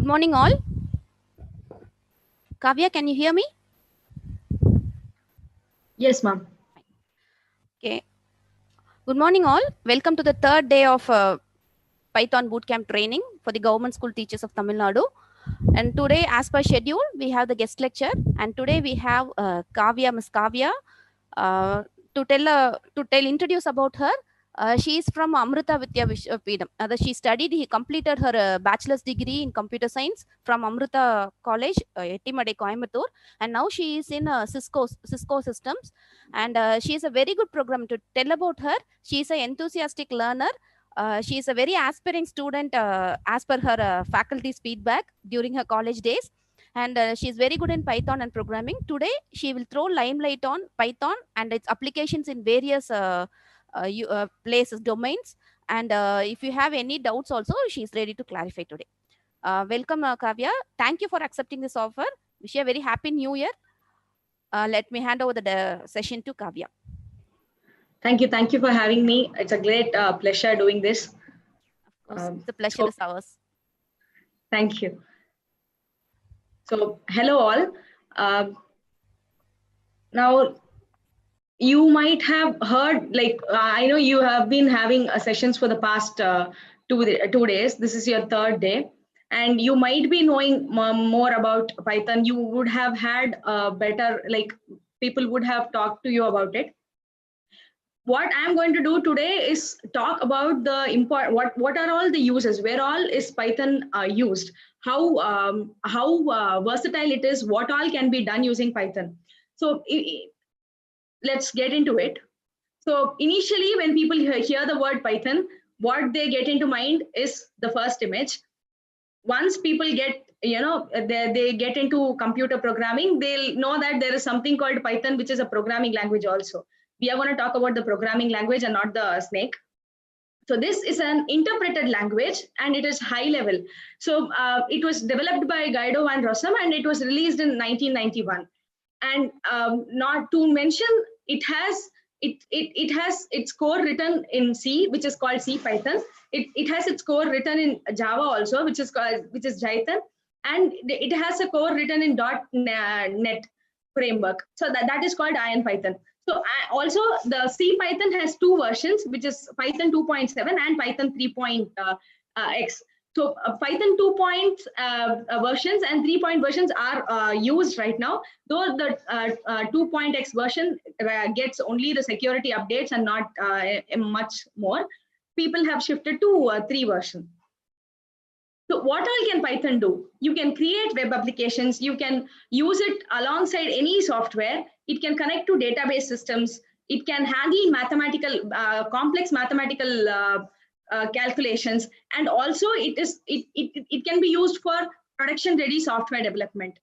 Good morning, all. Kavya, can you hear me? Yes, ma'am. Okay. Good morning, all. Welcome to the third day of Python bootcamp training for the government school teachers of Tamil Nadu. And today, as per schedule, we have the guest lecture. And today we have Kavya, Miss Kavya, to introduce about her. She is from Amrita Vidya Vishwapeetham. He completed her bachelor's degree in computer science from Amrita College, Ettimade, Coimbatore, and now she is in Cisco Systems. And she is a very good program. To tell about her, she is an enthusiastic learner. She is a very aspiring student as per her faculty's feedback during her college days. And she is very good in Python and programming. Today, she will throw limelight on Python and its applications in various places, domains. And if you have any doubts also, she is ready to clarify today. Welcome, Kavya. Thank you for accepting this offer. Wish you a very happy new year. Let me hand over the session to Kavya. Thank you. Thank you for having me. It's a great pleasure doing this. Of course, the pleasure is ours. Thank you. So, hello all. Now, you might have heard, I know you have been having sessions for the past 2 days. This is your third day. And you might be knowing more about Python. You would have had better, people would have talked to you about it. What I'm going to do today is talk about the what are all the uses, where all is Python used, how versatile it is, what all can be done using Python. So let's get into it. So initially, when people hear the word Python, what they get into mind is the first image. Once people get, they get into computer programming, they'll know that there is something called Python, which is a programming language also. We are going to talk about the programming language and not the snake. So this is an interpreted language and it is high level. So it was developed by Guido van Rossum and it was released in 1991. And not to mention, it has its code written in C, which is called C Python. It has its code written in Java also, which is Jython, and it has a code written in .NET framework. So that is called Iron Python. So also the C Python has two versions, which is Python 2.7 and Python 3.x. So Python 2 versions and 3 versions are used right now, though the 2.x version gets only the security updates and not much more. People have shifted to 3 version. So what all can Python do? You can create web applications. You can use it alongside any software. It can connect to database systems. It can handle complex mathematical calculations, and also it can be used for production ready software development.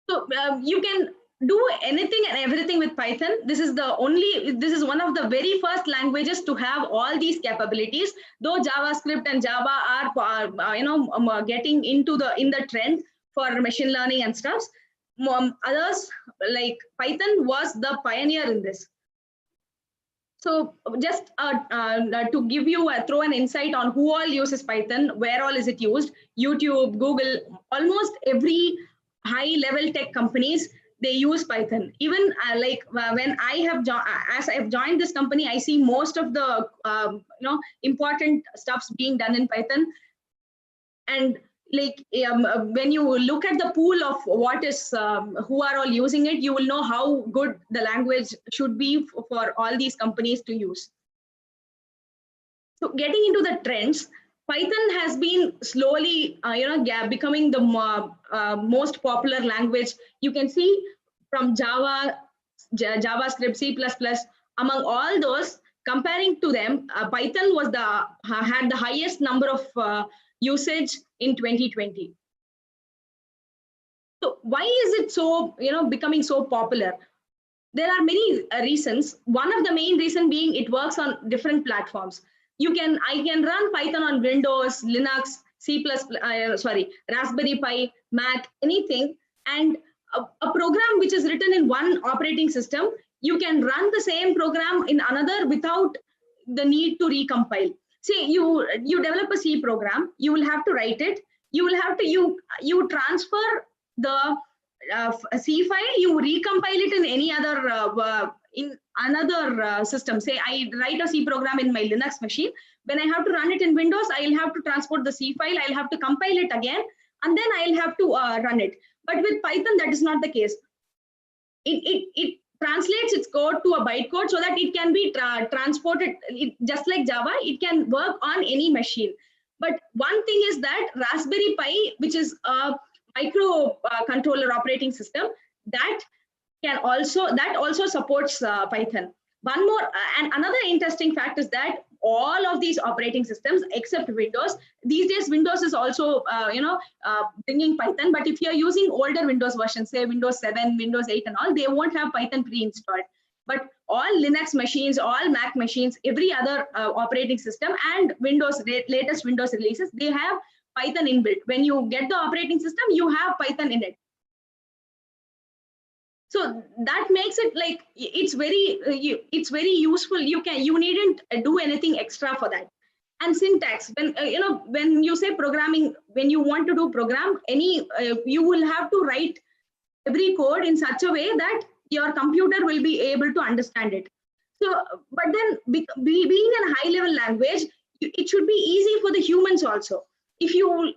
So you can do anything and everything with Python. This is one of the very first languages to have all these capabilities, though JavaScript and Java are getting into in the trend for machine learning and stuff. Others like Python was the pioneer in this. So just to give you throw an insight on who all uses Python, where all is it used, YouTube, Google, almost every high level tech companies, they use Python. Even when as I've joined this company, I see most of the important stuffs being done in Python. And when you look at the pool of who are all using it, you will know how good the language should be for all these companies to use. So getting into the trends, Python has been slowly becoming the most popular language. You can see from Java, JavaScript, C++, among all those, comparing to them, Python was had the highest number of usage in 2020. So why is it so becoming so popular? There are many reasons. One of the main reason being it works on different platforms. I can run Python on Windows, Linux, C++, Raspberry Pi, Mac, anything, and a program which is written in one operating system, you can run the same program in another without the need to recompile. Say you develop a C program, you will have to write it. you will have to you transfer the C file, you recompile it in any other in another system. Say I write a C program in my Linux machine. When I have to run it in Windows, I'll have to transport the C file. I'll have to compile it again, and then I'll have to run it. But with Python, that is not the case. It translates its code to a bytecode so that it can be transported. Just like Java, it can work on any machine. But one thing is that Raspberry Pi, which is a microcontroller operating system, that also supports Python. One more and another interesting fact is that all of these operating systems except Windows, these days Windows is also bringing Python, but if you're using older Windows versions, say Windows 7, Windows 8 and all, they won't have Python pre-installed. But all Linux machines, all Mac machines, every other operating system and Windows, latest Windows releases, they have Python inbuilt. When you get the operating system, you have Python in it. So that makes it like it's very useful. You needn't do anything extra for that. And syntax, when when you say programming, when you want to do program, you will have to write every code in such a way that your computer will be able to understand it. So, but then being a high level language, it should be easy for the humans also. If you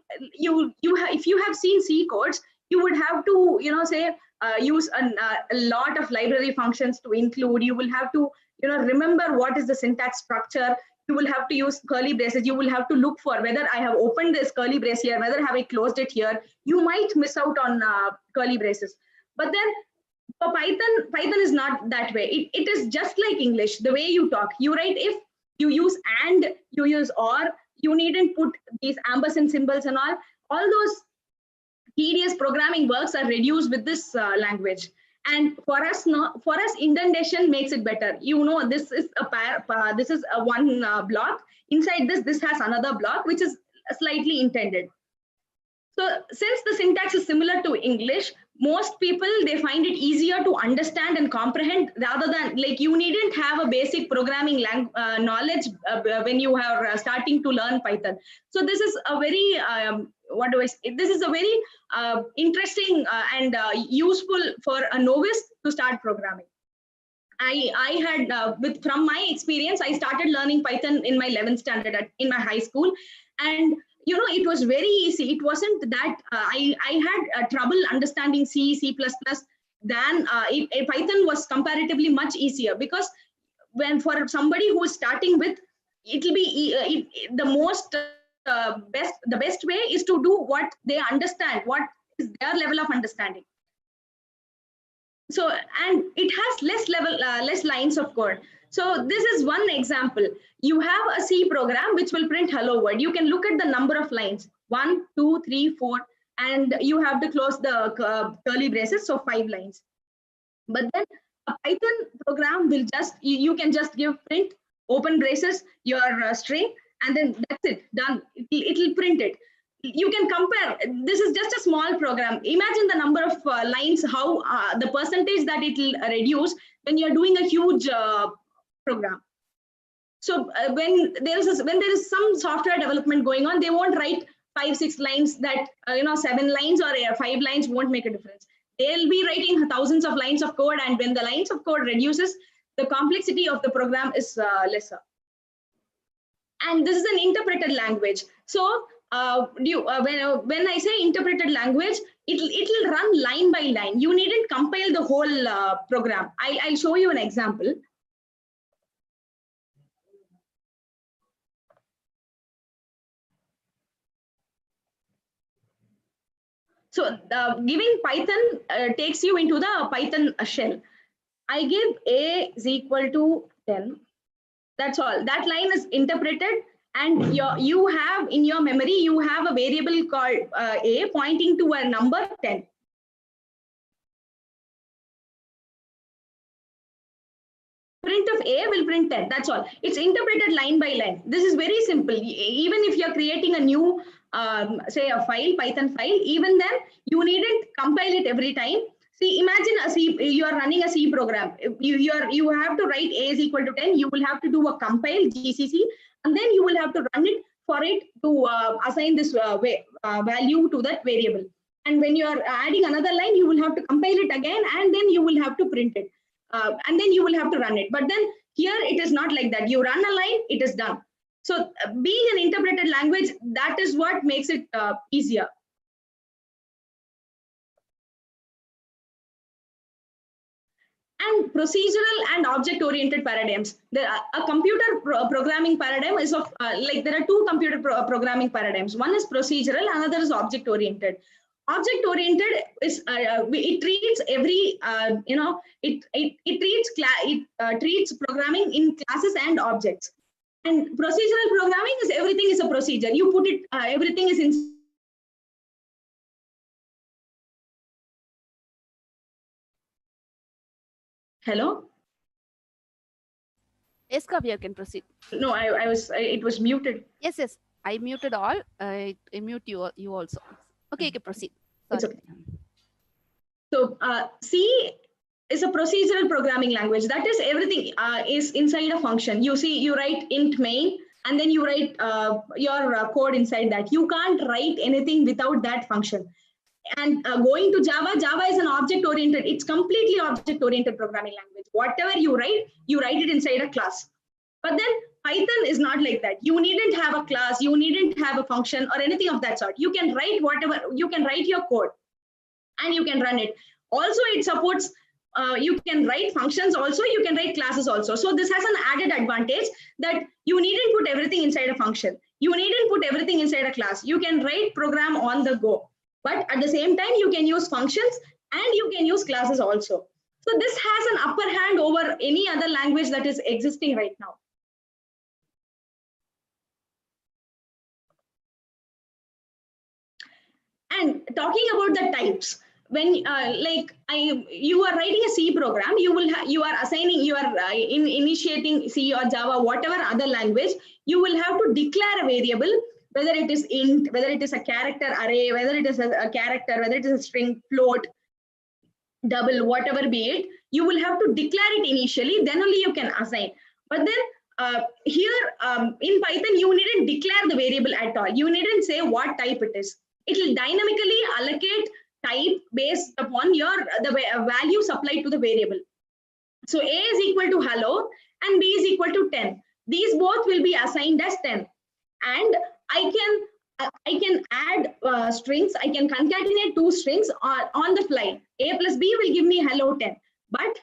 have seen C codes, you would have to say use a lot of library functions to include. You will have to remember what is the syntax structure. You will have to use curly braces. You will have to look for whether I have opened this curly brace here, whether have I closed it here. You might miss out on curly braces. But then for Python is not that way. It is just like English, the way you talk. You write if, you use and, you use or, you needn't put these ampersand symbols and all. All those tedious programming works are reduced with this language. And for us, indentation makes it better. This is a one block. Inside this has another block which is slightly intended. So since the syntax is similar to English, most people, they find it easier to understand and comprehend rather than like you needn't have a basic programming knowledge when you are starting to learn Python. So this is a very this is a very interesting and useful for a novice to start programming. I had from my experience, I started learning Python in my 11th standard in my high school, and it was very easy. It wasn't that I had trouble understanding C++ than Python was comparatively much easier, because when for somebody who is starting with, it will be the best way is to do what they understand, what is their level of understanding. So, and it has less lines of code. So this is one example. You have a C program which will print hello world. You can look at the number of lines, 1, 2, 3, 4, and you have to close the curly braces, so 5 lines. But then a Python program will just, you can just give print, open braces, your string, and then that's it, done. It will print it. You can compare. This is just a small program. Imagine the number of lines, how the percentage that it will reduce when you're doing a huge program. So when there is some software development going on, they won't write 5-6 lines that 7 lines or 5 lines won't make a difference. They'll be writing thousands of lines of code, and when the lines of code reduces, the complexity of the program is lesser. And this is an interpreted language. So when I say interpreted language, it'll run line by line. You needn't compile the whole program. I'll show you an example. So giving Python takes you into the Python shell. I give a is equal to 10. That's all. That line is interpreted, and you have in your memory, you have a variable called a pointing to a number 10. Print of a will print 10. That's all. It's interpreted line by line. This is very simple. Even if you're creating a new say a file, Python file, even then you needn't compile it every time. See, imagine you are running a C program. You have to write a is equal to 10. You will have to do a compile GCC, and then you will have to run it for it to assign this value to that variable. And when you are adding another line, you will have to compile it again, and then you will have to print it, and then you will have to run it. But then here it is not like that. You run a line, it is done. So being an interpreted language, that is what makes it easier. And procedural and object-oriented paradigms. A computer programming paradigm is of like there are two computer programming paradigms. One is procedural, another is object-oriented. Object-oriented is it treats every it treats programming in classes and objects. And procedural programming is everything is a procedure. You put it everything is in. Hello? Yes, Kavya, you can proceed. No, it was muted. Yes, I muted all. I mute you also. Okay, you can proceed. Sorry. It's okay. So C is a procedural programming language. That is everything is inside a function. You see, you write int main, and then you write your code inside that. You can't write anything without that function. And going to Java is an object-oriented. It's completely object-oriented programming language. Whatever you write it inside a class. But then Python is not like that. You needn't have a class. You needn't have a function or anything of that sort. You can write whatever. You can write your code, and you can run it. Also, it supports. You can write functions. Also, you can write classes. Also, so this has an added advantage that you needn't put everything inside a function. You needn't put everything inside a class. You can write program on the go. But at the same time, you can use functions and you can use classes also. So this has an upper hand over any other language that is existing right now. And talking about the types, when you are writing a C program, you are assigning, you are initiating C or Java, whatever other language, you will have to declare a variable. Whether it is int, whether it is a character array, whether it is a character, whether it is a string, float, double, whatever be it, you will have to declare it initially, then only you can assign. But then here in Python, you needn't declare the variable at all. You needn't say what type it is. It will dynamically allocate type based upon the value supplied to the variable. So A is equal to hello and B is equal to 10. These both will be assigned as 10. And I can add strings. I can concatenate two strings on the fly. A plus B will give me hello 10. But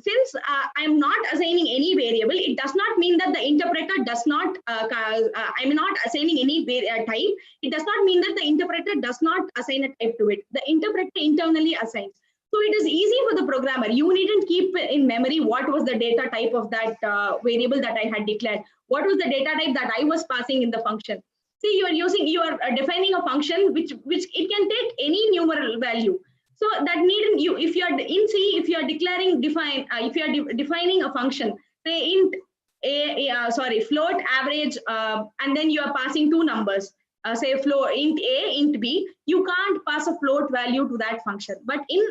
since I'm not assigning any variable, it does not mean that the interpreter does not, I'm not assigning any type. It does not mean that the interpreter does not assign a type to it. The interpreter internally assigns. So it is easy for the programmer. You needn't keep in memory what was the data type of that variable that I had declared. What was the data type that I was passing in the function? See, you are defining a function which it can take any numeral value. So that needn't you, if you are in C, if you are if you are defining a function, say int float average, and then you are passing two numbers. Say float int A, int B, you can't pass a float value to that function. But in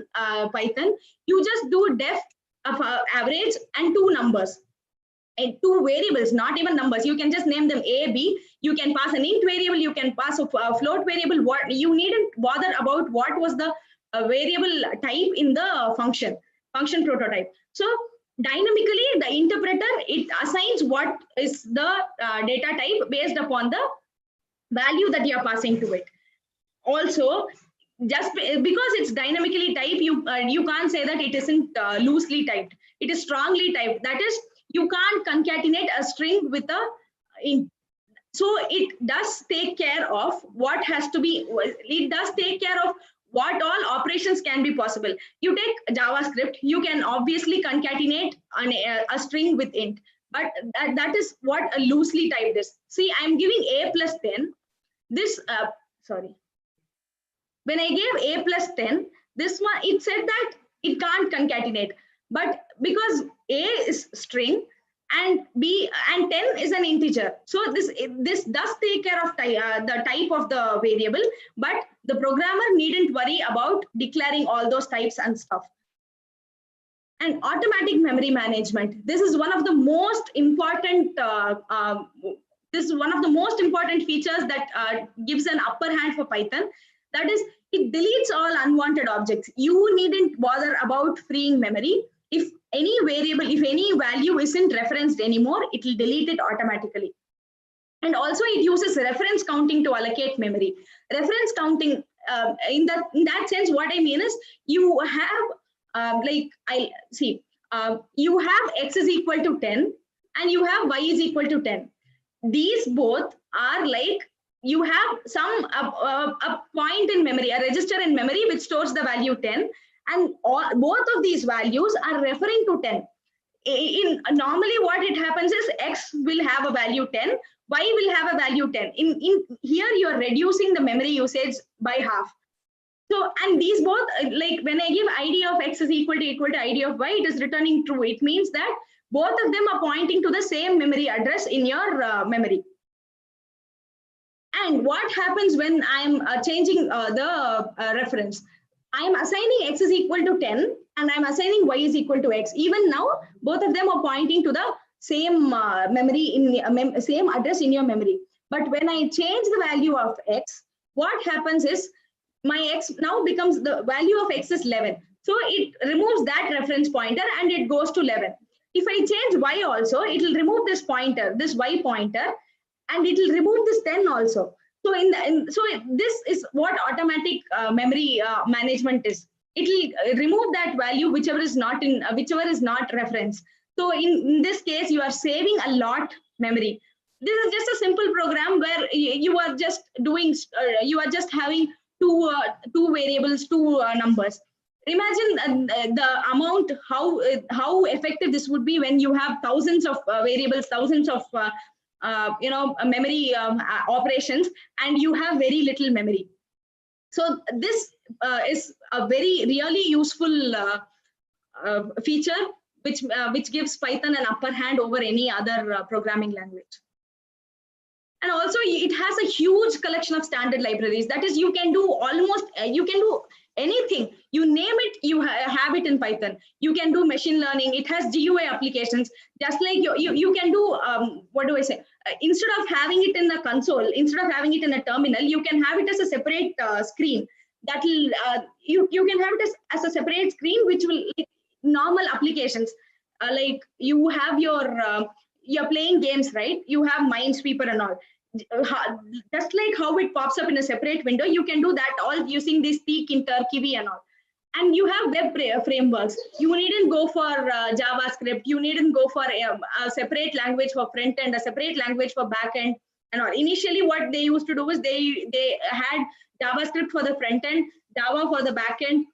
Python, you just do def of average and two numbers. And two variables, not even numbers. You can just name them A, B. You can pass an int variable. You can pass a float variable. What you needn't bother about what was the variable type in the function prototype. So dynamically, the interpreter, it assigns what is the data type based upon the value that you are passing to it. Also, just because it's dynamically typed, you can't say that it isn't loosely typed. It is strongly typed. That is, you can't concatenate a string with a int. So it does take care of what has to be. It does take care of what all operations can be possible. You take JavaScript, you can obviously concatenate a string with int, but that is what a loosely typed is. See, I'm giving A plus 10. This when I gave A plus 10, this one, it said that it can't concatenate. But because A is string and B and 10 is an integer, so this does take care of the type of the variable, but the programmer needn't worry about declaring all those types and stuff. And automatic memory management. This is one of the most important This is one of the most important features that gives an upper hand for Python. That is, it deletes all unwanted objects. You needn't bother about freeing memory. If any variable, if any value isn't referenced anymore, it will delete it automatically. And also it uses reference counting to allocate memory. Reference counting, in that sense, what I mean is you have you have x is equal to 10 and you have y is equal to 10. These both are like, you have some a point in memory, a register in memory which stores the value 10, and both of these values are referring to 10. Normally what it happens is x will have a value 10, y will have a value 10. In here you are reducing the memory usage by half. So, and these both, like when I give id of x is equal to id of y, it is returning true. It means that both of them are pointing to the same memory address in your memory. And what happens when I'm changing the reference? I'm assigning x is equal to 10 and I'm assigning y is equal to x. Even now, both of them are pointing to the same memory in same address in your memory. But when I change the value of x, what happens is my x now becomes, the value of x is 11. So it removes that reference pointer and it goes to 11. If I change y also, it will remove this pointer, this y pointer, and it will remove this 10 also. So so this is what automatic memory management is. It will remove that value whichever is not referenced. So in this case, you are saving a lot memory. This is just a simple program where you are just doing, you are just having two variables, two numbers. Imagine the amount, how effective this would be when you have thousands of variables, thousands of memory operations, and you have very little memory. So this is a really useful feature which gives Python an upper hand over any other programming language. And also it has a huge collection of standard libraries. That is, you can do almost, you can do anything. You name it, you have it in Python. You can do machine learning. It has GUI applications. Just like you can do, what do I say? Instead of having it in the console, instead of having it in a terminal, you can have it as a separate screen. That will, you can have it as a separate screen, which will, normal applications. Like you have your, you're playing games, right? You have Minesweeper and all. Just like how it pops up in a separate window, you can do that all using this tkinter, Kiwi and all. And you have web frameworks. You needn't go for JavaScript. You needn't go for a separate language for front end, a separate language for back end and all. Initially, what they used to do is they had JavaScript for the front end, Java for the back end,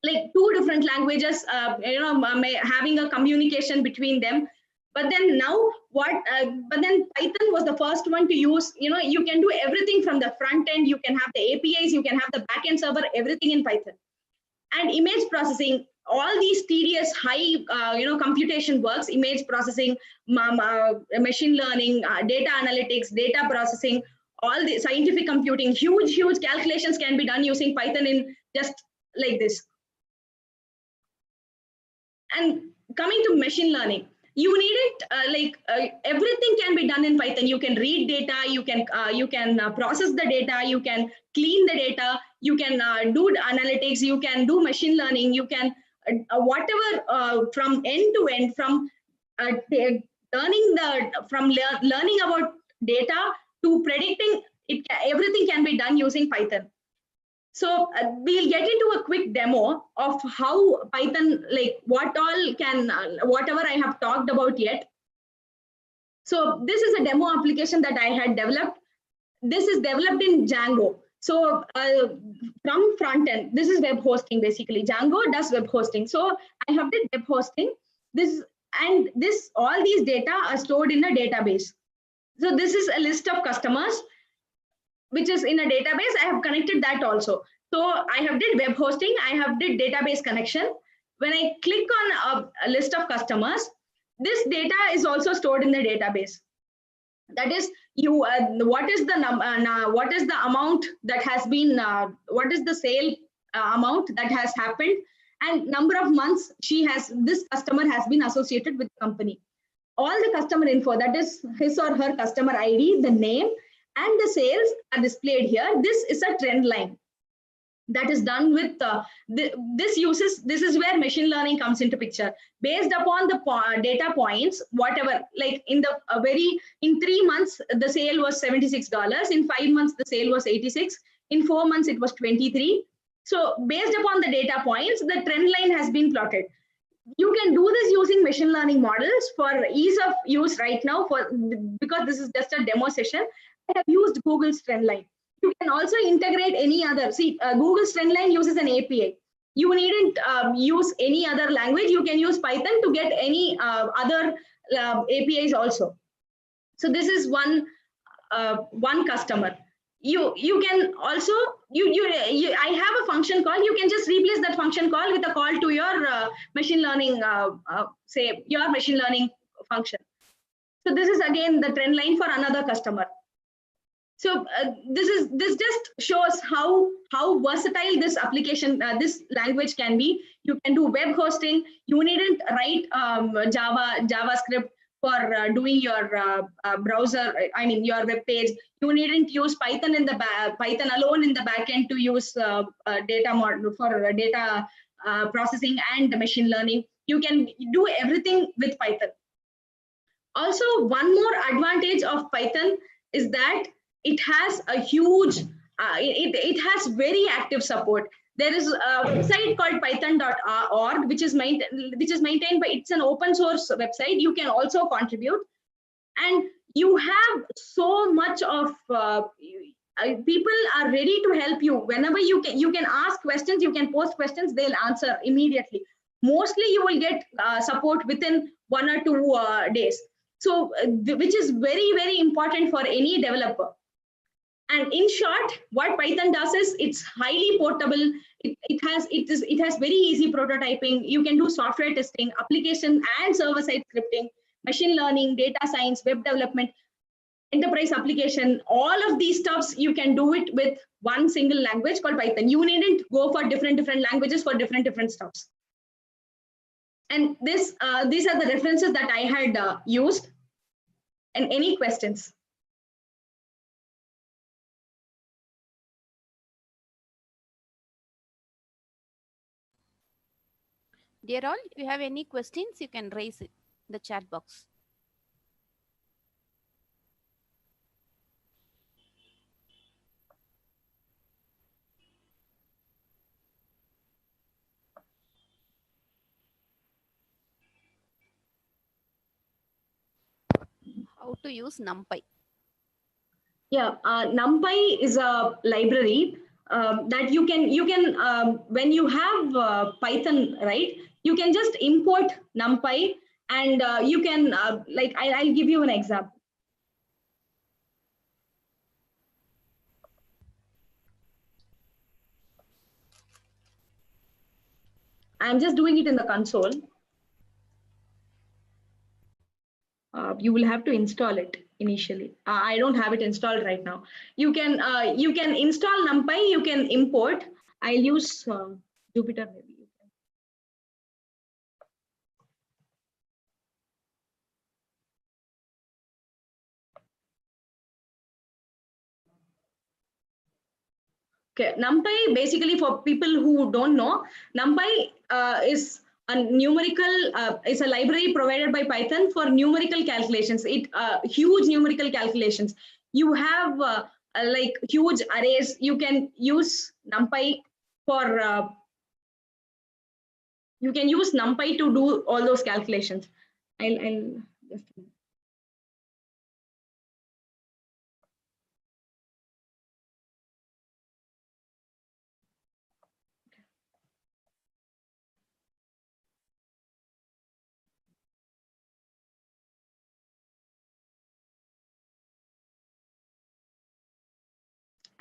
like two different languages, having a communication between them. But then now but then Python was the first one to use, you can do everything from the front end, you can have the APIs, you can have the backend server, everything in Python. And image processing, all these tedious high, computation works, image processing, machine learning, data analytics, data processing, all the scientific computing, huge calculations can be done using Python in just like this. And coming to machine learning, you need it everything can be done in Python. You can read data, you can process the data, you can clean the data, you can do analytics, you can do machine learning, you can whatever from end to end, from learning about data to predicting it. Everything can be done using Python. So we'll get into a quick demo of how Python, like what all can, whatever I have talked about yet. So this is a demo application that I had developed. This is developed in Django. So from front end, this is web hosting basically. Django does web hosting. So I have did web hosting. All these data are stored in a database. So this is a list of customers, which is in a database. I have connected that also. So I have did web hosting, I have did database connection. When I click on a list of customers, this data is also stored in the database. That is, what is the amount that has been, what is the sale amount that has happened, and number of months this customer has been associated with the company. all the customer info, that is his or her customer ID, the name, and the sales are displayed here. This is a trend line that is done with this is where machine learning comes into picture. Based upon the data points, whatever, like in the in 3 months the sale was $76, in 5 months the sale was 86, in 4 months it was 23. So based upon the data points, the trend line has been plotted. You can do this using machine learning models for ease of use right now, because this is just a demo session. I have used Google's trend line. You can also integrate any other. See, Google's trend line uses an API. You needn't use any other language. You can use Python to get any other APIs also. So this is one customer. You can also I have a function call. You can just replace that function call with a call to your machine learning, say your machine learning function. So this is again the trend line for another customer. So this just shows how versatile this application, this language can be. You can do web hosting. You needn't write JavaScript for doing your browser. I mean your web page. You needn't use Python in the Python alone in the backend to use data model for data processing and machine learning. You can do everything with Python. Also, one more advantage of Python is that it has a huge, it has very active support. There is a website called python.org, which is maintained by, it's an open source website. You can also contribute, and you have so much of people are ready to help you. Whenever you can ask questions, you can post questions, they'll answer immediately. Mostly you will get support within 1 or 2 days. So which is very, very important for any developer. And in short, what Python does is it's highly portable. It has very easy prototyping. You can do software testing, application and server-side scripting, machine learning, data science, web development, enterprise application. All of these stuffs you can do it with one single language called Python. You needn't go for different languages for different stuffs. And these are the references that I had used. And any questions? Dear all, if you have any questions, you can raise it in the chat box. How to use NumPy? Yeah, NumPy is a library that you can when you have Python, right? You can just import NumPy, and you can like I'll give you an example. I'm just doing it in the console. You will have to install it initially. I don't have it installed right now. You can install NumPy. You can import. I'll use Jupyter maybe. Okay, NumPy, basically for people who don't know, NumPy is a is a library provided by Python for numerical calculations. Huge numerical calculations. You have like huge arrays. You can use NumPy for you can use NumPy to do all those calculations.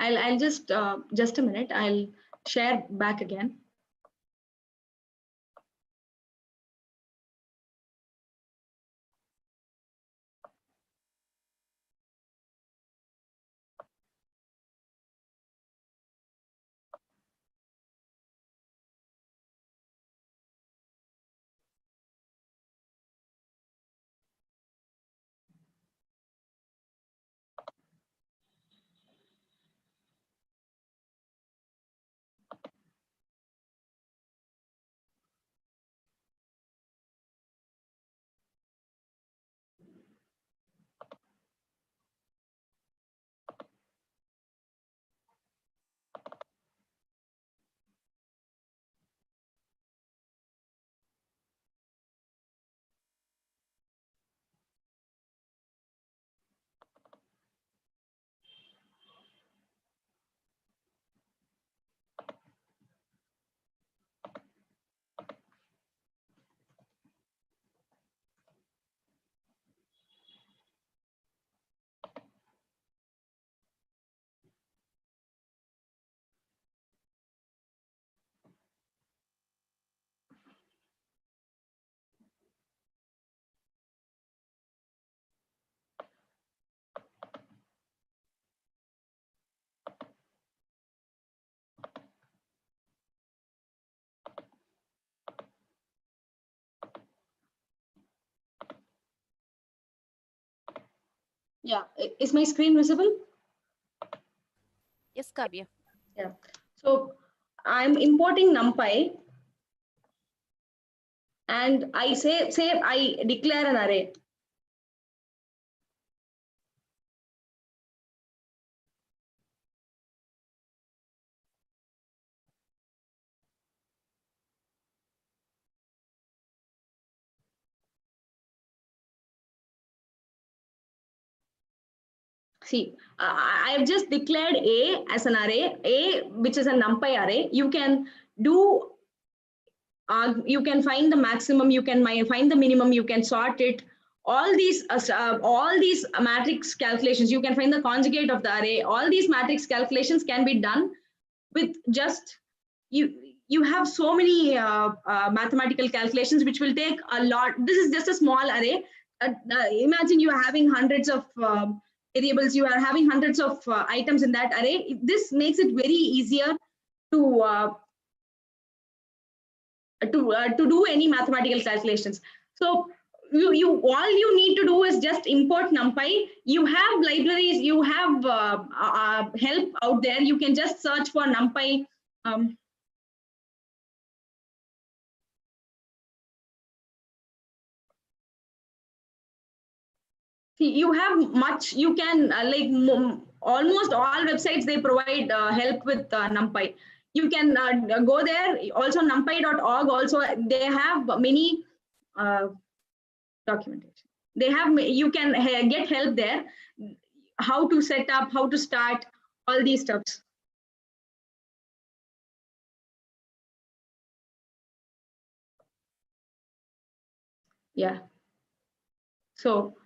I'll just. I'll just a minute. I'll share back again. Yeah, is my screen visible? Yes, Kavya. Yeah. So I'm importing NumPy, and I say I declare an array. See, I've just declared A as an array, A which is a NumPy array. You can do, you can find the maximum, you can find the minimum, you can sort it. All these matrix calculations, you can find the conjugate of the array. All these matrix calculations can be done with just you have so many mathematical calculations which will take a lot. This is just a small array. Imagine you are having hundreds of variables, you are having hundreds of items in that array. This makes it very easier to do any mathematical calculations. So you all you need to do is just import NumPy. You have libraries, you have help out there. You can just search for NumPy. See, you have much. You can almost all websites, they provide help with NumPy. You can go there. Also numpy.org. Also they have many documentation. They have, you can get help there, how to set up, how to start, all these steps. Yeah. So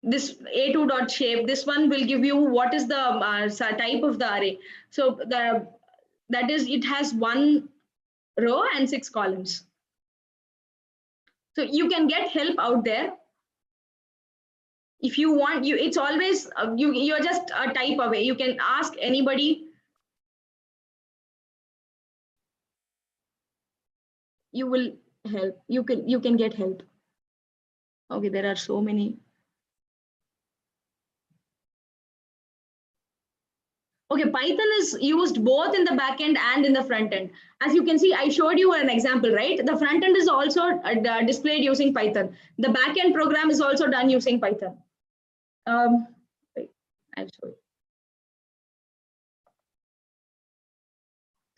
this A2.shape, this one will give you what is the type of the array. So that is, it has 1 row and 6 columns. So you can get help out there. If you want, it's always you're just a type away. You can ask anybody. You will help. You can get help. Okay, there are so many. Okay, Python is used both in the backend and in the front end. As you can see, I showed you an example, right? The front end is also displayed using Python. The backend program is also done using Python. Wait, I'll show you.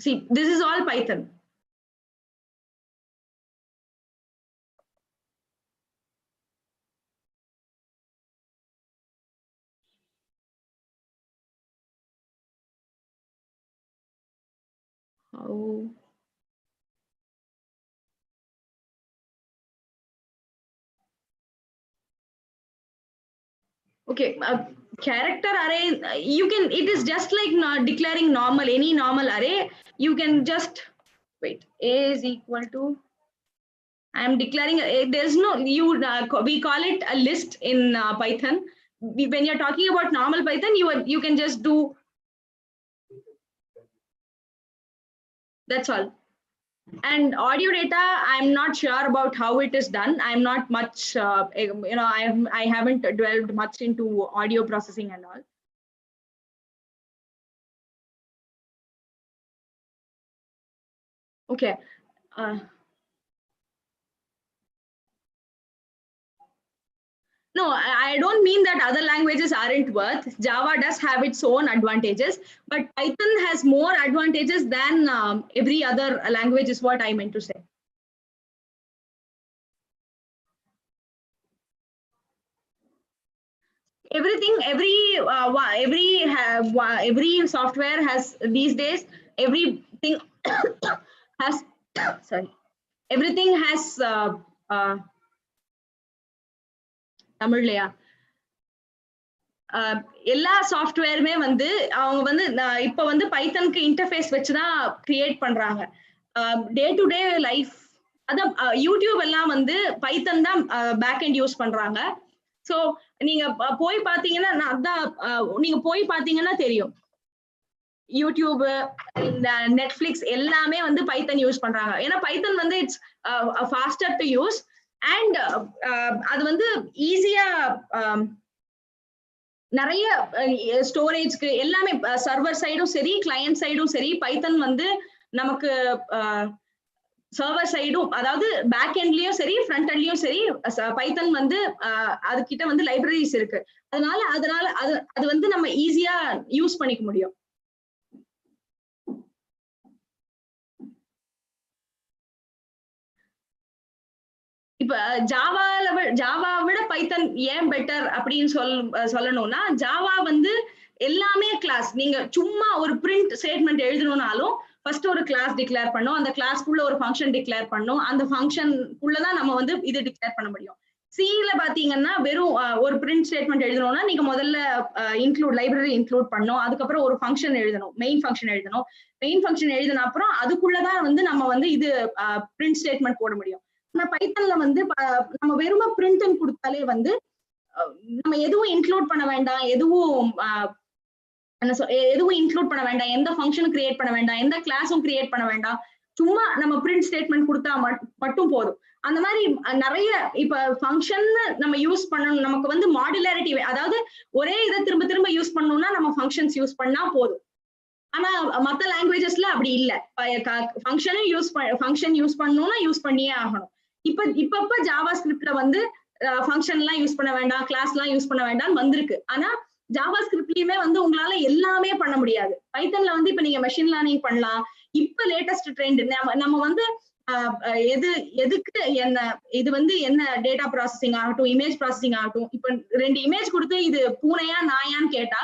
See, this is all Python. How? Okay, character array, you can, it is just like declaring normal, any normal array. You can just, wait, A is equal to, I am declaring, there's no, we call it a list in Python. When you're talking about normal Python, you can just do, that's all. And audio data, I'm not sure about how it is done. I'm not much, I haven't delved much into audio processing and all. Okay. No, I don't mean that other languages aren't worth. Java does have its own advantages, but Python has more advantages than every other language is what I meant to say. Everything, every software has these days, everything has, sorry, everything has Tamil. எல்லா சாஃப்ட்வேருமே வந்து அவங்க வந்து இப்போ வந்து பைத்தனுக்கு interface வச்சு தான் create பண்றாங்க. Day to day life, அதான் யூடியூப் எல்லாம் வந்து பைத்தன் தான் பேக் எண்ட் யூஸ் பண்றாங்க. ஸோ நீங்க போய் பாத்தீங்கன்னா, அதான் நீங்க போய் பாத்தீங்கன்னா தெரியும், யூடியூப், இந்த நெட்ஃபிளிக்ஸ் எல்லாமே வந்து பைத்தன் யூஸ் பண்றாங்க. ஏன்னா பைத்தன் வந்து it's faster to use, and அது வந்து ஈஸியா நிறைய ஸ்டோரேஜ்க்கு எல்லாமே சர்வர் சைடும் சரி கிளையன்ட் சைடும் சரி பைத்தன் வந்து நமக்கு சர்வர் சைடும் அதாவது பேக் எண்ட்லயும் சரி ஃப்ரண்ட் எண்ட்லயும் சரி பைத்தன் வந்து அது கிட்ட வந்து லைப்ரரிஸ் இருக்கு. அதனால அது வந்து நம்ம ஈஸியா யூஸ் பண்ணிக்க முடியும். இப்ப ஜாவா விட பைத்தன் ஏன் பெட்டர் அப்படின்னு சொல்லணும்னா ஜாவா வந்து எல்லாமே கிளாஸ். நீங்க சும்மா ஒரு பிரிண்ட் ஸ்டேட்மெண்ட் எழுதணும்னாலும் ஃபர்ஸ்ட் ஒரு கிளாஸ் டிக்ளேர் பண்ணும், அந்த கிளாஸ்க்குள்ள ஒரு ஃபங்க்ஷன் டிக்ளேர் பண்ணும், அந்த ஃபங்க்ஷனுக்குள்ளதான் நம்ம வந்து இது டிக்ளேர் பண்ண முடியும். சில பாத்தீங்கன்னா வெறும் ஒரு பிரிண்ட் ஸ்டேட்மெண்ட் எழுதணும்னா நீங்க முதல்ல லைப்ரரி இன்க்ளூட் பண்ணும், அதுக்கப்புறம் ஒரு ஃபங்க்ஷன் எழுதணும், மெயின் ஃபங்க்ஷன் எழுதணும். மெயின் ஃபங்க்ஷன் எழுதின அப்புறம் அதுக்குள்ளதான் வந்து நம்ம வந்து இது பிரிண்ட் ஸ்டேட்மெண்ட் போட முடியும். ஆனா பைத்தன்ல வந்து நம்ம வெறும பிரிண்ட் கொடுத்தாலே வந்து நம்ம எதுவும் இன்க்ளூட் பண்ண வேண்டாம், எதுவும் இன்க்ளூட் பண்ண வேண்டாம், எந்த ஃபங்க்ஷனும் கிரியேட் பண்ண வேண்டாம், எந்த கிளாஸும் கிரியேட் பண்ண வேண்டாம், சும்மா நம்ம பிரிண்ட் ஸ்டேட்மெண்ட் கொடுத்தா மட்டும் போதும். அந்த மாதிரி நிறைய இப்ப ஃபங்க்ஷன் நம்ம யூஸ் பண்ணணும். நமக்கு வந்து மாடுலாரிட்டி, அதாவது ஒரே இதை திரும்ப திரும்ப யூஸ் பண்ணணும்னா நம்ம ஃபங்க்ஷன்ஸ் யூஸ் பண்ணா போதும். ஆனா மத்த லாங்குவேஜஸ்ல அப்படி இல்ல. ஃபங்க்ஷன் யூஸ் பண்ணணும்னா யூஸ் பண்ணியே ஆகணும். இப்ப ஜாவா ஸ்கிரிப்ட்ல வந்து ஃபங்க்ஷன் எல்லாம் யூஸ் பண்ண வேண்டாம், கிளாஸ் எல்லாம் யூஸ் பண்ண வேண்டாம் வந்திருக்கு. ஆனா ஜாவா ஸ்கிரிப்ட்லயுமே வந்து உங்களால எல்லாமே பண்ண முடியாது. பைத்தன்ல வந்து இப்ப நீங்க மெஷின் லேர்னிங் பண்ணலாம். இப்ப லேட்டஸ்ட் ட்ரெண்ட் நம்ம வந்து எதுக்கு என்ன இது வந்து என்ன டேட்டா ப்ராசஸிங் ஆகட்டும், இமேஜ் ப்ராசஸிங் ஆகட்டும். இப்ப 2 இமேஜ் கொடுத்து இது பூனையா நாயான்னு கேட்டா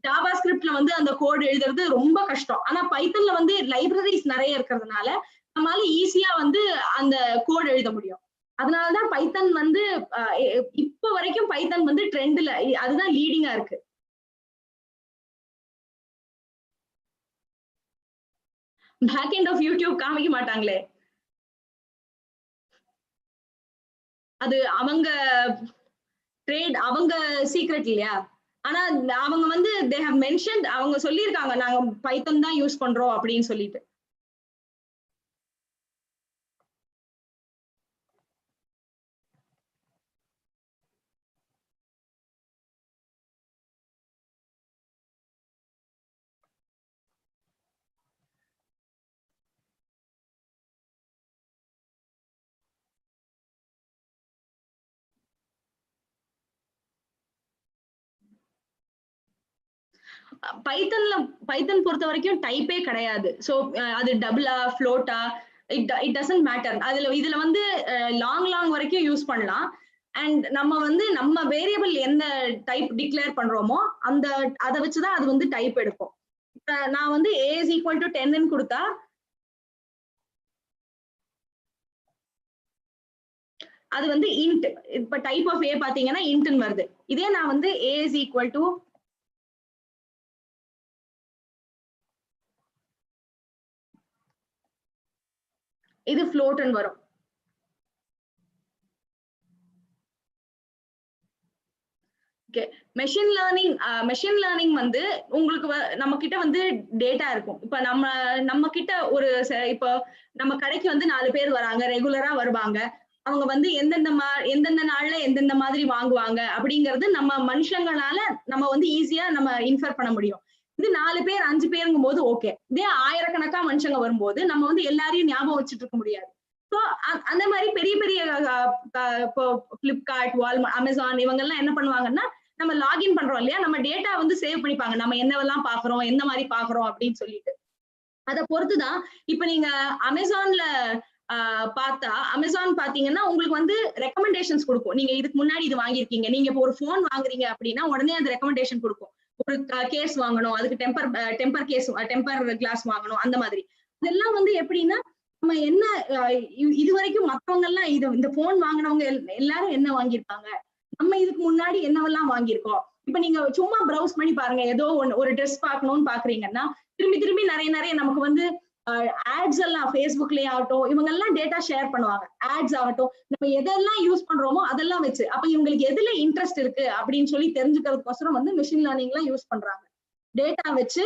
ஜாவா ஸ்கிரிப்ட்ல வந்து அந்த கோட் எழுதுறது ரொம்ப கஷ்டம். ஆனா பைத்தன்ல வந்து லைப்ரரிஸ் நிறைய இருக்கிறதுனால நம்மளால ஈஸியா வந்து அந்த கோட் எழுத முடியும். அதனாலதான் பைத்தன் வந்து இப்ப வரைக்கும் பைத்தன் வந்து ட்ரெண்ட்ல அதுதான் லீடிங்கா இருக்கு. பேக் எண்ட் ஆஃப் யூடியூப் காமிக்க மாட்டாங்களே, அது அவங்க ட்ரேட், அவங்க சீக்ரெட் இல்லையா? ஆனா அவங்க வந்து they have mentioned, அவங்க சொல்லியிருக்காங்க நாங்க பைத்தன் தான் யூஸ் பண்றோம் அப்படின்னு சொல்லிட்டு. பைத்தன் பொறுத்த வரைக்கும் டைப்பே கிடையாது. சோ அது டபுளா ஃப்ளோட்டா இட் டசன்ட் மேட்டர். இதுல வந்து லாங் வரைக்கும் யூஸ் பண்ணலாம். அண்ட் நம்ம வந்து நம்ம வேரியபிள் என்ன டைப் டிக்ளேர் பண்றோமோ அதை வச்சுதான் அது வந்து டைப் எடுக்கும். நான் வந்து a is equal to 10 கொடுத்தா அது வந்து இன்ட். இப்ப டைப் ஆஃப் a பாத்தீங்கன்னா இன்ட்னு வருது. இதே நான் வந்து a is equal to இது ஃப்ளோட்னு வரும். ஓகே, மெஷின் லேர்னிங் வந்து உங்களுக்கு நம்ம கிட்ட வந்து டேட்டா இருக்கும். இப்ப நம்ம கிட்ட ஒரு இப்போ நம்ம கடைக்கு வந்து 4 பேர் வராங்க, ரெகுலரா வருவாங்க. அவங்க வந்து எந்தெந்த நாள்ல எந்தெந்த மாதிரி வாங்குவாங்க அப்படிங்கிறது நம்ம மனுஷங்களால நம்ம வந்து ஈஸியா நம்ம இன்ஃபர் பண்ண முடியும். இது 4 பேர் 5 பேருங்கும் போது ஓகே. இதே ஆயிரக்கணக்கா மனுஷங்க வரும்போது நம்ம வந்து எல்லாரையும் ஞாபகம் வச்சுட்டு இருக்க முடியாது. ஸோ அந்த மாதிரி பெரிய இப்போ பிளிப்கார்ட், வால்மார்ட், அமேசான் இவங்க எல்லாம் என்ன பண்ணுவாங்கன்னா நம்ம லாகின் பண்றோம் இல்லையா, நம்ம டேட்டா வந்து சேவ் பண்ணிப்பாங்க, நம்ம என்னவெல்லாம் பாக்குறோம், எந்த மாதிரி பாக்குறோம் அப்படின்னு சொல்லிட்டு. அதை பொறுத்துதான் இப்ப நீங்க அமேசான்ல அமேசான் பாத்தீங்கன்னா உங்களுக்கு வந்து ரெக்கமெண்டேஷன்ஸ் கொடுக்கும். நீங்க இதுக்கு முன்னாடி இது வாங்கியிருக்கீங்க, நீங்க இப்போ ஒரு போன் வாங்குறீங்க அப்படின்னா உடனே அந்த ரெக்கமெண்டேஷன் கொடுக்கும். ஒரு கேஸ் வாங்கணும், அதுக்கு டெம்பர் கிளாஸ் வாங்கணும், அந்த மாதிரி. இதெல்லாம் வந்து எப்படின்னா நம்ம என்ன இது வரைக்கும் மத்தவங்க எல்லாம் இந்த போன் வாங்கினவங்க எல்லாரும் என்ன வாங்கியிருப்பாங்க, நம்ம இதுக்கு முன்னாடி என்னவெல்லாம் வாங்கியிருக்கோம். இப்ப நீங்க சும்மா ப்ரௌஸ் பண்ணி பாருங்க, ஏதோ ஒரு ட்ரெஸ் பார்க்கணும்னு பாக்குறீங்கன்னா திரும்பி நிறைய நமக்கு வந்து ஆட்ஸ் எல்லாம் ஃபேஸ்புக்லயே ஆகட்டும், இவங்க எல்லாம் டேட்டா ஷேர் பண்ணுவாங்க. ஆட்ஸ் ஆகட்டும், நம்ம எதெல்லாம் யூஸ் பண்றோமோ அதெல்லாம் வச்சு அப்ப இவங்களுக்கு எதுல இன்ட்ரெஸ்ட் இருக்கு அப்படின்னு சொல்லி தெரிஞ்சுக்கிறதுக்கோசரம் வந்து மிஷின் லேர்னிங் எல்லாம் யூஸ் பண்றாங்க. டேட்டா வச்சு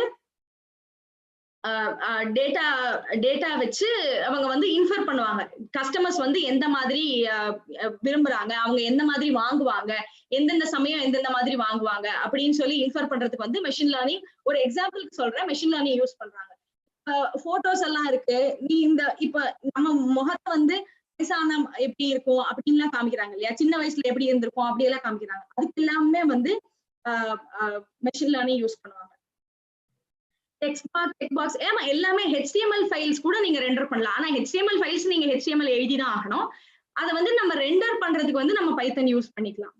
டேட்டா வச்சு அவங்க வந்து இன்ஃபர் பண்ணுவாங்க. கஸ்டமர்ஸ் வந்து எந்த மாதிரி விரும்புறாங்க, அவங்க எந்த மாதிரி வாங்குவாங்க, எந்தெந்த சமயம் எந்தெந்த மாதிரி வாங்குவாங்க அப்படின்னு சொல்லி இன்ஃபர் பண்றதுக்கு வந்து மெஷின் லேர்னிங், ஒரு எக்ஸாம்பிளுக்கு சொல்றேன், மெஷின் லேர்னிங் யூஸ் பண்றாங்க. போட்டோஸ் எல்லாம் இருக்கு. நீ இப்ப நம்ம முகத்தை வந்து வயசான எப்படி இருக்கும் அப்படின்லாம் காமிக்கிறாங்க இல்லையா, சின்ன வயசுல எப்படி இருந்திருக்கும் அப்படி எல்லாம் காமிக்கிறாங்க. அதுக்கு எல்லாமே வந்து மெஷின் லேர்னிங் யூஸ் பண்ணுவாங்க. டெக்ஸ்ட் பாக்ஸ் ஏமா எல்லாமே HTML ஃபைல்ஸ் கூட நீங்க ரெண்டர் பண்ணலாம். ஆனா HTML ஃபைல்ஸ் நீங்க HTML எழுதி தான் ஆகணும். அதை வந்து நம்ம ரெண்டர் பண்றதுக்கு வந்து நம்ம பைத்தன் யூஸ் பண்ணிக்கலாம்.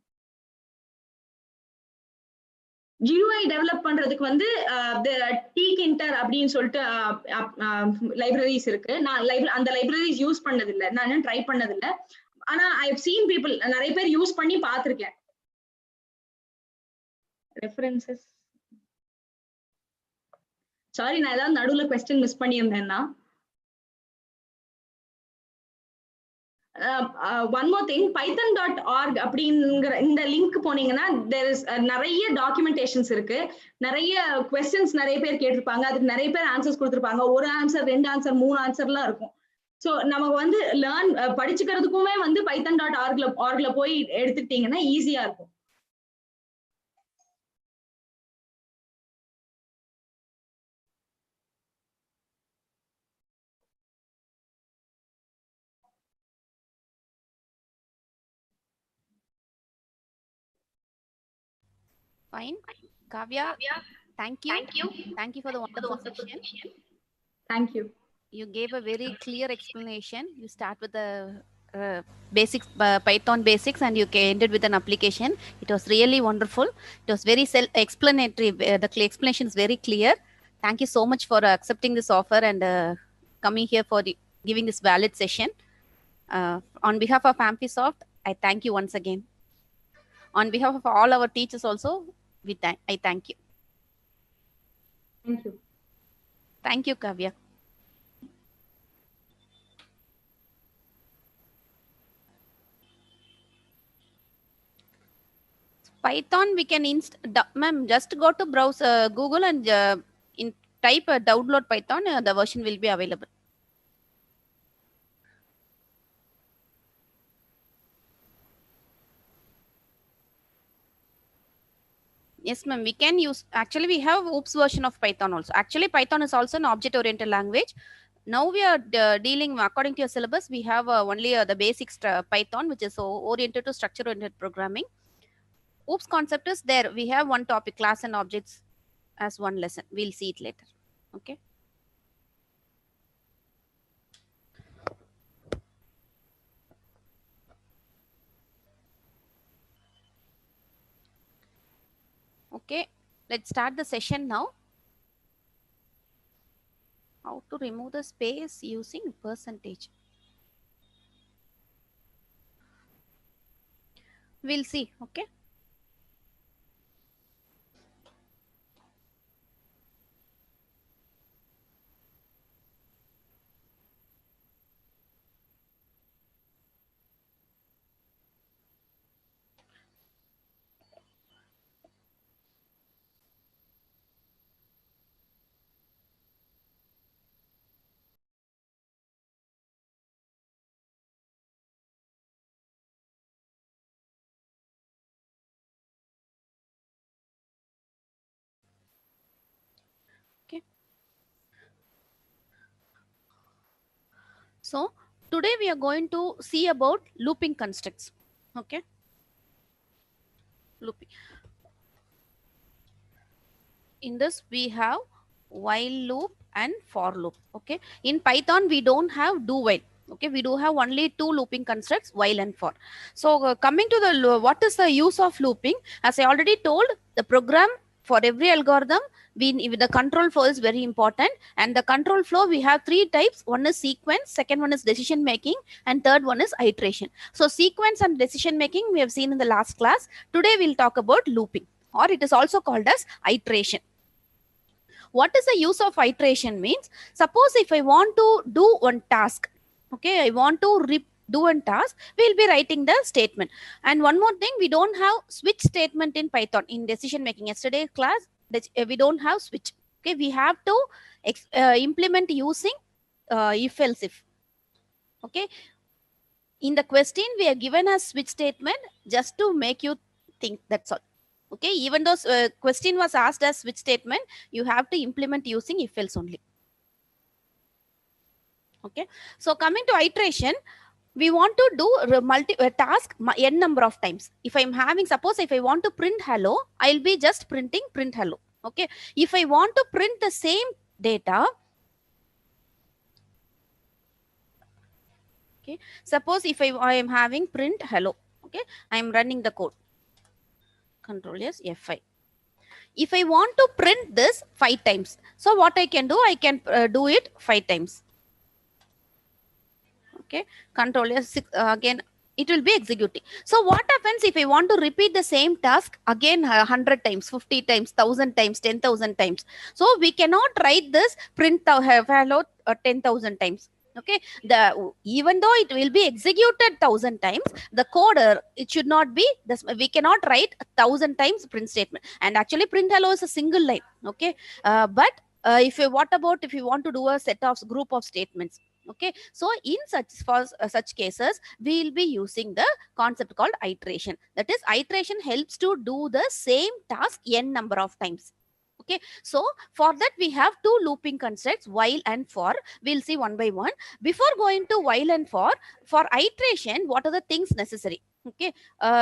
GUI டெவலப் பண்றதுக்கு வந்து tkinter அப்படின்னு சொல்லிட்டு லைப்ரரிஸ் இருக்கு. நான் அந்த லைப்ரரிஸ் யூஸ் பண்ணது இல்ல, நான் ட்ரை பண்ணது இல்ல. ஆனா ஐ ஹவ் சீன் பீப்புள், நிறைய பேர் யூஸ் பண்ணி பார்த்திருக்கேன். ரெஃபரன்சஸ், சாரி நான் ஏதாவது நடுவுல क्वेश्चन மிஸ் பண்ணியிருந்தேன்னா. ஒன் மோர் திங், python.org அப்படிங்கிற இந்த லிங்க் போனீங்கன்னா there is நிறைய டாக்குமெண்டேஷன்ஸ் இருக்கு, நிறைய क्वेश्चंस நிறைய பேர் கேட்டிருப்பாங்க, அதுக்கு நிறைய பேர் ஆன்சர்ஸ் கொடுத்திருப்பாங்க. ஒரு ஆன்சர், 2 ஆன்சர், 3 ஆன்சர்லாம் இருக்கும். சோ நமக்கு வந்து படிச்சுக்கிறதுக்குமே வந்து python.org போய் எடுத்துக்கிட்டீங்கன்னா ஈஸியா இருக்கும். Fine. Kavya, thank you for the wonderful session. Thank you. You gave a very clear explanation. You start with the basics, Python basics, and you ended with an application. It was really wonderful. It was very self-explanatory. The explanation is very clear. Thank you so much for accepting this offer and coming here for giving this valid session. On behalf of Amphisoft, I thank you once again. On behalf of all our teachers also, I thank you. Thank you. Thank you, Kavya. Python we can ma'am, just go to browse Google and type download Python, the version will be available. Yes, ma'am, we can use, actually we have OOPS version of Python also. Actually Python is also an object oriented language. Now we are dealing, according to your syllabus, we have only the basics Python, which is oriented to structure oriented programming. OOPS concept is there. We have one topic, class and objects, as one lesson. We'll see it later. Okay. Okay, let's start the session now. How to remove the space using percentage. We'll see. Okay. So today we are going to see about looping constructs. Okay. Looping. In this we have while loop and for loop. Okay. In Python we don't have do while. Okay. We do have only two looping constructs, while and for. So coming to the what is the use of looping? As I already told, the program for every algorithm, the control flow is very important, and the control flow we have three types. One is sequence, second one is decision making, and third one is iteration. So sequence and decision making we have seen in the last class. Today we'll talk about looping, or it is also called as iteration. What is the use of iteration means? Suppose if I want to do one task, okay, I want to do one task, we'll be writing the statement. And one more thing, we don't have switch statement in Python in decision making. Yesterday class, we don't have switch. Okay, we have to implement using if else if. Okay, in the question we are given a switch statement just to make you think, that's all. Okay, even though question was asked as switch statement, you have to implement using if else only. Okay, so coming to iteration, we want to do task n number of times. If I'm having, suppose if I want to print hello, I'll be just printing print hello. Okay, if I want to print the same data, okay, suppose if I am having print hello, okay, I am running the code, control s f5. If I want to print this 5 times, so what I can do, I can do it 5 times. Okay, control s again, it will be executing. So what happens if I want to repeat the same task again 100 times, 50 times, 1000 times, 10,000 times? So we cannot write this print hello 10,000 times. Okay, even though it will be executed 1000 times, the coder, it should not be this. We cannot write 1000 times print statement. And actually print hello is a single line. Okay, but if you, what about if you want to do a set of group of statements? Okay, so in such cases we will be using the concept called iteration. That is, iteration helps to do the same task n number of times. Okay, so for that we have two looping constructs, while and for. We'll see one by one. Before going to while and for iteration, what are the things necessary? Okay,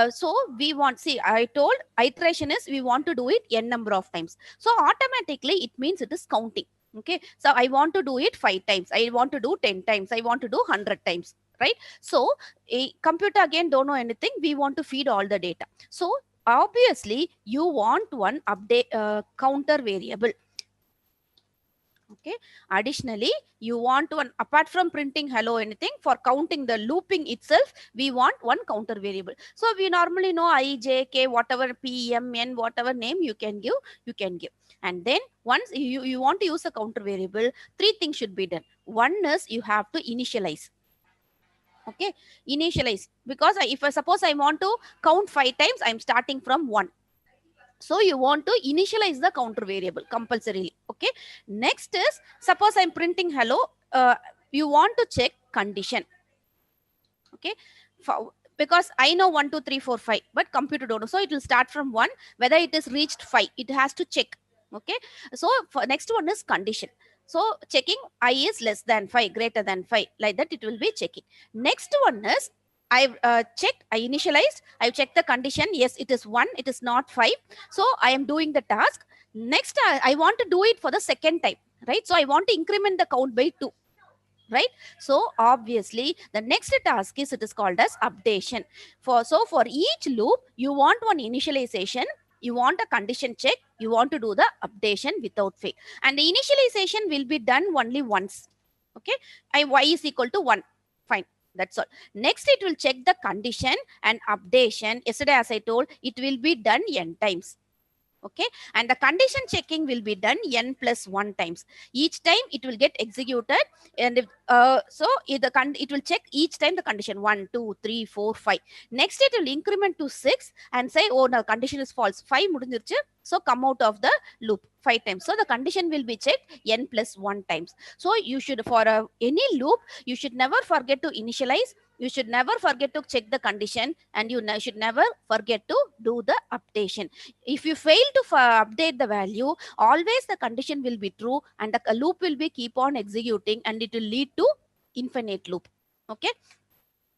so we want, see, I told iteration is we want to do it n number of times, so automatically it means it is counting. Okay, so I want to do it 5 times, I want to do 10 times, I want to do 100 times, right? So a computer again don't know anything, we want to feed all the data. So obviously you want one update counter variable. Okay, additionally you want one, apart from printing hello anything, for counting the looping itself, we want one counter variable. So we normally know I, j, k, whatever p, m, n, whatever name you can give, you can give. And then once you want to use a counter variable, three things should be done. One is you have to initialize. Okay, initialize, because if I suppose I want to count 5 times, I'm starting from 1. So you want to initialize the counter variable compulsorily. Okay, next is, suppose I'm printing hello, you want to check condition. Okay, because I know 1 2 3 4 5, but computer don't know, so it will start from 1. Whether it is reached 5, it has to check. Okay, so for next one is condition. So checking I is less than 5, greater than 5, like that it will be checking. Next one is, I've checked, I initialized, I've checked the condition, yes it is 1, it is not 5, so I am doing the task. Next I want to do it for the second time, right? So I want to increment the count by 2, right? So obviously the next task is, it is called as updation. For each loop you want one initialization, you want a condition check, you want to do the updation without fail, and the initialization will be done only once. Okay, y is equal to 1, fine, that's all. Next it will check the condition, and updation, yesterday as I told, it will be done n times. Okay, and the condition checking will be done n plus 1 times. Each time it will get executed, and if, it will check each time the condition 1 2 3 4 5. Next it will increment to 6 and say, oh no, condition is false, 5 mudinjiruchu, so come out of the loop 5 times. So the condition will be checked n plus 1 times. So you should, for any loop, you should never forget to initialize, you should never forget to check the condition, and you should never forget to do the updation. If you fail to update the value, always the condition will be true, and the loop will be keep on executing, and it will lead to infinite loop. Okay,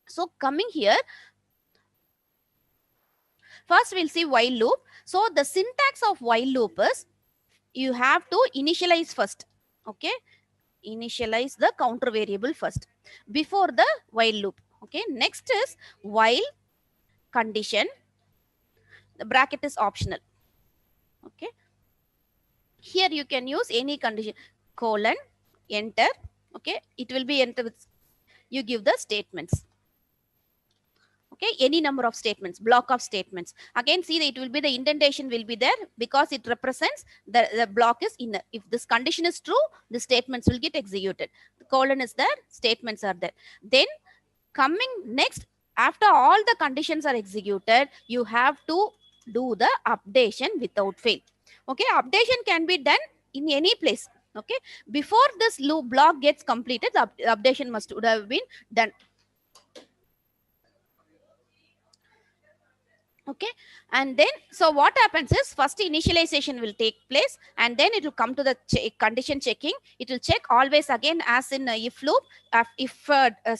so coming here, first we'll see while loop. So the syntax of while loop is, you have to initialize first. Okay, initialize the counter variable first before the while loop. Okay, next is while condition, the bracket is optional. Okay, here you can use any condition, colon, enter. Okay, it will be enter with, you give the statements. Okay, any number of statements, block of statements. Again, see that it will be, the indentation will be there because it represents the block is inner. If this condition is true, the statements will get executed. The colon is there, statements are there. Then coming next, after all the conditions are executed, you have to do the updation without fail. Okay, updation can be done in any place. Okay, before this loop block gets completed, the updation would have been done. Okay, and then so what happens is first initialization will take place, and then it will come to the condition checking. It will check always again as in if loop, if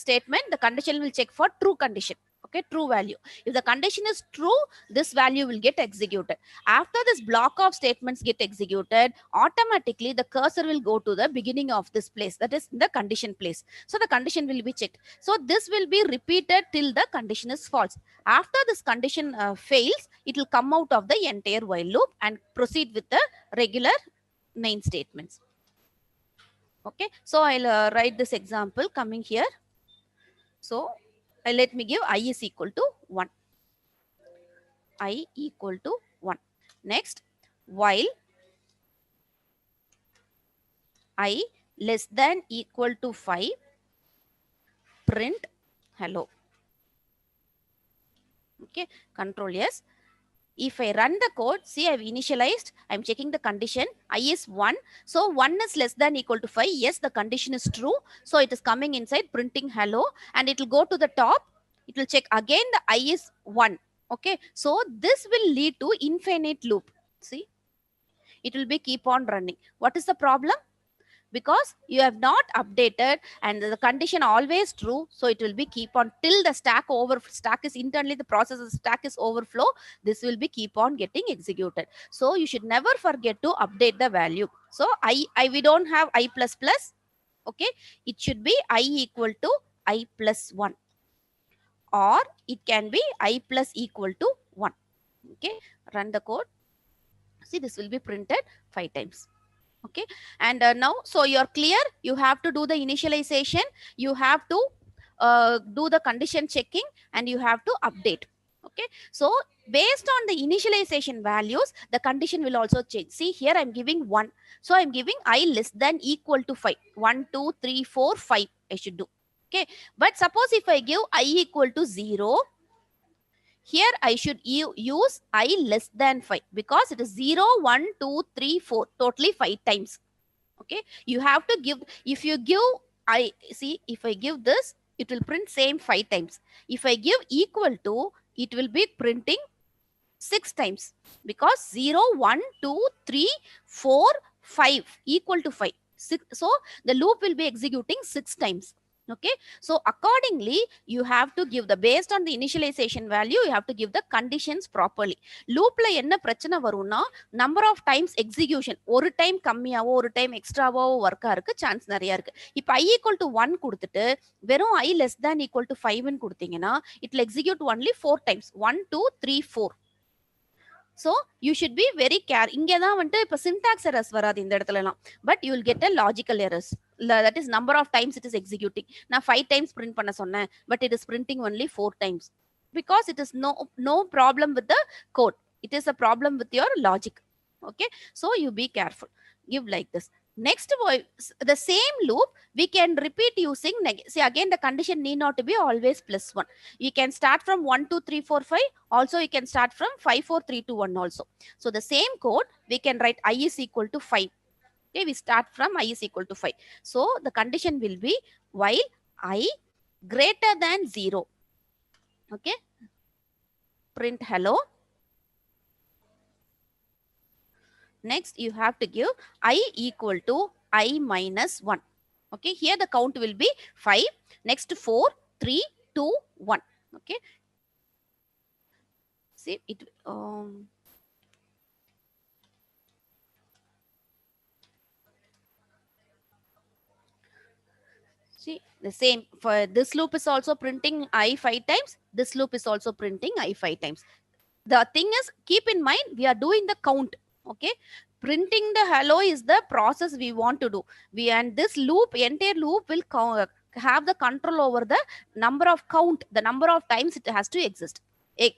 statement, the condition will check for true condition. Okay, true value. If the condition is true, this value will get executed. After this block of statements get executed, automatically the cursor will go to the beginning of this place, that is the condition place. So the condition will be checked. So this will be repeated till the condition is false. After this condition fails, it will come out of the entire while loop and proceed with the regular main statements. Okay, so I'll write this example coming here. So let me give I is equal to 1. I equal to 1. Next, while I less than equal to 5, print hello. Okay, control yes. If I run the code, see I've initialized, I'm checking the condition, I is 1. So 1 is less than equal to 5. Yes, the condition is true. So it is coming inside printing hello, and it will go to the top. It will check again the I is 1. Okay, so this will lead to infinite loop. See, it will be keep on running. What is the problem? Because you have not updated and the condition always true, so it will be keep on till the stack is internally the process of stack is overflow. This will be keep on getting executed. So you should never forget to update the value. So we don't have I plus plus. Okay, it should be I equal to I plus 1, or it can be I plus equal to 1. Okay, run the code. See, this will be printed 5 times. Okay, and now so you're clear. You have to do the initialization, you have to do the condition checking, and you have to update. Okay, so based on the initialization values, the condition will also change. See here, I'm giving 1, so I'm giving I less than equal to 5. 1 2 3 4 5 I should do. Okay, but suppose if I give I equal to 0, here I should use I less than 5, because it is 0 1 2 3 4 totally 5 times. Okay, you have to give, if you give I, see if I give this, it will print same 5 times. If I give equal to, it will be printing 6 times, because 0 1 2 3 4 5 equal to 5. So the loop will be executing 6 times. Okay, so accordingly you have to give the, based on the initialization value, you have to give the conditions properly. Loopla enna prachana varuna, number of times execution, ஒரு time கம்மியாவோ ஒரு time எக்ஸ்ட்ராவோ ஒர்க்கா இருக்கு, chance நிறைய இருக்கு. இப்போ I equal to 1 கொடுத்துட்டு வெறும் I less than equal to 5 ன்னு கொடுத்தீங்கன்னா it will execute only 4 times, 1 2 3 4. So you should be very careful. இங்கே தான் வந்துட்டு இப்போ syntax errors வராது இந்த இடத்துலலாம், but you will get a logical errors. That is number of times it is executing. நான் 5 times print பண்ண சொன்னேன், but it is printing only 4 times, because it is no problem with the code. It is a problem with your logic. Okay, so you be careful. Give like this. Next, the same loop we can repeat using see again, the condition need not to be always plus 1. You can start from 1 2 3 4 5. Also you can start from 5 4 3 2 1 also. So the same code we can write I is equal to 5. Okay, we start from I is equal to 5. So the condition will be while I greater than 0. Okay, print hello. Next you have to give I equal to I minus 1. Okay, here the count will be 5. Next 4 3 2 1. Okay, see it see the same for this loop is also printing I 5 times, this loop is also printing I 5 times. The thing is, keep in mind we are doing the count. Okay, printing the hello is the process we want to do. And this loop, entire loop will have the control over the number of count, the number of times it has to exist, it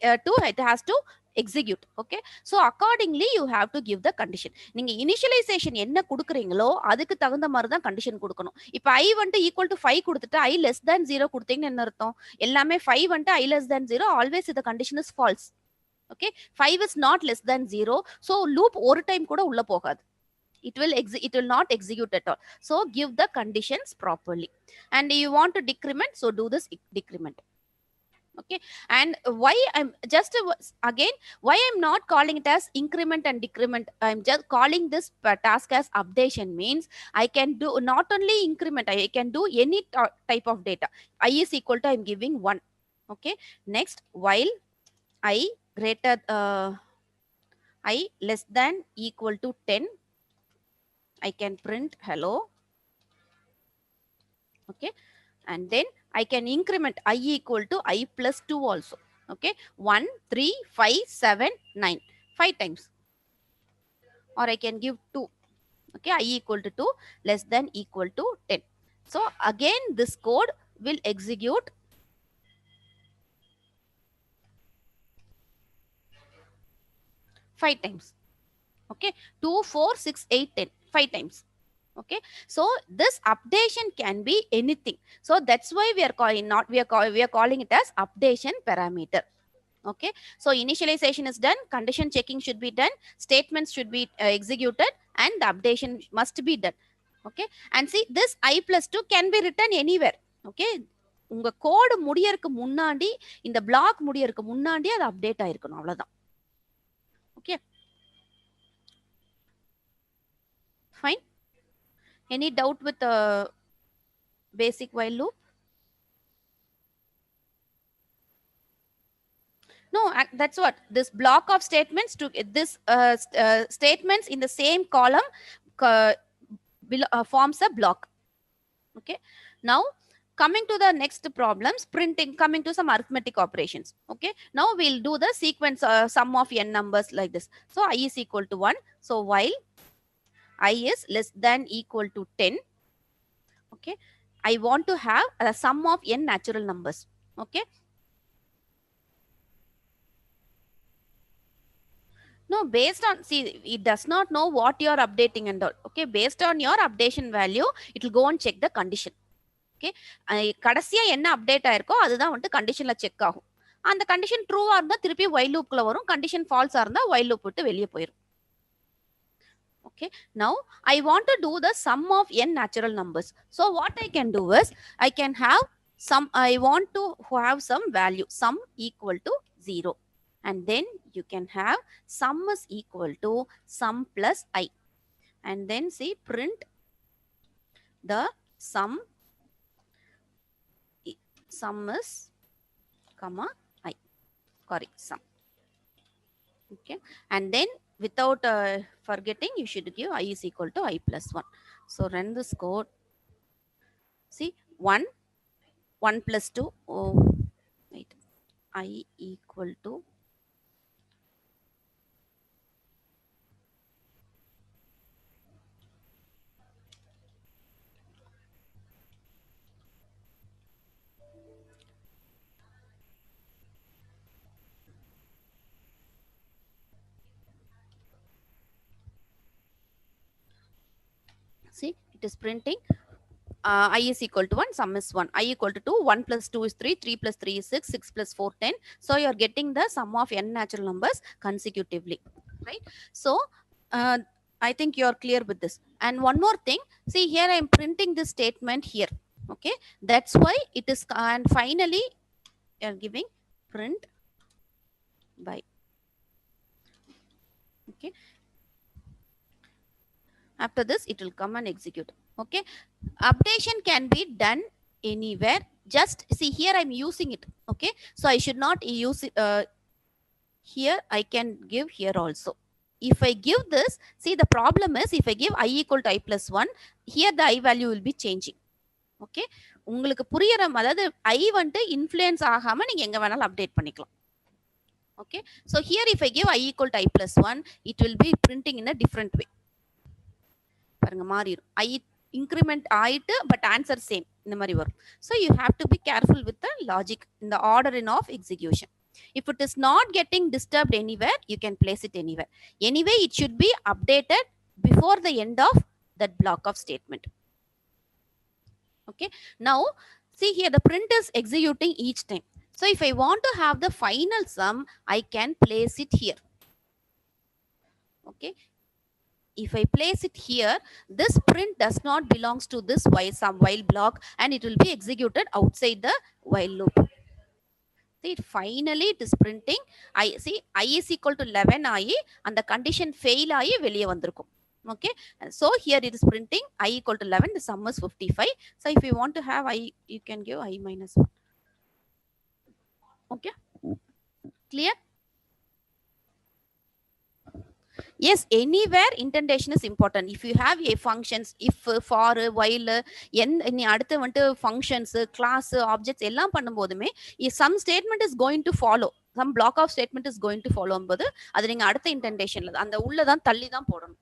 has to execute. Okay, so accordingly you have to give the condition. நீங்க initialization என்ன கொடுக்குறீங்களோ அதுக்கு தகுந்த மாதிரி தான் condition கொடுக்கணும். இப்போ I வந்துட்டு equal to 5 கொடுத்துட்டு I less than 0 கொடுத்தீங்கன்னு என்ன அர்த்தம்? எல்லாமே 5 வந்துட்டு I less than 0, always the condition is false. Okay, 5 is not less than 0, so loop ஒரு டைம் கூட உள்ள போகாது. it will not execute at all. So give the conditions properly. And you want to decrement, so do this decrement. Okay. And why I'm just again, why I'm not calling it as increment and decrement, I'm just calling this task as updation, means I can do not only increment, I can do any type of data. I is equal to, I'm giving 1. Okay. Next, while I greater I less than equal to 10, I can print hello. Okay. And then I can increment I equal to I plus 2 also. Okay. 1, 3, 5, 7, 9. 5 times. Or I can give 2. Okay. I equal to 2 less than equal to 10. So again, this code will execute 5 times. Okay. 2, 4, 6, 8, 10. 5 times. Okay. So this updation can be anything. So that's why we are calling we are calling it as updation parameter. Okay. So initialization is done, condition checking should be done, statements should be executed, and the updation must be done. Okay. And see, this I plus 2 can be written anywhere. Okay. உங்க கோடு முடியறதுக்கு முன்னாடி, இந்த black முடியறதுக்கு முன்னாடி அது update ஆயிருக்கணும், அவ்வளவுதான். Okay, fine. Any doubt with basic while loop? No, that's what this block of statements to this statements in the same column forms a block. Okay. Now coming to the next problems, printing, coming to some arithmetic operations. Okay. Now we'll do the sequence sum of n numbers like this. So I is equal to 1. So while I is less than equal to 10. Okay. I want to have a sum of n natural numbers. Okay. No, based on, see, it does not know what you are updating and all. Okay. Based on your updation value, it will go and check the condition. Okay, கடைசியா என்ன update ஆயிருக்கோ அதுதான் வந்துட்டு கண்டிஷன்ல check ஆகும். அந்த condition ட்ரூவா இருந்தா திருப்பி while லூப்க்குள்ள வரும், கண்டிஷன் ஃபால்ஸா இருந்தா வைல் லூப் விட்டு வெளியே போயிடும். Okay, now I want to do the sum of n natural numbers. So what I can do is I can have some, I want to have some value, sum equal to 0, and then you can have sum is equal to sum plus I, and then see print the sum is comma I, sorry, sum. Okay, and then without forgetting, you should give I is equal to I plus 1. So run this code. See, 1 plus 2, oh wait, I equal to see, it is printing I is equal to 1, sum is 1, I equal to 2, 1 plus 2 is 3, 3 plus 3 is 6, 6 plus 4, 10. So you are getting the sum of n natural numbers consecutively, right? So I think you are clear with this. And one more thing, see here I am printing this statement here. Okay, that's why it is, and finally you are giving print by. Okay, after this it will come and execute. Okay, updation can be done anywhere. Just see here I'm using it. Okay, so I should not use it here. I can give here also. If I give this, see, the problem is if I give I equal to I plus 1, here the I value will be changing. Okay, உங்களுக்கு புரியற, அதாவது I வந்து influence ஆகாம நீங்க எங்க வேணாலும் update பண்ணிக்கலாம். Okay, so here if I give I equal to I plus 1, it will be printing in a different way. பாருங்க மாறிடும், I increment ஆயிட்டு but answer same, இந்த மாதிரி வரும். So you have to be careful with the logic in the ordering of execution. If it is not getting disturbed anywhere, you can place it anywhere. Anyway, it should be updated before the end of that block of statement. Okay, now see here the print is executing each time. So if I want to have the final sum, I can place it here. Okay, if I place it here, this print does not belongs to this while some while block, and it will be executed outside the while loop. See, finally it is printing. I is equal to 11 ஆகி அந்த condition fail ஆகி வெளியே வந்திருக்கும். Okay, so here it is printing I equal to 11, the sum is 55. So if you want to have I, you can give I minus 1. Okay, clear? Yes, anywhere indentation is important. If you have a functions, if, for, while, any அடுத்து வந்து functions, class, objects எல்லாம் பண்ணும்போதுமே some statement is going to follow, some block of statement is going to follow போது அது நீங்க அடுத்த indentation அந்த உள்ளதான் தள்ளி தான் போடணும்.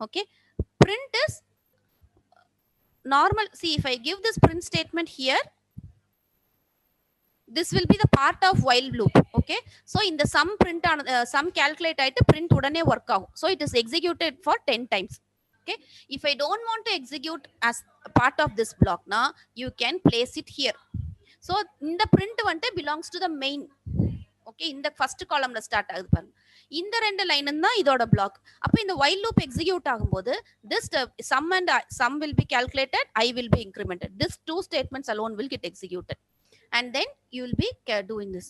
Okay, print is normal. See, if I give this print statement here, this will be the part of while loop. Okay, so in the sum print on sum calculate ஆயிட்டு print உடனே work ஆகும். So it is executed for 10 times. Okay, if I don't want to execute as part of this block, now you can place it here. So in the print வந்து belongs to the main. Okay, in the first column la start ஆகுது பாருங்க. இந்த ரெண்டு line தான் இதோட block. அப்ப இந்த while loop execute ஆகும்போது this sum and sum will be calculated, I will be incremented. This two statements alone will get executed, and then you will be doing this.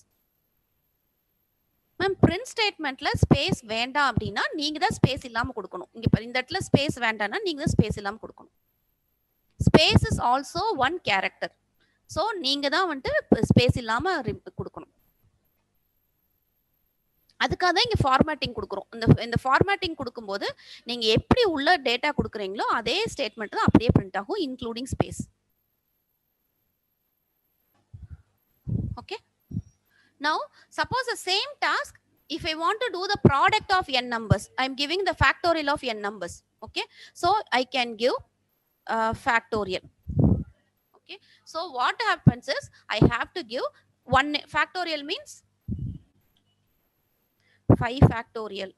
Ma'am print ஸ்டேட்மெண்ட்ல space வேண்டாம் அப்படின்னா நீங்க தான் space இல்லாம கொடுக்கணும். இங்க பாரு, இந்த இடத்துல ஸ்பேஸ் வேண்டாம்னா நீங்க தான் ஸ்பேஸ் இல்லாம கொடுக்கணும். Space is also one character. So நீங்க தான் வந்துட்டு ஸ்பேஸ் இல்லாம கொடுக்கணும். அதுக்காக தான் இங்க ஃபார்மேட்டிங் கொடுக்குறோம். இந்த ஃபார்மேட்டிங் கொடுக்கும்போது நீங்க எப்படி உள்ள டேட்டா கொடுக்குறீங்களோ அதே ஸ்டேட்மெண்ட் தான் அப்படியே பிரிண்ட் ஆகும், including space. Okay, now suppose the same task, if I want to do the product of n numbers, I am giving the factorial of n numbers. Okay, so I can give factorial. Okay, so what happens is I have to give one factorial, means 5 factorial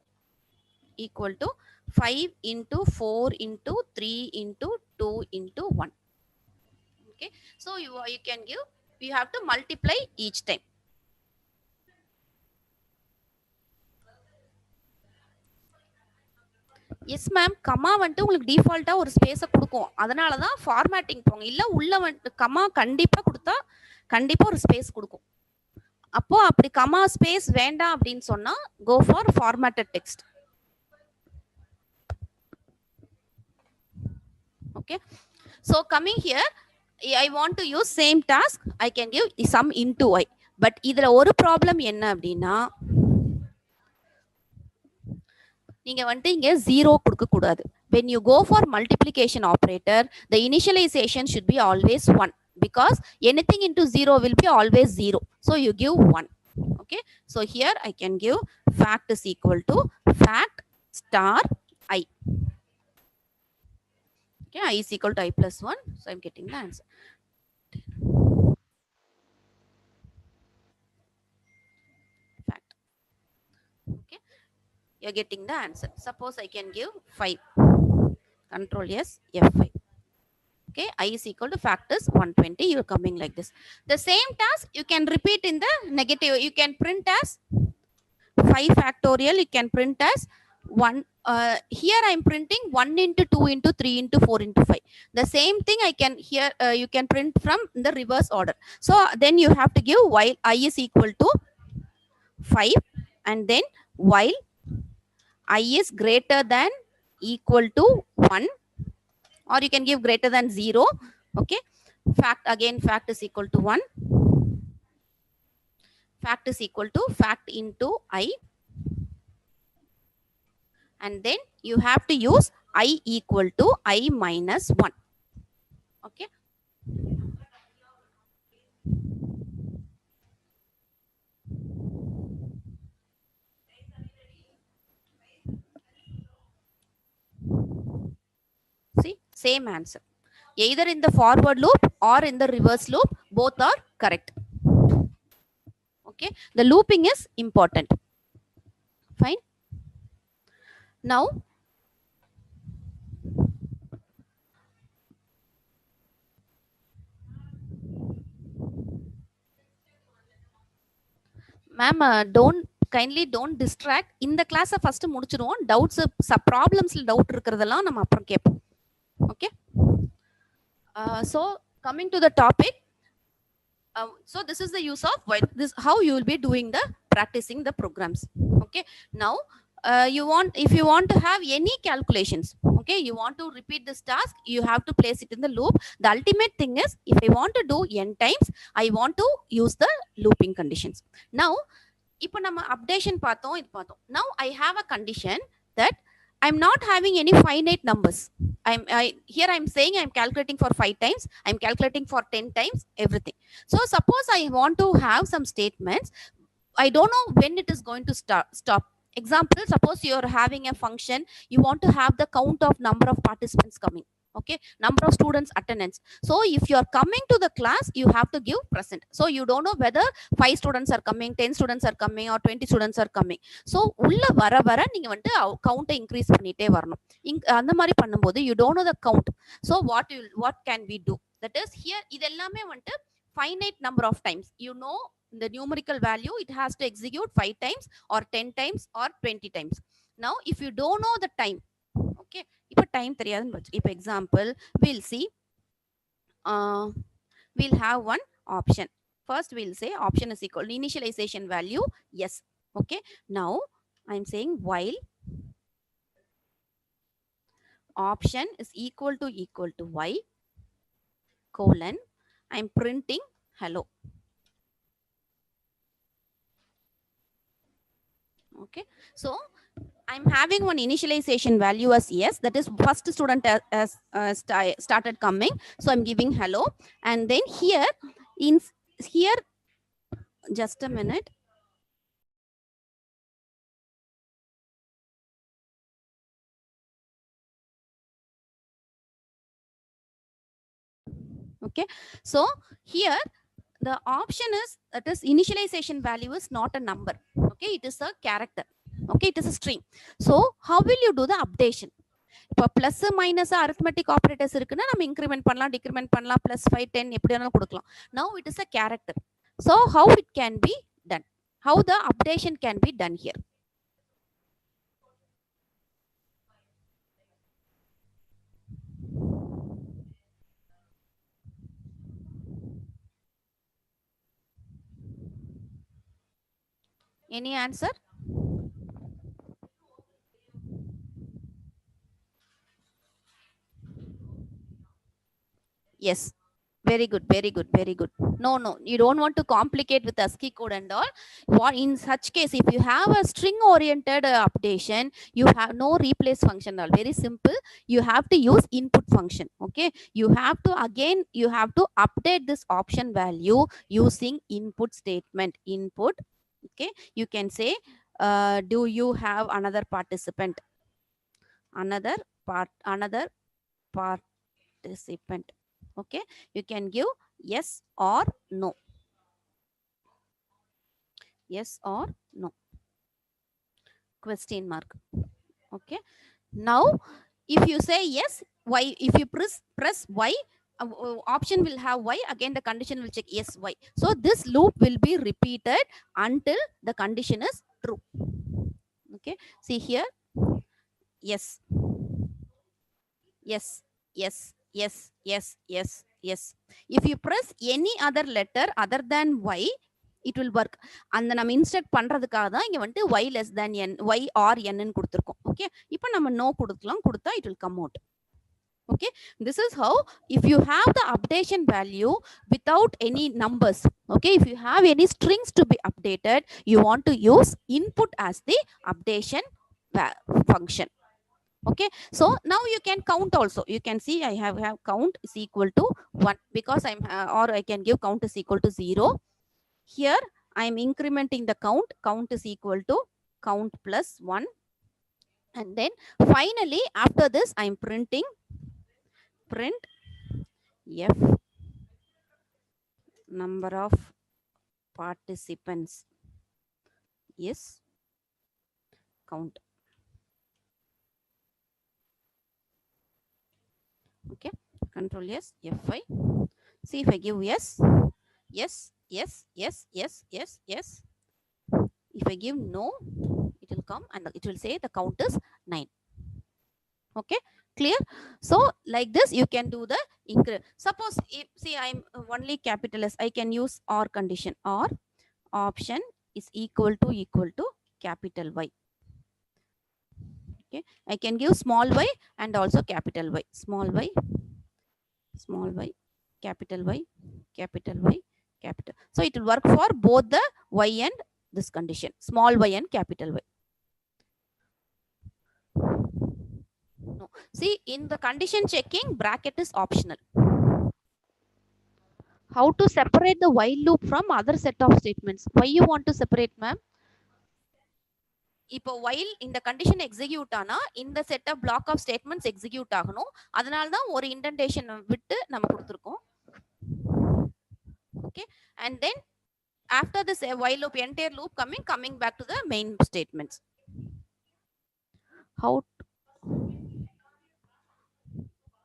equal to 5 into 4 into 3 into 2 into 1. Okay, so you can give, you have to multiply each time. Yes ma'am, comma வந்துட்டு உங்களுக்கு டிஃபால்ட்டா ஒரு ஸ்பேஸை கொடுக்கும். அதனால தான் formatting போங்க. இல்லை உள்ள வந்துட்டு கமா கண்டிப்பாக கொடுத்தா கண்டிப்பாக ஒரு ஸ்பேஸ் கொடுக்கும். அப்போ அப்படி கமா ஸ்பேஸ் வேண்டாம் அப்படின்னு சொன்னா go for formatted text. Okay, so coming here I want to use same task, I can give sum into I. But இதுல ஒரு ப்ராப்ளம் என்ன அப்படின்னா, நீங்க வந்துட்டு இங்க 0 கொடுக்க கூடாது. when you go for multiplication operator, the initialization should be always 1, because anything into 0 will be always 0. So you give 1. Okay, so here I can give fact is equal to fact star I. Okay, I is equal to I plus 1. So I'm getting the answer. Fact. Okay, you're getting the answer. Suppose I can give 5. Control S, F5. Okay, I is equal to fact is 120. You're coming like this. The same task you can repeat in the negative. You can print as 5 factorial. You can print as 1. Here I am printing 1 into 2 into 3 into 4 into 5. The same thing I can here you can print from the reverse order. So then you have to give while I is equal to 5, and then while I is greater than equal to 1, or you can give greater than 0. Okay, fact again, fact is equal to 1. Fact is equal to fact into I, and then you have to use I equal to I minus 1. Okay, see, same answer. Either in the forward loop or in the reverse loop, both are correct. Okay, the looping is important. Fine. Now ma'am, don't kindly don't distract. In the class first முடிச்சிருவோம். Doubts, problems doubt இருக்கிறதெல்லாம் நம்ம அப்புறம் கேட்போம். Okay. So coming to the topic, so this is the use of while, this how you will be doing the practicing the programs. Okay. Now if you want to have any calculations, okay, you want to repeat this task, you have to place it in the loop. The ultimate thing is, if I want to do n times, I want to use the looping conditions. Now இப்போ நம்ம updation பார்த்தோம், இது பார்த்தோம். Now I have a condition that I'm not having any finite numbers. Here I'm saying I'm calculating for 5 times, I'm calculating for 10 times, everything. So suppose I want to have some statements, I don't know when it is going to stop. Example, suppose you're having a function, you want to have the count of number of participants coming. Okay, number of students attendance. So if you are coming to the class, you have to give present. So you don't know whether 5 students are coming, 10 students are coming, or 20 students are coming. So உள்ள வர வர நீங்க வந்து count increase பண்ணிட்டே வரணும். அந்த மாதிரி பண்ணும்போது you don't know the count. So what can we do? That is, here இது எல்லாமே வந்து finite number of times. You know the numerical value, it has to execute 5 times or 10 times or 20 times. Now if you don't know the time, okay, இப்போ time தெரியாதுன்னு வச்சு, இப்போ example we'll see, we'll have one option. First we'll say option is equal to initialization value yes. Okay, now I'm saying while option is equal to y colon, I'm printing hello. Okay, so I'm having one initialization value as yes, that is first student as started coming, so I'm giving hello. And then here just a minute, okay, so here the option is, that is initialization value is not a number, okay, it is a character, okay, it is a string. So how will you do the updation? இப்போ plus minus arithmetic operators இருக்குன்னா நம்ம increment பண்ணலாம், decrement பண்ணலாம், +5 10 எப்படி வேணாலும் கொடுக்கலாம். Now it is a character. So how it can be done, how the updation can be done here? Any answer? Yes, very good, very good, very good. No, you don't want to complicate with ASCII code and all. What in such case, if you have a string oriented updation, you have no replace function all. Very simple, you have to use input function. Okay, you have to update this option value using input statement. Input, okay, you can say do you have another participant, another participant. Okay, you can give yes or no, yes or no, question mark. Okay, now if you say yes, y, if you press y, option will have y, again the condition will check yes y. So this loop will be repeated until the condition is true. Okay, see here, yes, yes, yes, yes, yes, yes, yes. If you press any other letter other than y, it will work. அந்த நம்ம instruct பண்றதுக்காக தான் இங்க வந்து y less than n, y or n ன்னு கொடுத்திருக்கோம். Okay, இப்போ நம்ம நோ கொடுக்கலாம், கொடுத்தா it will come out. Okay, this is how, if you have the updation value without any numbers, okay, if you have any strings to be updated, you want to use input as the updation function. Okay, so now you can count also. You can see I have count is equal to 1 because I'm or I can give count is equal to 0. Here I'm incrementing the count is equal to count plus 1, and then finally after this I'm printing print f number of participants is count. Okay, control yes, F5. See if I give yes, yes, yes, yes, yes, yes, yes, If I give no, it will come and it will say the count is 9. Okay, clear? So like this you can do the increment. Suppose if see I'm only capital S, I can use or condition, or option is equal to capital Y. Okay, I can give small y and also capital Y, small y, capital Y, capital Y, capital. So it will work for both the y and this condition, small y and capital Y. No. See, in the condition checking, bracket is optional. How to separate the while loop from other set of statements? Why you want to separate, ma'am? இப்போ while இந்த condition execute ஆனா இந்த set of block of statements execute ஆகணும். அதனால தான் ஒரு indentation விட்டு நம்ம கொடுத்திருக்கோம். Okay, and then after this while loop, entire loop coming back to the main statements. How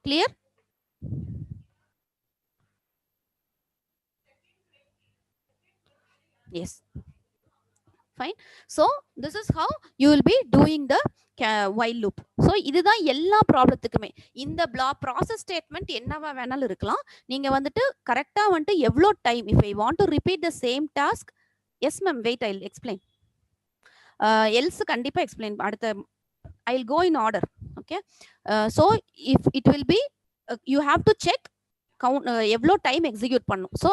clear? Yes, fine. So this is how you will be doing the while loop. So இதுதான் எல்லா ப்ராப்ளத்துக்குமே. இந்த process statement என்னவா வேணாலும் இருக்கலாம். நீங்க வந்துட்டு கரெக்டா வந்துட்டு எவ்வளோ time, if I want to repeat the same task, yes ma'am, wait, I'll explain. Else கண்டிப்பா explain. அடுத்த I'll go in order. Okay, so if it will be you have to check count எவ்வளோ time execute பண்ணும். So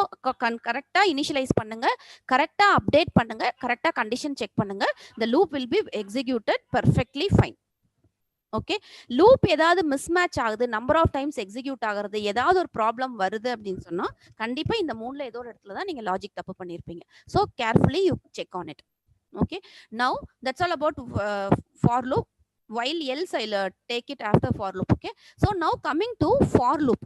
கரெக்டாக initialise பண்ணுங்க, கரெக்டாக update பண்ணுங்க, கரெக்டாக condition check பண்ணுங்க. the loop will be executed perfectly fine. Okay, loop ஏதாவது mismatch ஆகுது, நம்பர் ஆஃப் டைம்ஸ் எக்ஸிக்யூட் ஆகுறது, ஏதாவது ஒரு ப்ராப்ளம் வருது அப்படின்னு சொன்னா கண்டிப்பா இந்த மூணுல ஏதோ ஒரு இடத்துல தான் நீங்க லாஜிக் தப்பு பண்ணிருப்பீங்க. So carefully you check on it. Okay, now that's all about for loop. while else I'll take it after for loop. Okay, so now coming to for loop.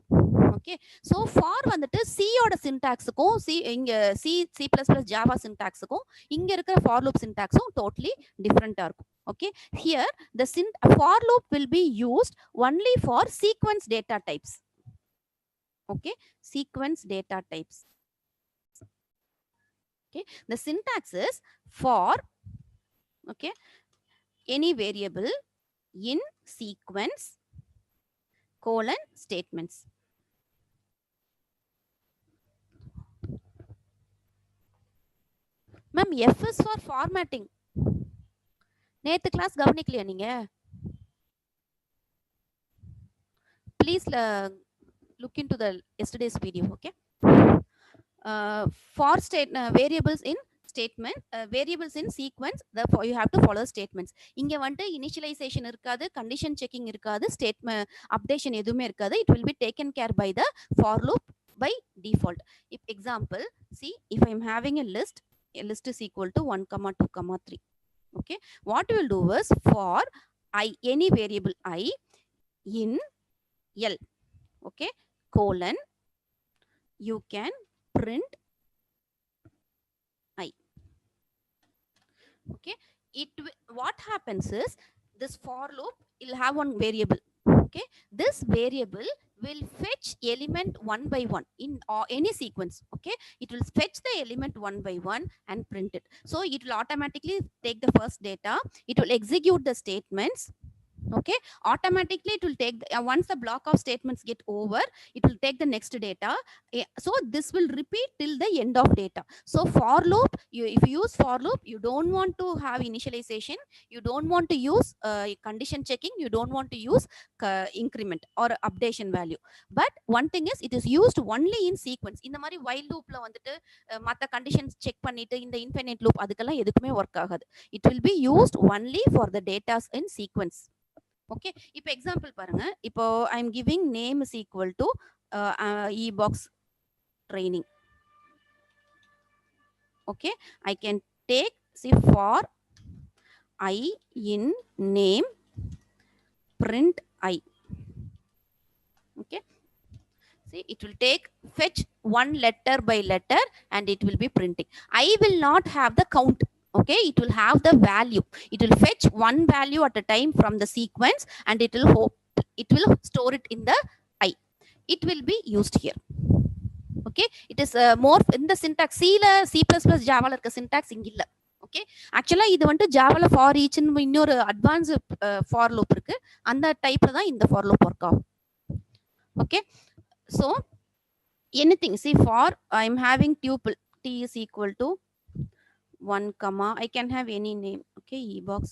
Okay, so for வந்துட்டு C ஓட சின்டாக்ஸுக்கும் C++ Java சின்டாக்ஸுக்கும் இங்க இருக்கிற for loop சின்டாக்ஸும் totally different-ஆ இருக்கும். Okay, here the for loop will be used only for sequence data types. Okay, sequence data types. Okay, the syntax is for, okay, any variable in sequence colon statements. Ma'am, F is for formatting. நேத்து class கவனிக்கலையா நீங்க? Please look into the yesterday's video. Okay, for variables in statement, variables in sequence, therefore you have to follow statements. இங்க வந்து initialization இருக்காது, condition checking இருக்காது, statement updation எதுவுமே இருக்காது. It will be taken care by the for loop by default. If example, see, if I am having a list is equal to 1, 2, 3. Okay, what we will do is for I, any variable I in L, okay, colon, you can print I. Okay, what happens is this for loop will have one variable. Okay, this variable will fetch element one by one in any sequence. Okay, it will fetch the element one by one and print it. So it will automatically take the first data, it will execute the statements. Okay, automatically it will take once the block of statements get over, it will take the next data. So this will repeat till the end of data. So for loop, if you use for loop, you don't want to have initialization, you don't want to use condition checking, you don't want to use increment or updation value. But one thing is, it is used only in sequence. இந்த மாதிரி while loopல வந்துட்டு மத்த conditions check பண்ணிட்டு இந்த infinite loop அதுக்கெல்லாம் எதுக்குமே work ஆகாது. It will be used only for the data in sequence. Okay, இப்போ எக்ஸாம்பிள் பாருங்க. இப்போ I am giving name is equal to ebox training. Okay, I can take, see, for I in name print I. Okay, see, it will take fetch one letter by letter and it will be printing. I will not have the count. Okay, it will have the value. It will fetch one value at a time from the sequence and it will store it in the I. It will be used here. Okay, it is more in the syntax. C++ Java syntax ingilla. Okay, ஆக்சுவலா இது வந்து ஜாவால for ஈச்னு இன்னொரு advance for loop இருக்கு, அந்த டைப்ல தான் இந்த for loop work ஆகும். Okay, so anything, see for I am having tuple t is equal to 1 comma, I can have any name, okay, e box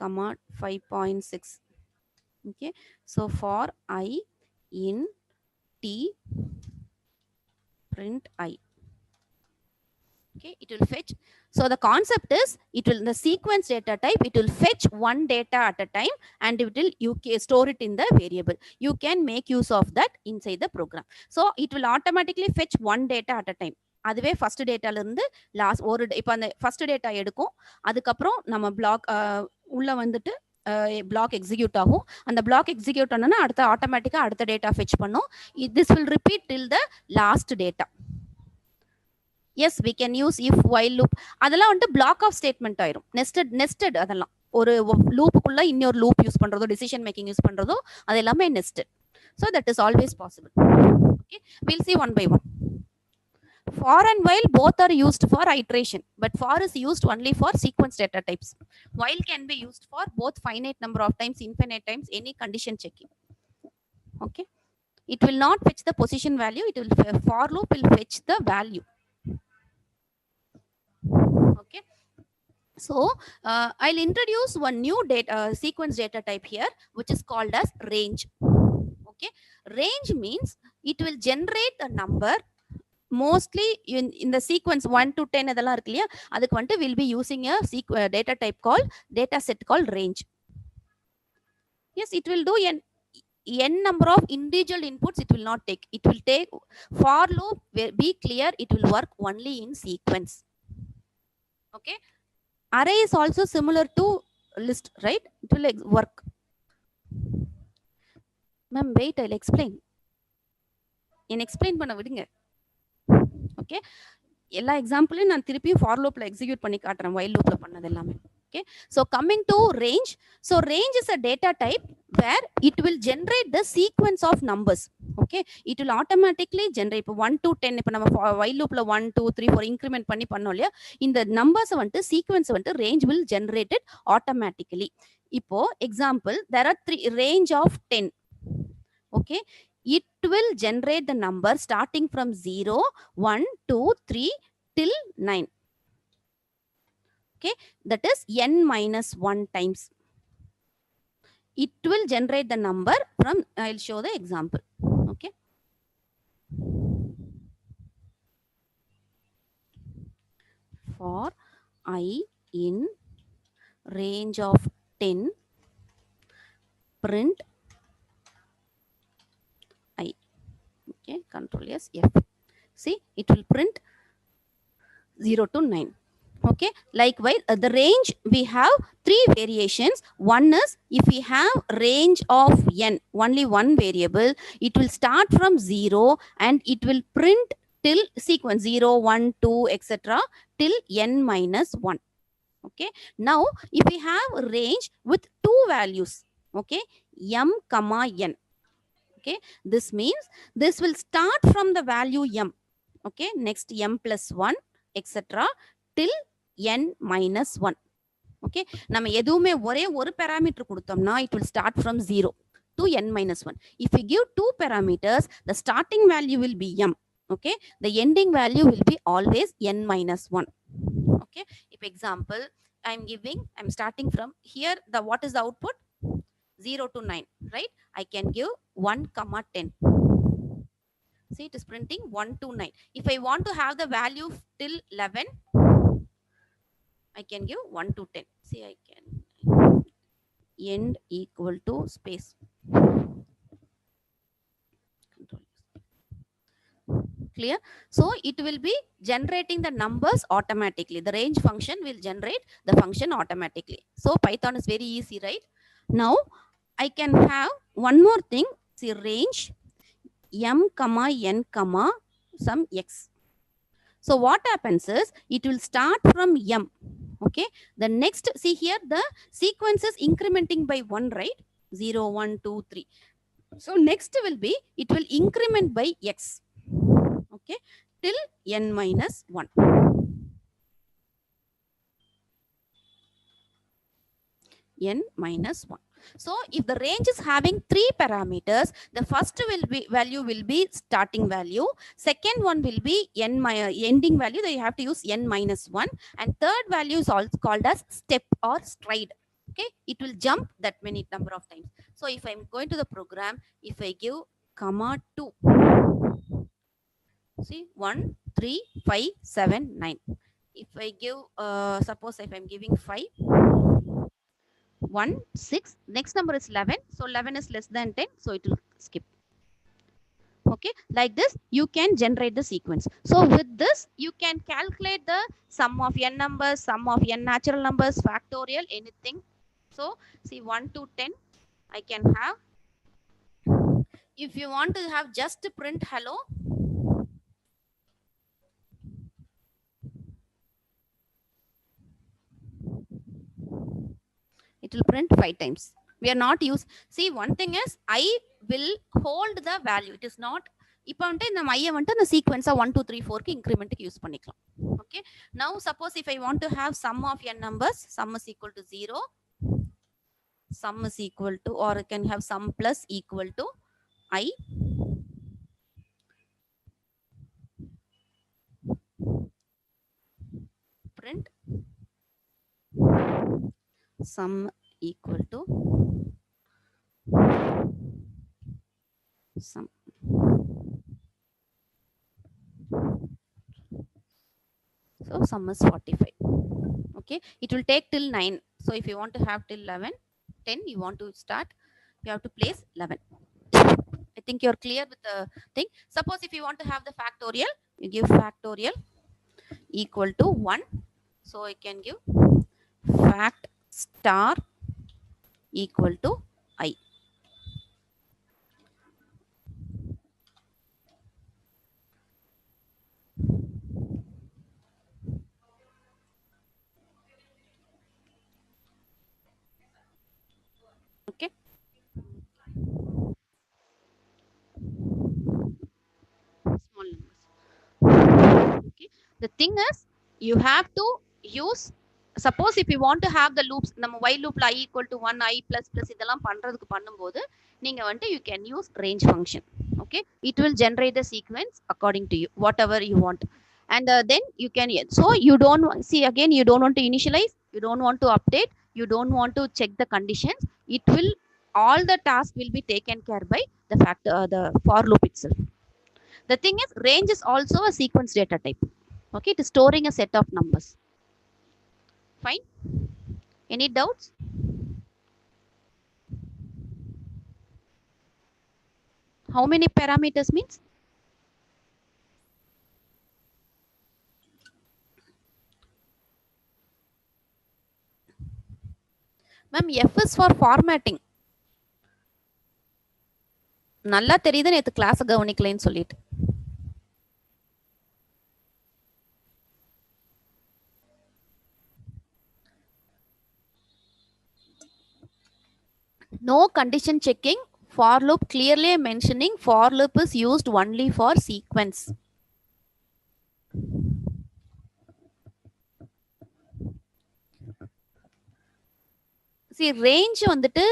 comma 5.6. okay, so for I in t print I. Okay, it will fetch. So the concept is, it will, the sequence data type, it will fetch one data at a time and it will store it in the variable. You can make use of that inside the program. So it will automatically fetch one data at a time. அதுவே first டேட்டால இருந்து last ஒரு இப்போ அந்த first data எடுக்கும், அதுக்கப்புறம் நம்ம black உள்ள வந்துட்டு பிளாக் எக்ஸிக்யூட் ஆகும். அந்த பிளாக் எக்ஸிக்யூட் ஆனோன்னா அடுத்த ஆட்டோமேட்டிக்கா அடுத்த டேட்டா ஃபெச் பண்ணும். This will repeat till the last data. Yes, we can use if while loop. அதெல்லாம் வந்துட்டு பிளாக் ஆஃப் ஸ்டேட்மெண்ட் ஆயிரும். நெஸ்டட் அதெல்லாம் ஒரு லூப்புக்குள்ள இன்னொரு லூப் யூஸ் பண்றதோ டிசிஷன் மேக்கிங் யூஸ் பண்றதோ அது எல்லாமே nested. So that is always possible. Okay, will see one by one. For and while both are used for iteration, but for is used only for sequence data types. While can be used for both finite number of times, infinite times, any condition checking. Okay, it will not fetch the position value, it will, for loop will fetch the value. Okay, so I'll introduce one new data sequence data type here, which is called as range. Okay, range means it will generate a number mostly in the sequence 1 to 10 அதெல்லாம் இருக்கு இல்லையா, அதுக்கு வந்து will be using a data type called data set called range. Yes, it will do n number of individual inputs, it will not take. It will take for loop, be clear, it will work only in sequence. Okay, array is also similar to list, right? It will work. Ma'am, wait, I'll explain. explain பண்ண விடுங்க. Okay, எல்லா எக்ஸாம்பிளையும் நான் திருப்பி for லூப்ல execute பண்ணி காட்டுறேன், while லூப்ல பண்ணது எல்லாமே. Okay, so coming to range, so range is a data type where it will generate the sequence of numbers. Okay, it will automatically generate. இப்போ 1 to 10 இப்போ நம்ம வைல் லூப்ல 1 2 3 4 இன்க்ரிமெண்ட் பண்ணி பண்ணோம் இல்லையா, இந்த நம்பர்ஸ் வந்துட்டு சீக்வன்ஸ் வந்துட்டு range will generate it automatically. இப்போ example, there are 3 range of 10. okay, it will generate the number starting from 0 1 2 3 till 9. okay, that is n minus 1 times. It will generate the number from, I'll show the example. okay, for I in range of 10 print I. okay, control S F. see, it will print 0 to 9. okay, likewise the range we have 3 variations. One is, if we have range of n, only one variable, it will start from 0 and it will print till sequence 0 1 2 etc till n minus 1. okay, now if we have range with 2 values, okay, m comma n, okay, this means this will start from the value m, okay, next m plus 1 etc till n minus 1. okay, நம்ம எதுவுமே ஒரே ஒரு parameter கொடுத்தோம்னா it will start from 0 to n minus 1. if we give 2 parameters, the starting value will be m, okay, the ending value will be always n minus 1. okay, if example, I'm starting from here, the what is the output? 0 to 9, right? I can give 1 comma 10. see, it is printing 1 to 9. if I want to have the value till 11, I can give 1 to 10. see, I can end equal to space. clear? So it will be generating the numbers automatically. The range function will generate the function automatically. So Python is very easy, right? Now I can have one more thing. See, range m comma n comma some x. so what happens is, it will start from m. okay, the next, see here, the sequence is incrementing by 1, right? 0 1 2 3. so next will be, it will increment by x, okay, till n minus 1. n minus 1. So if the range is having 3 parameters, the first value will be starting value, second one will be ending value, that you have to use n minus 1, and third value is also called as step or stride. Okay, it will jump that many number of times. So if I'm going to the program, if I give comma 2, see 1 3 5 7 9, if I give suppose if I'm giving 5 1 6, next number is 11, so 11 is less than 10, so it will skip. Okay, like this you can generate the sequence. So with this you can calculate the sum of n numbers, sum of n natural numbers, factorial, anything. So see 1 to 10 I can have. If you want to have just print hello, it will print 5 times. We are not use. See, one thing is I will hold the value. It is not. இப்போ வந்துட்டு இந்த மைய வந்துட்டு அந்த சீக்வென்ஸா 1 2 3 4 க்கு இன்கிரிமெண்ட்டுக்கு use பண்ணிக்கலாம். Okay, now suppose if I want to have sum of n numbers, sum is equal to 0, sum is equal to, or I can have sum plus equal to I, print sum equal to sum. So sum is 45. Okay, it will take till 9. So if you want to have till 11 10, you want to start, you have to place 11. I think you're clear with the thing. Suppose if you want to have the factorial, you give factorial equal to 1. So I can give fact star equal to I. Okay, small numbers. Okay, the thing is you have to use, suppose if you want to have the loops, நம்ம while loopல I equal to 1 I plus plus இதெல்லாம் பண்றதுக்கு பண்ணும்போது நீங்க வந்து you can use range function. Okay, it will generate the sequence according to you, whatever you want. And then you can, so you don't see, again you don't want to initialize, you don't want to update, you don't want to check the conditions. It will, all the tasks will be taken care by the the for loop itself. The thing is range is also a sequence data type. Okay, it is storing a set of numbers. Fine, any doubts? How many parameters means? Ma'am, F is for formatting. நல்லா தெரியுது, நேத்து class கவனிக்கலைன்னு சொல்லிட்டு. No condition checking. For loop clearly mentioning for loop is used only for sequence. See, range வந்துட்டு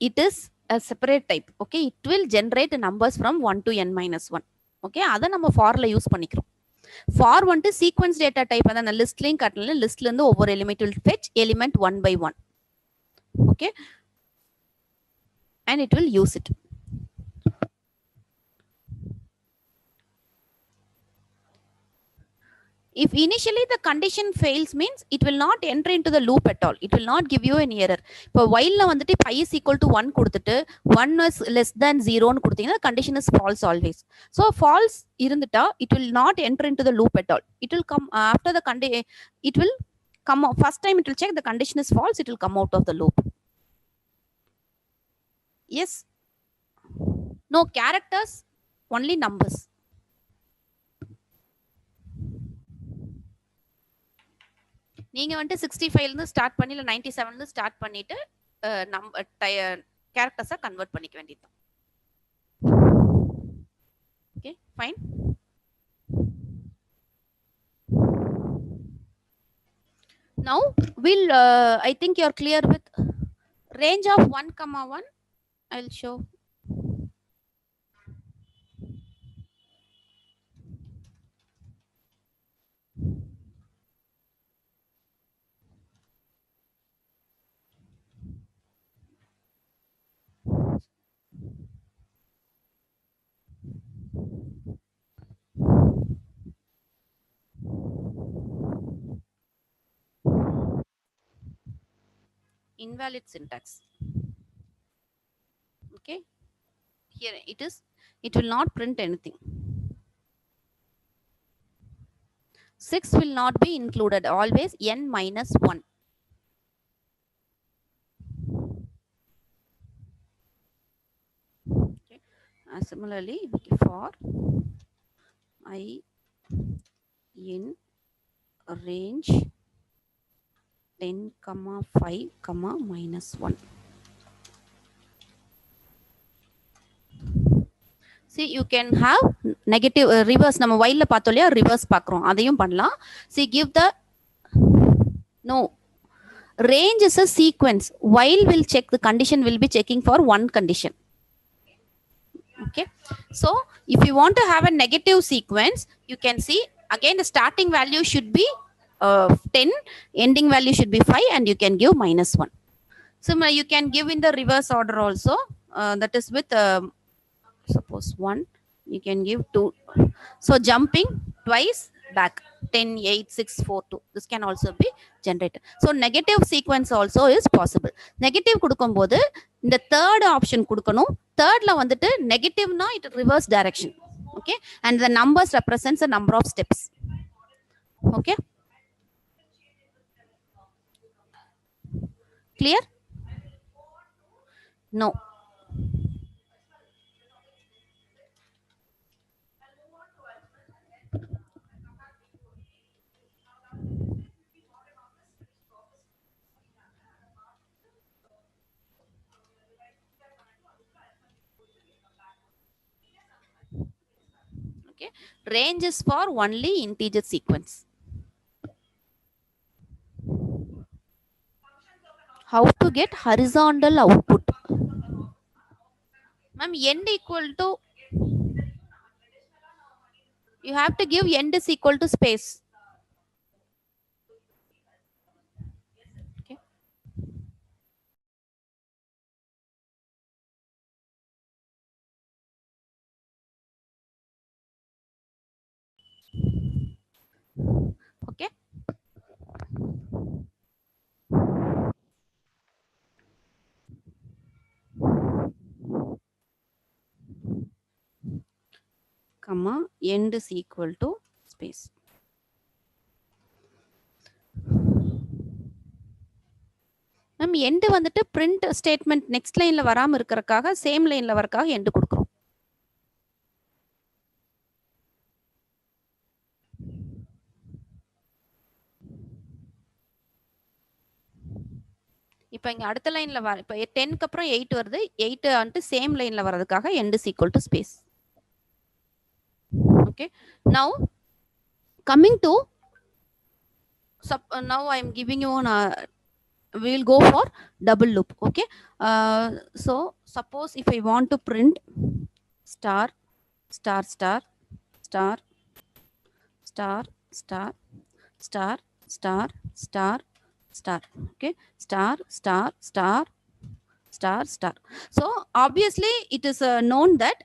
it is a separate type. Okay, it will generate numbers from 1 to n minus 1. Okay, அதை நம்ம forல use பண்ணிக்கிறோம். For வந்துட்டு sequence data type, அந்த லிஸ்ட்லையும் கட்டல, லிஸ்ட்ல இருந்து ஒவ்வொரு element will fetch element 1 by 1. Okay, and it will use it. If initially the condition fails means it will not enter into the loop at all. It will not give you an error. இப்போ while வந்துட்டு pi is equal to 1 கொடுத்துட்டு 1 is less than 0 னு கொடுத்தீங்கன்னா condition is false always. So false இருந்துட்டா it will not enter into the loop at all. It will come after the condition. It will come out. First time it will check the condition is false. It will come out of the loop. Yes. No characters, only numbers. நீங்க வந்து 65 இருந்து start பண்ணி இல்ல 97 இருந்து start பண்ணிட்டு கேரக்டர்ஸா convert பண்ணிக்க வேண்டியதுதான். Okay, fine. Now we'll I think you're clear with Range of 1, 1, I'll show. Invalid syntax. Okay, here it is. It will not print anything. 6 will not be included. Always n minus 1. Okay. Similarly, for I in range 10, 5, minus 1. See, you can have negative reverse. நம்ம while பார்த்தோம்லையா reverse பார்க்குறோம், அதையும் பண்ணலாம். See, give the no range is a sequence. While will check the condition, will be checking for one condition. Okay, so if you want to have a negative sequence, you can see again the starting value should be 10, ending value should be 5, and you can give minus 1. So you can give in the reverse order also. That is with suppose 1, you can give 2. So jumping twice back, 10, 8, 6, 4, 2. This can also be generated. So negative sequence also is possible. Negative கொடுக்கும்போது இந்த third option கொடுக்கணும். Thirdல வந்துட்டு negative na it reverse direction. Okay, and the numbers represents the number of steps. Okay, clear? No. Okay, range is for only integer sequence. How to get horizontal output? Ma'am, end equal to, you have to give end is equal to space. Okay, okay, comma end is equal to space. Ma'am, end வந்துட்டு print statement next lineல வராம இருக்கறதுக்காக same lineல வரக்காக end கொடுக்கிறோம். இப்போ இங்க அடுத்த லைன்ல வர, இப்போ 10 க்கு அப்புறம் 8 வருது, 8 வந்து சேம் லைன்ல வரதுக்காக end is equal to space. Okay, now coming to now I am giving you on we will go for double loop. Okay, so suppose if I want to print star star star star star star star star star star, okay, star star star star star. So obviously it is known that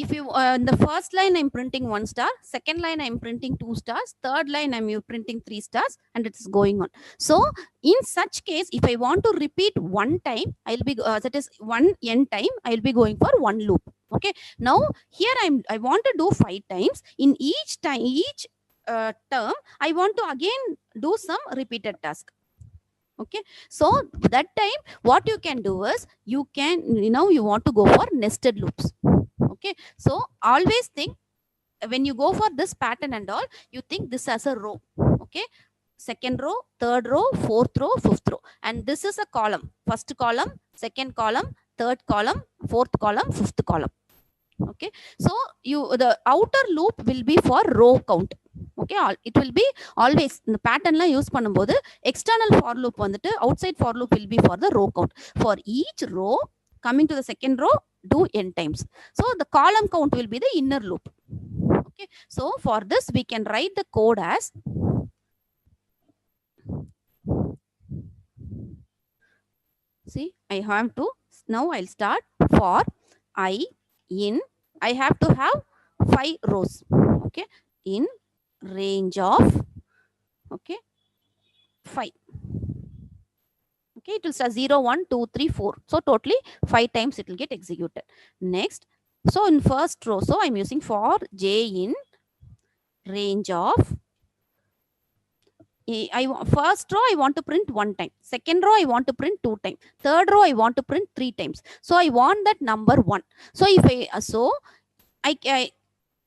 if you in the first line I'm printing 1 star, second line I'm printing 2 stars, third line I'm printing 3 stars, and it is going on. So in such case, if I want to repeat one time, I'll be that is one n time, I'll be going for one loop. Okay, now here I want to do 5 times. In each time, each term, I want to again do some repeated task. Okay, so that time what you can do is you can, you want to go for nested loops. Okay, so always think when you go for this pattern and all, you think this as a row. Okay, second row, third row, fourth row, fifth row, and this is a column. First column, second column, third column, fourth column, fifth column. Okay, so the outer loop will be for row count. Okay, it will be always இந்த பேட்டர்ன்லாம் use பண்ணும்போது external for loop வந்துட்டு outside for loop will be for the row count. For each row coming to the second row, do n times. So the column count will be the inner loop. Okay, so for this we can write the code as see, I have to now I'll start for I in I have to have 5 rows. Okay, in range of okay 5. Okay, it will start 0 1 2 3 4, so totally 5 times it will get executed. Next, so in first row, so I'm using for j in range of first row I want to print 1 time, second row I want to print 2 times, third row I want to print 3 times. So I want that number 1. So if I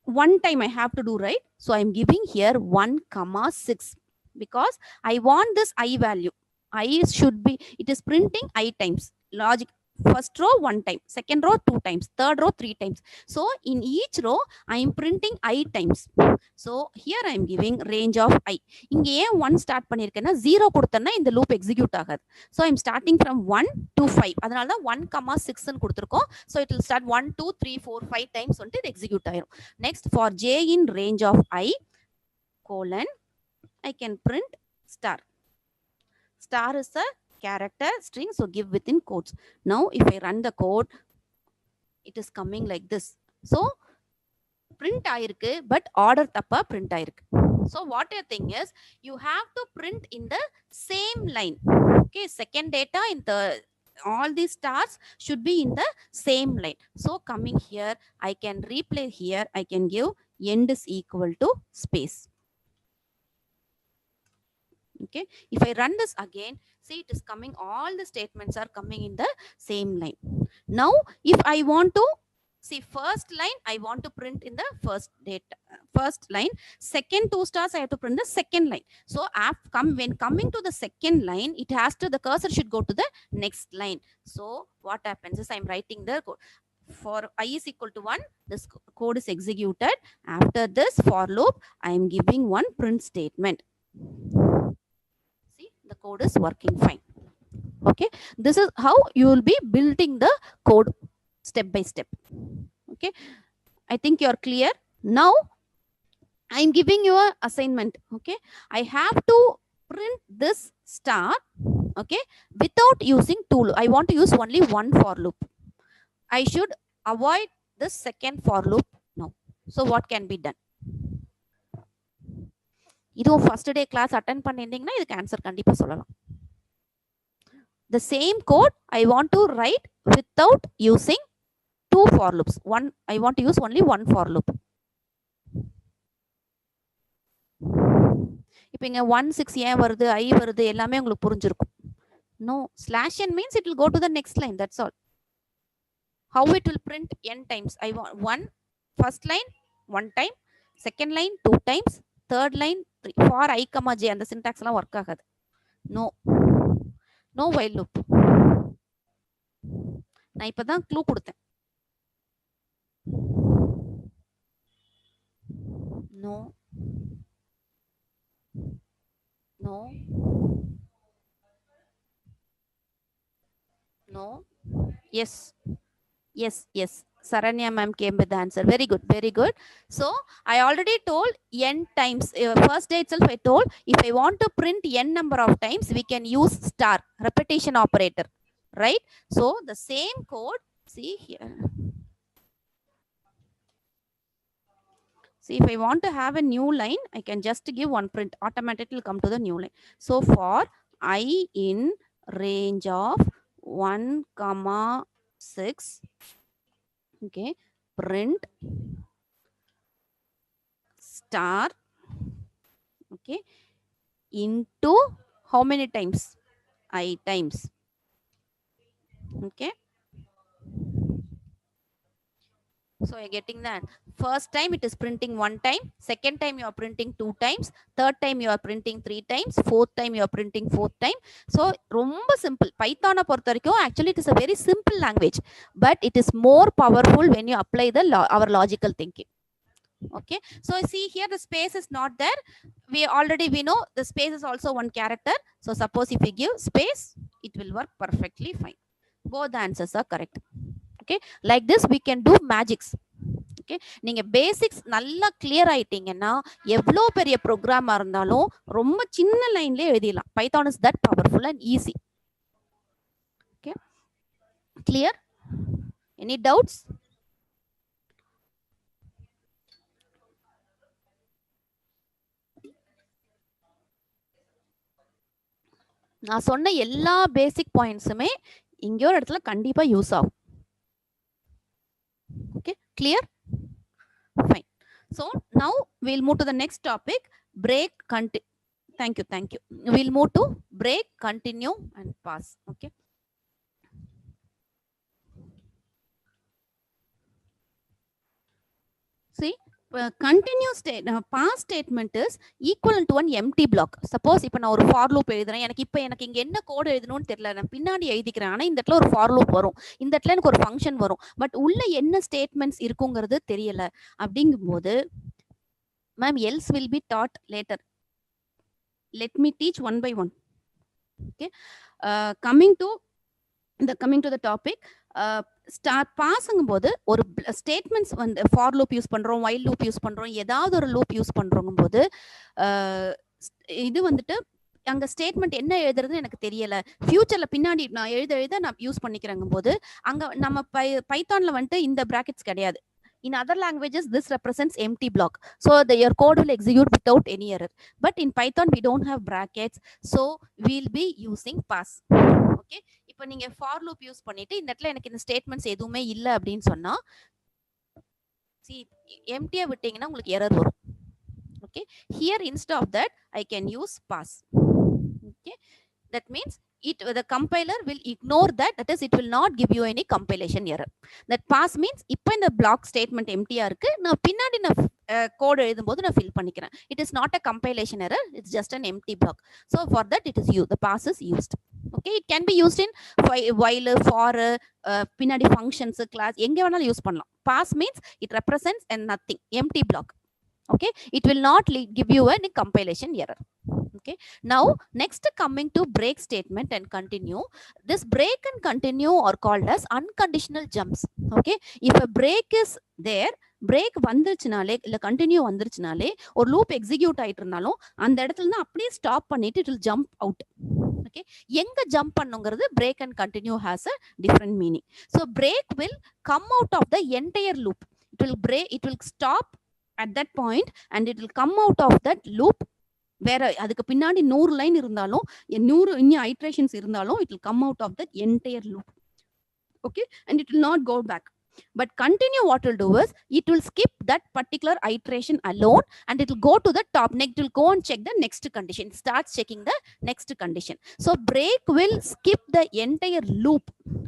1 time I have to do, right? So I'm giving here 1 comma 6 because I want this I value. I should be, it is printing I times. Logic, first row 1 time, second row 2 times, third row 3 times. So in each row I am printing I times. So here I am giving range of I. இங்க ஏன் 1 start பண்ணிருக்கேன்னா 0 கொடுத்தேன்னா இந்த loop execute ஆகாது. So I'm starting from 1 to 5. அதனால தான் 1 comma 6 ன்னு கொடுத்திருக்கோம். So it will start 1 2 3 4 5 times வந்துட்டு இது எக்ஸிக்யூட் ஆயிரும். Next, for j in range of I colon I can print star. Star is a character string, so give within quotes. Now if I run the code, it is coming like this. So print ஆயிருக்கு, but order தப்பா print ஆயிருக்கு. So what your thing is, you have to print in the same line. Okay, second data in the all these stars should be in the same line. So coming here, I can replay here, I can give end is equal to space. Okay, if I run this again, see it is coming, all the statements are coming in the same line. Now if I want to see first line, I want to print in the first data, first line, second 2 stars I have to print the second line. So when coming to the second line, it has to, the cursor should go to the next line. So what happens is I'm writing the code. For I is equal to 1, this code is executed. After this for loop, I am giving one print statement. See, the code is working fine. Okay, this is how you will be building the code step by step. Okay, I think you are clear. Now I am giving you an assignment. Okay, I have to print this star, okay, without using two. I want to use only one for loop. I should avoid this second for loop now. So what can be done? இதுவும் first day class attend பண்ணியிருந்தீங்கன்னா இதுக்கு answer கண்டிப்பா சொல்லலாம். The same code I want to write without using two for loops. I want to use only one for loop. இப்போ இங்க 1 6 ஏன் வருது, I வருது, எல்லாமே உங்களுக்கு புரிஞ்சிருக்கும். No, slash n means it will go to the next line, that's all. How it will print n times? I want one first line 1 time, second line 2 times, third line 3. For I comma j அந்த syntax எல்லாம் work ஆகாது. No while loop. நான் இப்பதான் clue கொடுத்தேன். No. Yes. Saranya ma'am came with the answer. Very good. So I already told n times. First day itself I told, if I want to print n number of times, we can use star, repetition operator, right? So the same code, see here. See, if I want to have a new line, I can just give one print, automatically come to the new line. So for I in range of 1 comma 6, okay, print star, okay, into how many times? I times. Okay, so you're getting that. First time it is printing 1 time, second time you are printing 2 times, third time you are printing 3 times, fourth time you are printing 4th time. So ரொம்ப simple. Python பொறுத்த வரைக்கும் actually it is a very simple language, but it is more powerful when you apply the our logical thinking. Okay, so see here the space is not there. We know the space is also one character. So suppose if we give space, it will work perfectly fine. Both the answers are correct. Okay, like this we can do magics. Okay, நீங்க basics நல்லா clear ஆயிட்டீங்கன்னா எவ்வளோ பெரிய ப்ரோக்ராமா இருந்தாலும் ரொம்ப சின்ன லைன்லயே எழுதிடலாம். Python is that powerful and easy. Okay, clear? Any doubts? நான் சொன்ன எல்லா பேசிக் பாயிண்ட்ஸுமே இங்க ஒரு இடத்துல கண்டிப்பா யூஸ் ஆகும். Okay, clear? Fine. So now we'll move to the next topic, break, continue. Thank you. We'll move to break, continue and pass. Okay. See, continue state, past statement is equivalent to an empty block. Suppose இப்போ நான் ஒரு for loop எழுதுறேன், எனக்கு இங்க என்ன code எழுதணும்னு தெரியல, நான் பின்னாடி எழுதிக்கிறேன். ஆனா இந்த இடத்துல ஒரு for loop வரும், இந்த இடத்துல எனக்கு ஒரு ஃபங்க்ஷன் வரும், பட் உள்ள என்ன ஸ்டேட்மெண்ட்ஸ் இருக்குங்கிறது தெரியல. அப்படிங்கும்போது ma'am else will be taught later. Let me teach one by one. Okay, coming to the topic, start பாஸுங்கும் போது ஒரு ஸ்டேட்மெண்ட்ஸ் வந்து ஃபார் லூப் யூஸ் பண்றோம், வைல் லூப் யூஸ் பண்றோம், ஏதாவது ஒரு லூப் யூஸ் பண்றோங்கும் போது இது வந்துட்டு அங்க ஸ்டேட்மெண்ட் என்ன எழுதுறதுன்னு எனக்கு தெரியல, ஃபியூச்சர்ல பின்னாடி நான் எழுத நான் யூஸ் பண்ணிக்கிறேங்கும் போது அங்க நம்ம பைத்தான்ல வந்துட்டு இந்த பிராக்கெட்ஸ் கிடையாது. In other languages, this represents empty block. So your code will execute without any error. But in Python, we don't have brackets. So we'll be using pass. Okay. இப்போ நீங்க for loop யூஸ் பண்ணிட்டு இந்த இடத்துல எனக்கு இந்த statements எதுவுமே இல்லை அப்படின்னு சொன்னா எம்டியா விட்டீங்கன்னா உங்களுக்கு எரர் வரும். Okay. Here instead of that, I can use pass. Okay. That means the compiler will ignore that is it will not give you any compilation error. That pass means இப்போ இந்த block statement empty இருக்கு, நான் பின்னாடி நான் code எழுதும்போது நான் fill பண்ணிக்கிறேன். It is not a compilation error, it's just an empty block. So for that it is used, the pass is used. Okay, it can be used in while, for, பின்னாடி functions, class, எங்க வேணாலும் use பண்ணலாம். Pass means it represents a nothing, empty block. Okay, it will not give you any compilation error. Okay, now next coming to break statement and continue. This break and continue are called as unconditional jumps. Okay, if a break is there, break வந்துருச்சுனாலே இல்ல continue வந்துருச்சுனாலே ஒரு loop execute ஆயிட்டு இருந்தாலும் அந்த இடத்துல அப்படியே stop பண்ணிட்டு it will jump out. Okay, எங்க jump பண்ணுங்கிறது break and continue has a different meaning. So break will come out of the entire loop. It will stop at that point and it will come out of that loop. வேற அதுக்கு பின்னாடி 100 line இருந்தாலும் 100 இன்னும் iterations இருந்தாலும் it will come out of that entire loop. Okay, and it will not go back. But continue, what will do is it will skip that particular iteration alone and it will go to the top. Next it will go and check the next condition. It starts checking the next condition. So break will skip the entire loop.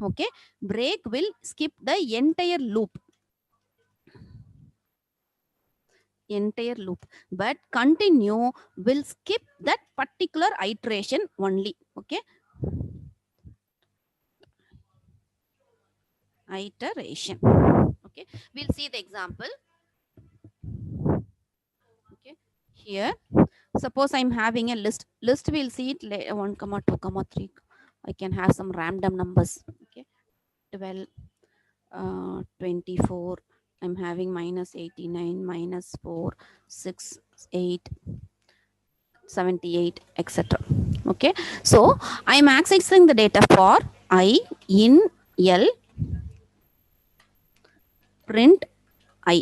Okay, break will skip the entire loop, but continue will skip that particular iteration only. Okay, iteration. Okay, we'll see the example. Okay, here suppose I'm having a list, we'll see it 1, 2, 3. I can have some random numbers. Okay, 12, 24, I'm having minus 89, minus 4, 6, 8, 78, etc. Okay, so I'm accessing the data for I in L, print I.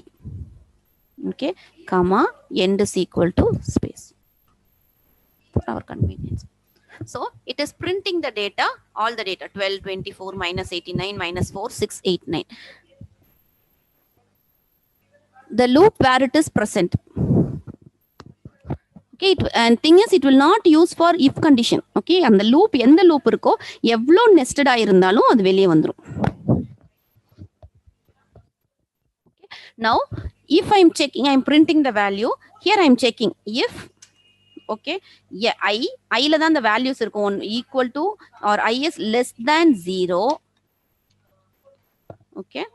Okay, comma, end is equal to space for our convenience. So it is printing the data, all the data, 12, 24, minus 89, minus 4, 6, 8, 9. The loop where it is present. Okay, and thing is it will not use for if condition. Okay, and the loop, எந்த loop இருக்கோ எவ்வளோ nested இருந்தாலும் அது வெளியே வந்துரும். Okay. Now if I'm checking, I'm printing the value, here I'm checking if, okay, yeah, I ல தான் the values இருக்கும், equal to or I is less than 0. Okay,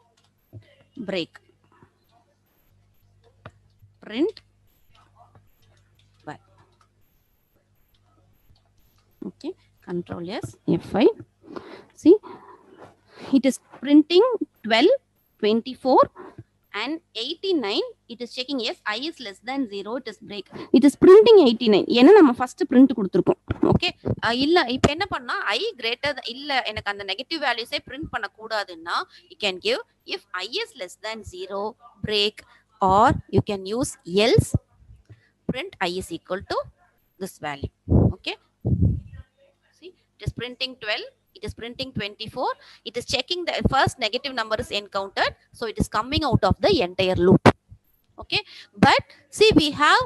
break. print val. Okay, control S, F5. See, it is printing 12, 24 and 89. It is checking yes, I is less than 0, it is break. It is printing 89. ஏன்னா நம்ம first print கொடுத்துருக்கோம். Okay, இல்ல இப்போ என்ன பண்ணா I greater இல்ல எனக்கு அந்த நெகட்டிவ் வேல்யூஸே பிரிண்ட் பண்ண கூடாதுன்னா you can give if I is less than 0 break, or you can use else print I is equal to this value. Okay, see, it is printing 12, it is printing 24, it is checking the first negative number is encountered, so it is coming out of the entire loop. Okay, but see, we have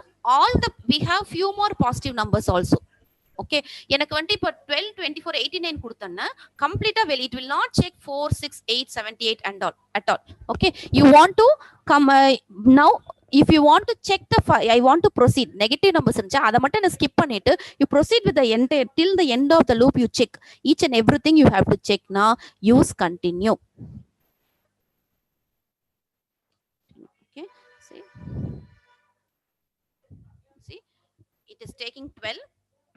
few more positive numbers also. Okay, எனக்கு வந்து இப்போ 12, 24, 89 கொடுத்தேன்னா கம்ப்ளீட்டா it will not check 4, 6, 8, 78 and all at all. Okay, you want to come now, if you want to check the I want to proceed negative numbers இருந்துச்சா அதை மட்டும் நான் skip பண்ணிட்டு you proceed with the entire till the end of the loop, you check each and everything you have to check. Now use continue. Okay, see, it is taking 12,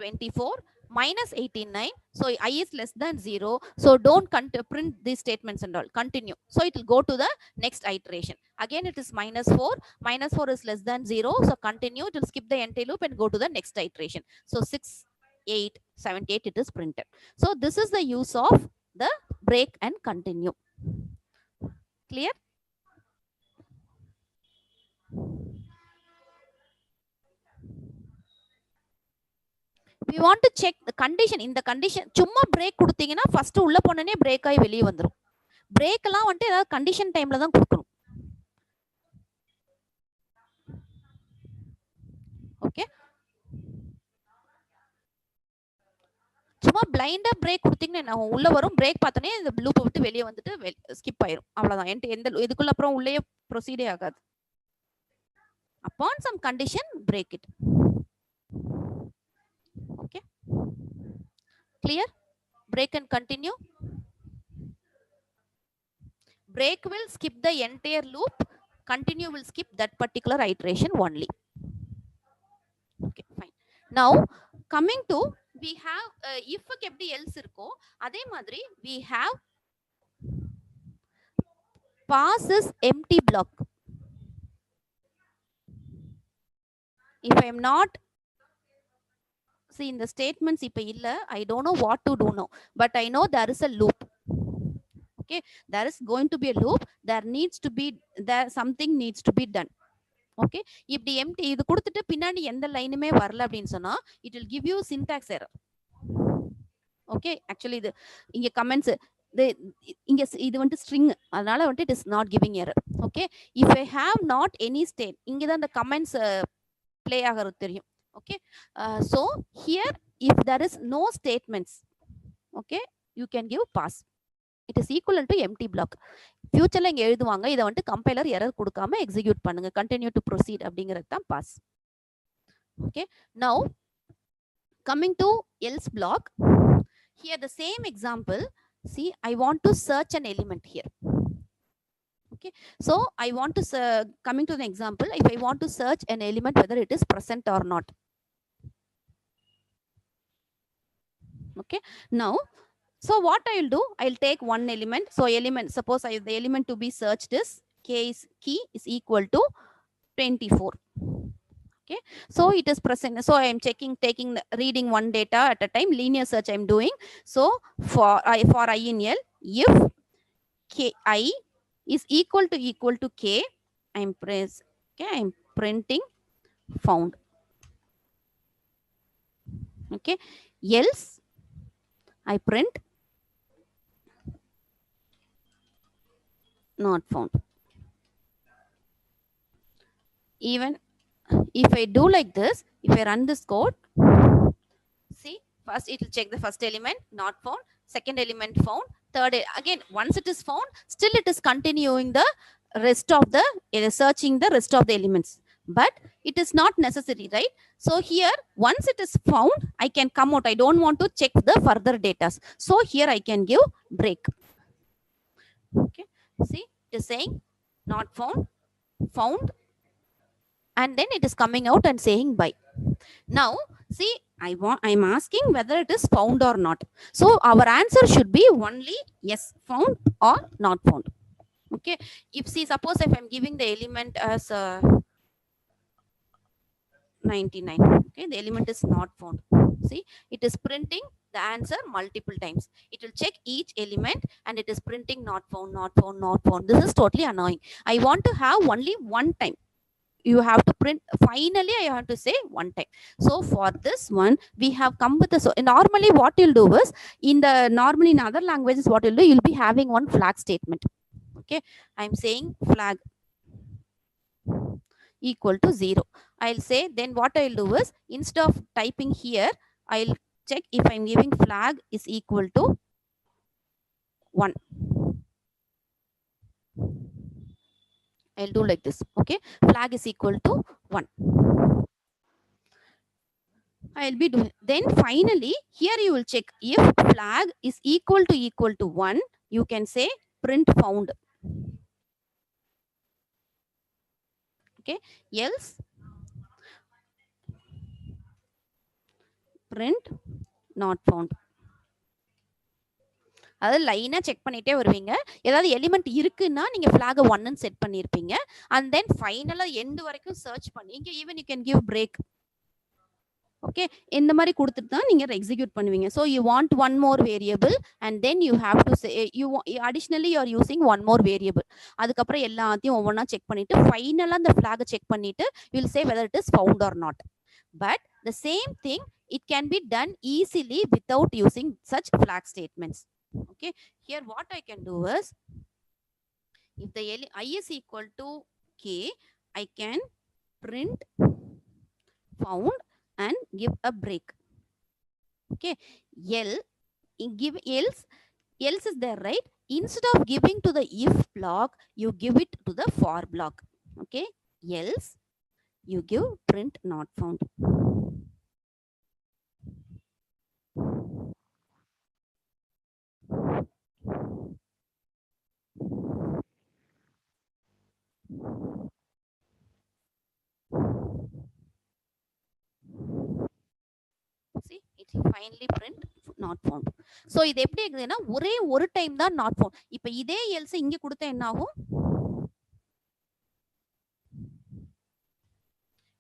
24 minus 89, so I is less than 0, so don't print these statements and all, continue. So it will go to the next iteration. Again it is minus 4 is less than 0, so continue, it will skip the entire loop and go to the next iteration. So 6, 8, 78 it is printed. So this is the use of the break and continue. Clear? We want to check the condition. In the condition சும்மா break கொடுத்தீங்கன்னா first உள்ள போனனே break ஆகி வெளியே வந்துரும். break எல்லாம் வந்து ஏதாவது condition timeல தான் கொடுக்கணும். ஓகே, சும்மா பிளைண்டா பிரேக் கொடுத்தீங்கன்னா உள்ள வரும், பிரேக் பார்த்தோன்னே இந்த லூப்பை விட்டு வெளியே வந்துட்டு ஸ்கிப் ஆயிரும், அவ்வளவுதான். எந்த இதுக்குள்ள அப்புறம் உள்ளே ப்ரொசீடே ஆகாது. upon some condition break it. Okay, clear? Break and continue. Break will skip the entire loop, continue will skip that particular iteration only. Okay, fine. Now coming to, we have if எப்படி else இருக்கோ அதே மாதிரி we have passes empty block. If I am not, see in the statements இப்ப இல்ல, I don't know what to do now, but I know there is a loop. Okay, there is going to be a loop, there needs to be, there something needs to be done. Okay, இப்படி empty இது கொடுத்துட்டு பின்னாடி எந்த லைனுமே வரல அப்படின்னு சொன்னா it will give you syntax error. Okay, actually இது இங்க comments இங்க இது வந்து string, அதனால வந்து it is not giving error. Okay, if I have not any state, இங்க தான் the comments play ஆகிறது தெரியும். Okay, so here if there is no statements, okay, you can give pass. It is equivalent to empty block. ஃபியூச்சர்ல இங்க எழுதுவாங்க, இதை வந்து compiler error கொடுக்காம எக்ஸிக்யூட் பண்ணுங்க, continue to proceed அப்படிங்கிறது தான் pass. Okay, now coming to else block, here the same example. See, I want to search an element here. Okay, so I want to coming to the example, if I want to search an element whether it is present or not. Okay, now so what I will do, I will take one element. So element, suppose the element to be searched is key is equal to 24. Okay, so it is present, so I am taking reading one data at a time, linear search I am doing. So for I in L, if ki is equal to k, I am printing found. Okay, else I print not found. Even if I do like this, if I run this code, see, first it will check the first element, not found, second element found, third again, once it is found, still it is continuing the rest of the searching the rest of the elements, but it is not necessary, right? So here once it is found, I can come out, I don't want to check the further data, so here I can give break. Okay, see, it is saying not found, found, and then it is coming out and saying by. Now see, I'm asking whether it is found or not. So our answer should be only yes, found or not found. Okay, if see, suppose if I'm giving the element as 99, okay, the element is not found. See, it is printing the answer multiple times. It will check each element and it is printing not found, not found, not found. This is totally annoying. I want to have only one time. You have to print, finally I have to say one time. So for this one we have come with a, so normally what you'll do is, normally in other languages what you'll do, you'll be having one flag statement. Okay, I'm saying flag equal to 0. I'll say, then what I'll do is, instead of typing here, I'll check if I'm giving flag is equal to 1. I'll do like this. Okay, flag is equal to 1. I'll be doing, then finally here you will check if flag is equal to 1, you can say print found. Okay, else print not found. அதாவது லைனா check பண்ணிட்டே வருவீங்க. ஏதாவது element இருக்குன்னா நீங்க flag 1 ன்னு set பண்ணிருப்பீங்க. And then ஃபைனலா எண்ட் வரைக்கும் சர்ச் பண்ணி, இங்க even you can give break. Okay, இந்த மாதிரி கொடுத்துட்டு தான் நீங்க எக்ஸிக்யூட் பண்ணுவீங்க. So you want one more variable and then you have to say you additionally you are using one more variable. அதுக்கப்புறம் எல்லாத்தையும் ஒவ்வொன்றா செக் பண்ணிட்டு ஃபைனலாக அந்த ஃபிளாகை செக் பண்ணிட்டு will say whether it is found or not. But the same thing it can be done easily without using such flag statements. Okay, here what I can do is, if the I is equal to k, I can print found and give a break. Okay, give else is there, right? Instead of giving to the if block, you give it to the for block. Okay, else you give print not found. See, it finally print not found. So இது எப்படி இருக்குதுன்னா, ஒரே ஒரு time தான் not found. இப்போ இதே else இங்க கொடுத்தா என்ன ஆகும்?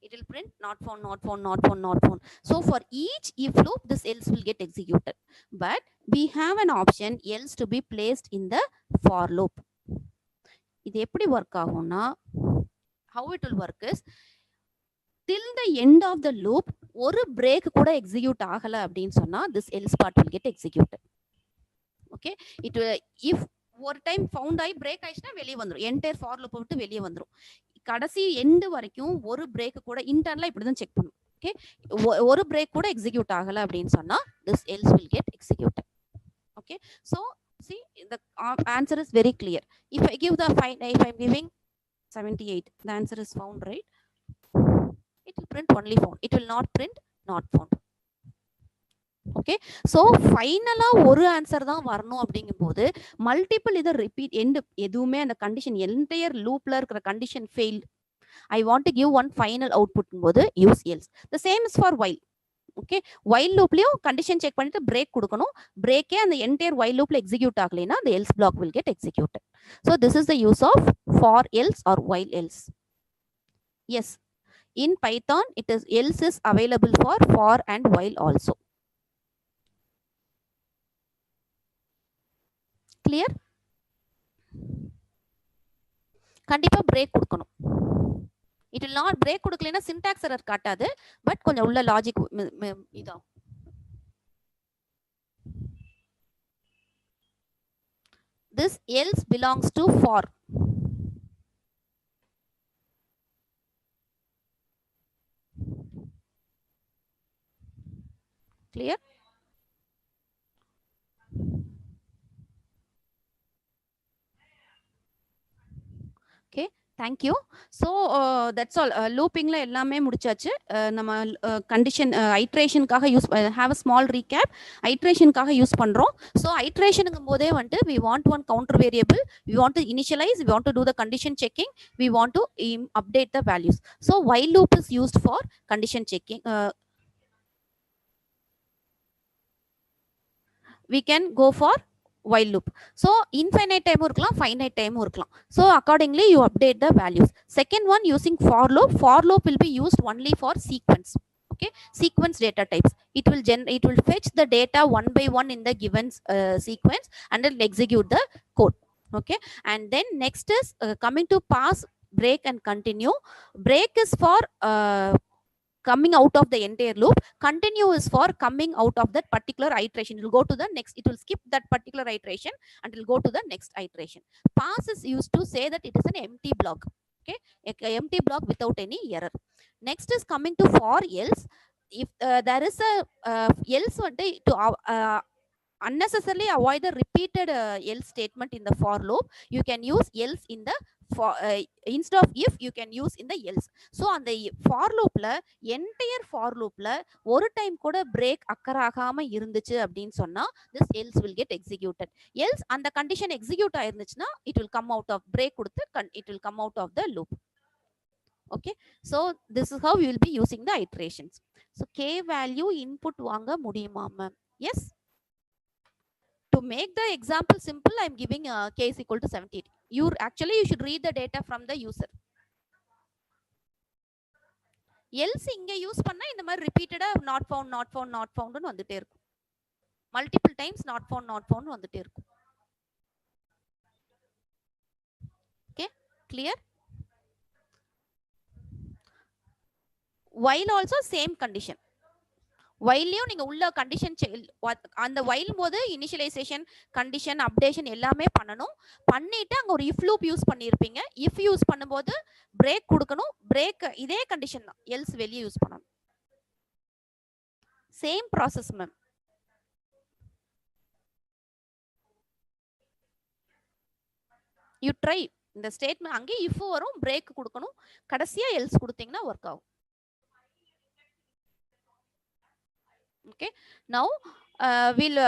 It will print not found, not found, not found, not found. So for each if loop, this else will get executed. But we have an option else to be placed in the for loop. இது எப்படி work ஆகும்னா, how it will work is, till the end of the loop ஒரு break கூட execute ஆகல அப்படின்னு சொன்னா, this else part will get executed. Okay, it will, if ஒரு time found ஆகி பிரேக் ஆயிடுச்சுன்னா வெளியே வந்துடும், என்டையர் ஃபார் லூப் விட்டு வெளியே வந்துடும். கடைசி எண்டு வரைக்கும் ஒரு பிரேக் கூட இன்டர்னலா இப்படி தான் செக் பண்ணும். ஓகே, ஒரு பிரேக் கூட எக்ஸிக்யூட் ஆகல அப்படின்னு சொன்னா this else will get executed. Okay, so see, the answer is very clear. If I give the if I'm giving 78, the answer is found, right? It will print only found, it will not print not found. Okay, so ஃபைனலாக ஒரு answer தான் வரணும் அப்படிங்கும்போது multiple இதை repeat end எதுவுமே அந்த condition entire லூப்ல இருக்கிற condition fail, I want to give one final output போது use else. The same is for while. Okay, while லூப்லயும் கண்டிஷன் செக் பண்ணிட்டு பிரேக் கொடுக்கணும். பிரேக்கே அந்த என்டையர் வைல் லூப்ல எக்ஸிக்யூட் ஆகலைன்னா the else block will get executed. So this is the use of for else or while else. Yes, in Python it is else is available for and while also. Clear? கண்டிப்பா break கொடுக்கணும். It will not break கொடுக்கலனா syntax error காட்டாது, but கொஞ்சம் உள்ள logic இதாகும். This else belongs to for. Clear? Okay, Thank you. So that's all. Looping la ellame mudichachu. Nama condition iteration kaga use have a small recap. Iteration kaga use பண்றோம். So iteration போதே வந்து we want one counter variable. We want to initialize. We want to do the condition checking. We want to update the values. So while loop is used for condition checking. We can go for while loop. So infinite time irukkalam, finite time irukkalam. So accordingly you update the values. Second one, using for loop. For loop will be used only for sequence. Okay, sequence data types. It will fetch the data one by one in the given sequence, and it will execute the code. Okay, and then next is coming to pass, break and continue. Break is for coming out of the entire loop. Continue is for coming out of that particular iteration. It will go to the next. It will skip that particular iteration and it will go to the next iteration. Pass is used to say that it is an empty block. Okay, a empty block without any error. Next is coming to for else. If there is a else to unnecessarily avoid the repeated else statement in the for loop, you can use else in the for instead of if, you can use in the else. So on the for loop la, entire for loop la ஒரு time கூட break occur ஆகாம இருந்துச்சு அப்படின்னு சொன்னா this else will get executed. Else அந்த condition execute ஆயிருந்துச்சுன்னா it will come out of break கொடுத்து it will come out of the loop. Okay, so this is how we will be using the iterations. So k value input வாங்க முடியுமா ma'am? Yes. To make the example simple, I am giving k is equal to 78. You should read the data from the user. Else inga use panna இந்த மாதிரி repeated not found னு வந்துட்டே இருக்கும். Multiple times not found வந்துட்டே இருக்கும். Okay, clear? While also same condition. whileயும் நீங்க உள்ள condition அந்த while போது இனிஷியலைசேஷன் கண்டிஷன் அப்டேஷன் எல்லாமே பண்ணணும். பண்ணிட்டு அங்க ஒரு if loop யூஸ் பண்ணிருப்பீங்க. if யூஸ் பண்ணும்போது break கொடுக்கணும். break இதே கண்டிஷன் தான், else வெளியே யூஸ் பண்ணணும். Same process ma'am. You try இந்த ஸ்டேட்மெண்ட் அங்கே if வரும், break கொடுக்கணும், கடைசியா else கொடுத்தீங்கன்னா ஒர்க் ஆகும். Okay, now we'll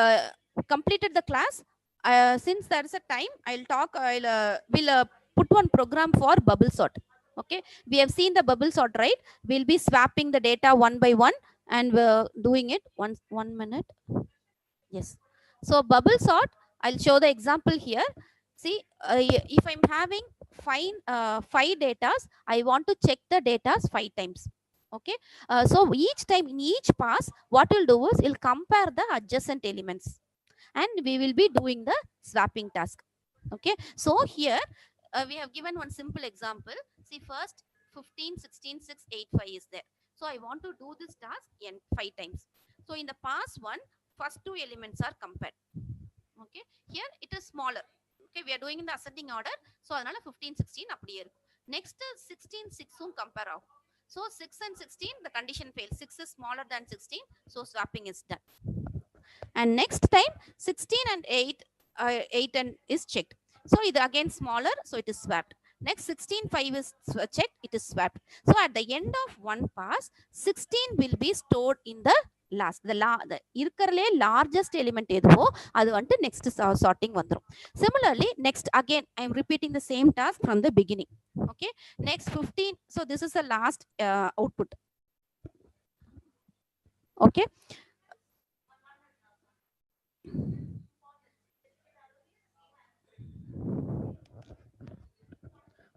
completed the class. Since there is a time, we'll put one program for bubble sort. Okay, we have seen the bubble sort, right? We'll be swapping the data one by one and we're doing it 1 minute. Yes, so bubble sort, I'll show the example here. See, if I'm having five datas, I want to check the datas 5 times. Okay, so each time in each pass, what we'll do is we'll compare the adjacent elements and we will be doing the swapping task. Okay, so here we have given one simple example. See, first 15 16 6 8 5 is there, so I want to do this task in 5 times. So in the pass one, first 2 elements are compared. Okay, here it is smaller. Okay, we are doing in the ascending order, so adanaல 15 16 அப்படியே இருக்கும். Next 16 6 உம் compare ஆகும். So 6 and 16, the condition fails. 6 is smaller than 16, so swapping is done. And next time 16 and 8 and is checked. So it again smaller, so it is swapped. Next 16 5 is checked, it is swapped. So at the end of one pass, 16 will be stored in the last. The இருக்கிறதுலே largest element எதுவோ அது வந்து next sorting வந்துரும். Similarly, next again I am repeating the same task from the beginning. Okay, next 15, so this is the last output. Okay,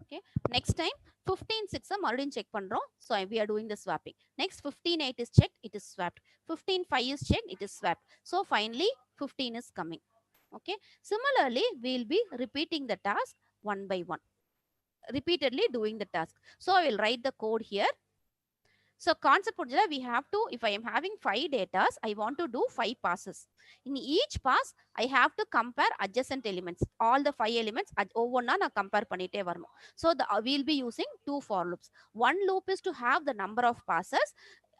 okay, next time 15 6 மறுபடியும் check பண்றோம், so we are doing the swapping. Next 15 8 is checked, it is swapped. 15 5 is checked, it is swapped. So finally 15 is coming. Okay, similarly we will be repeating the task one by one, repeatedly doing the task. So I will write the code here. So concept we have to, if I am having 5 datas, I want to do 5 passes. In each pass, I have to compare adjacent elements. All the 5 elements, ஒவ்வொண்ணா நான் compare பண்ணிட்டே வரணும். So we'll be using 2 for loops. One loop is to have the number of passes,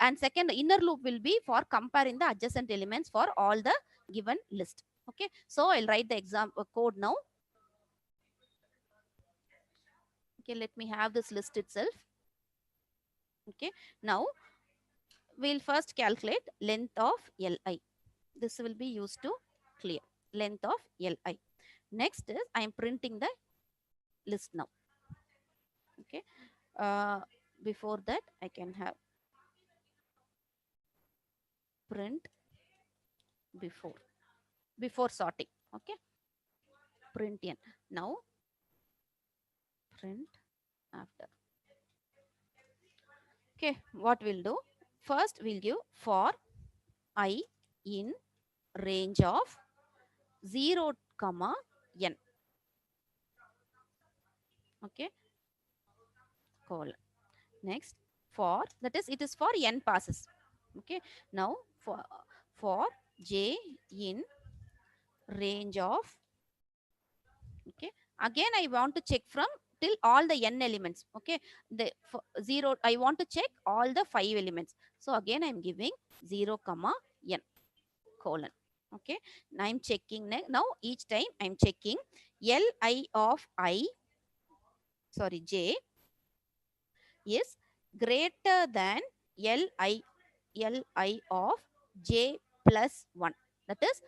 and second inner loop will be for comparing the adjacent elements for all the given list. Okay, so I'll write the example code now. Okay, let me have this list itself. Okay, now we'll first calculate length of Li. This will be used to clear length of Li. Next is I am printing the list now. Okay, uh, before that I can have print before sorting. Okay, print n. Now print after. Okay, what we'll do? First we'll give for I in range of 0 comma n. Okay, colon. Next for, that is, it is for n passes. Okay, now for j in range of, okay, again I want to check from till all the n elements. Okay, the 0 I want to check all the 5 elements, so again I'm giving 0 comma n colon. Okay, now I'm checking now each time I'm checking Li of I, sorry, j is greater than Li of j plus 1, that is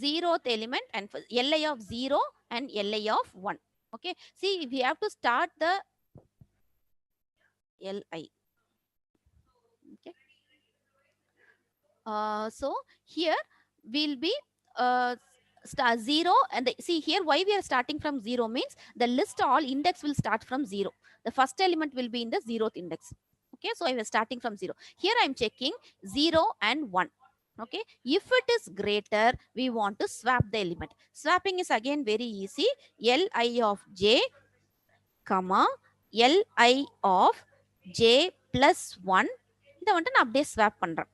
0th element and Li of 0 and Li of 1. Okay, see, we have to start the Li. Okay, so here will be star 0, and see here why we are starting from 0 means the list all index will start from 0. The first element will be in the 0th index. Okay, so I was starting from 0. Here I am checking 0 and 1. Okay, if it is greater, we want to swap the element. Swapping is again very easy. Li of j comma Li of j plus 1, இதை வந்துட்டு நான் அப்படியே swap பண்றேன்.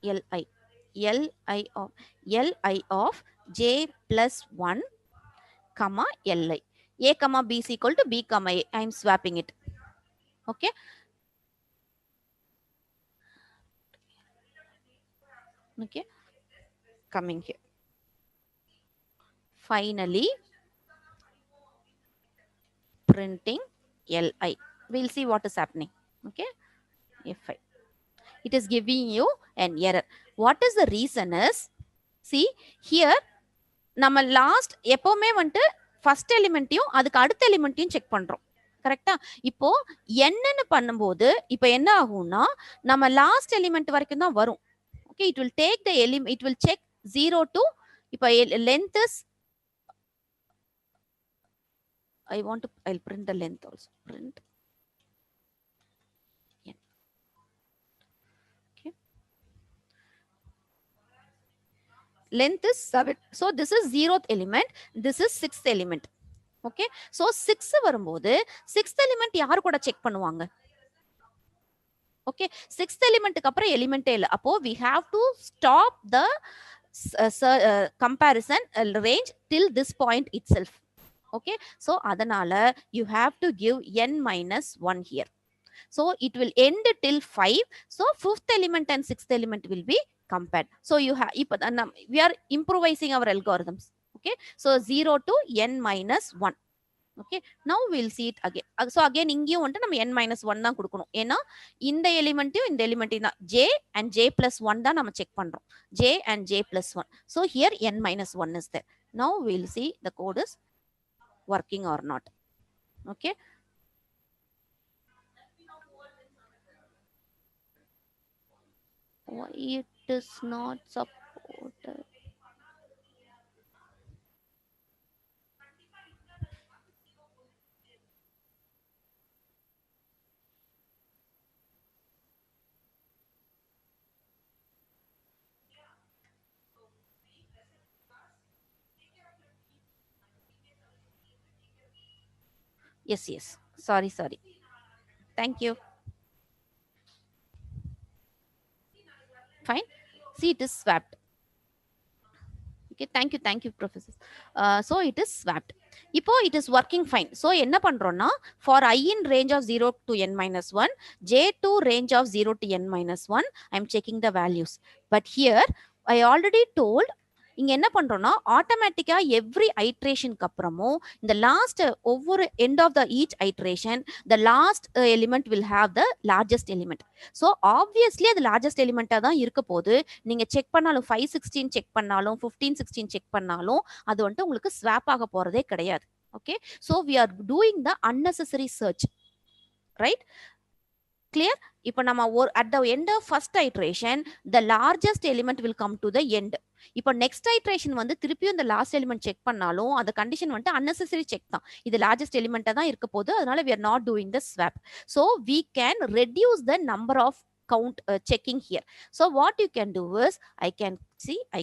Li of j plus 1 comma Li. A comma B is equal to B comma A. I am swapping it. Okay. Okay. Coming here. Finally, printing Li. We'll see what is happening. Okay. F5. It is giving you an error. What is the reason is, see here, நம்ம last எப்பவுமே வந்துட்டு first எலிமெண்ட்டையும் அதுக்கு அடுத்த எலிமெண்ட்டையும் check பண்றோம். கரெக்டா? இப்போ என்னன்னு பண்ணும்போது இப்போ என்ன ஆகும்னா நம்ம லாஸ்ட் எலிமெண்ட் வரைக்கும் தான் வரும். Okay, it will take the element, it will check 0 to, இப்போ length is, I'll print the length also. Print n. Okay. Length is 7. So this is 0th element. This is 6th element. Okay. So 6 வரும்போது 6th element யாரு கூட check பண்ணுவாங்க? Okay. 6th element க்கு அப்புறம் எலிமெண்டே இல்ல. அப்போ we have to stop the comparison range till this point itself. Okay. So அதனால you have to give n minus 1 here. So it will end till 5. So 5th element and 6th element will be compared. So you have, we are improvising our algorithms. Okay. So 0 to n minus 1. Okay. Now we'll see it again. So again இங்கேயும் வந்து நம்ம n minus 1 தான் கொடுக்கணும். ஏன்னா இந்த எலிமெண்ட்டையும் இந்த எலிமெண்ட்டையும் தான் j and j plus 1 தான் நம்ம செக் பண்றோம். j and j plus 1. So here n minus 1 is there. Now we'll see the code is working or not. Okay. Why it is not supported? Yes. Sorry. Thank you. Fine. See, it is swapped. Okay, thank you, professor. So it is swapped. இப்போ it is working fine. So என்ன பண்றோம்னா, for I in range of 0 to n minus 1, j to range of 0 to n minus 1, I am checking the values. But here I already told இங்க என்ன பண்றோம்னா ஆட்டோமேட்டிக்கா every ஐட்ரேஷனுக்கு அப்புறமும் இந்த last ஒவ்வொரு end of the each iteration the last element will have the largest element. So obviously அது largest எலிமெண்டா தான் இருக்க போது. நீங்க செக் பண்ணாலும் 516 செக் பண்ணாலும் 1516 செக் பண்ணாலும் அது வந்துட்டு உங்களுக்கு ஸ்வாப் ஆக போறதே கிடையாது. Okay, so we are doing the unnecessary search, right? clear? இப்போ நம்ம ஒரு at the end of first iteration the largest element will come to the end. இப்போ next iteration வந்து திருப்பியும் இந்த லாஸ்ட் எலிமெண்ட் செக் பண்ணாலும் அந்த கண்டிஷன் வந்துட்டு unnecessary செக் தான். இது லார்ஜஸ்ட் எலிமெண்டா தான் இருக்க போகுது, அதனால we are not doing the swap. So we can reduce the number of count checking here. So what you can do is I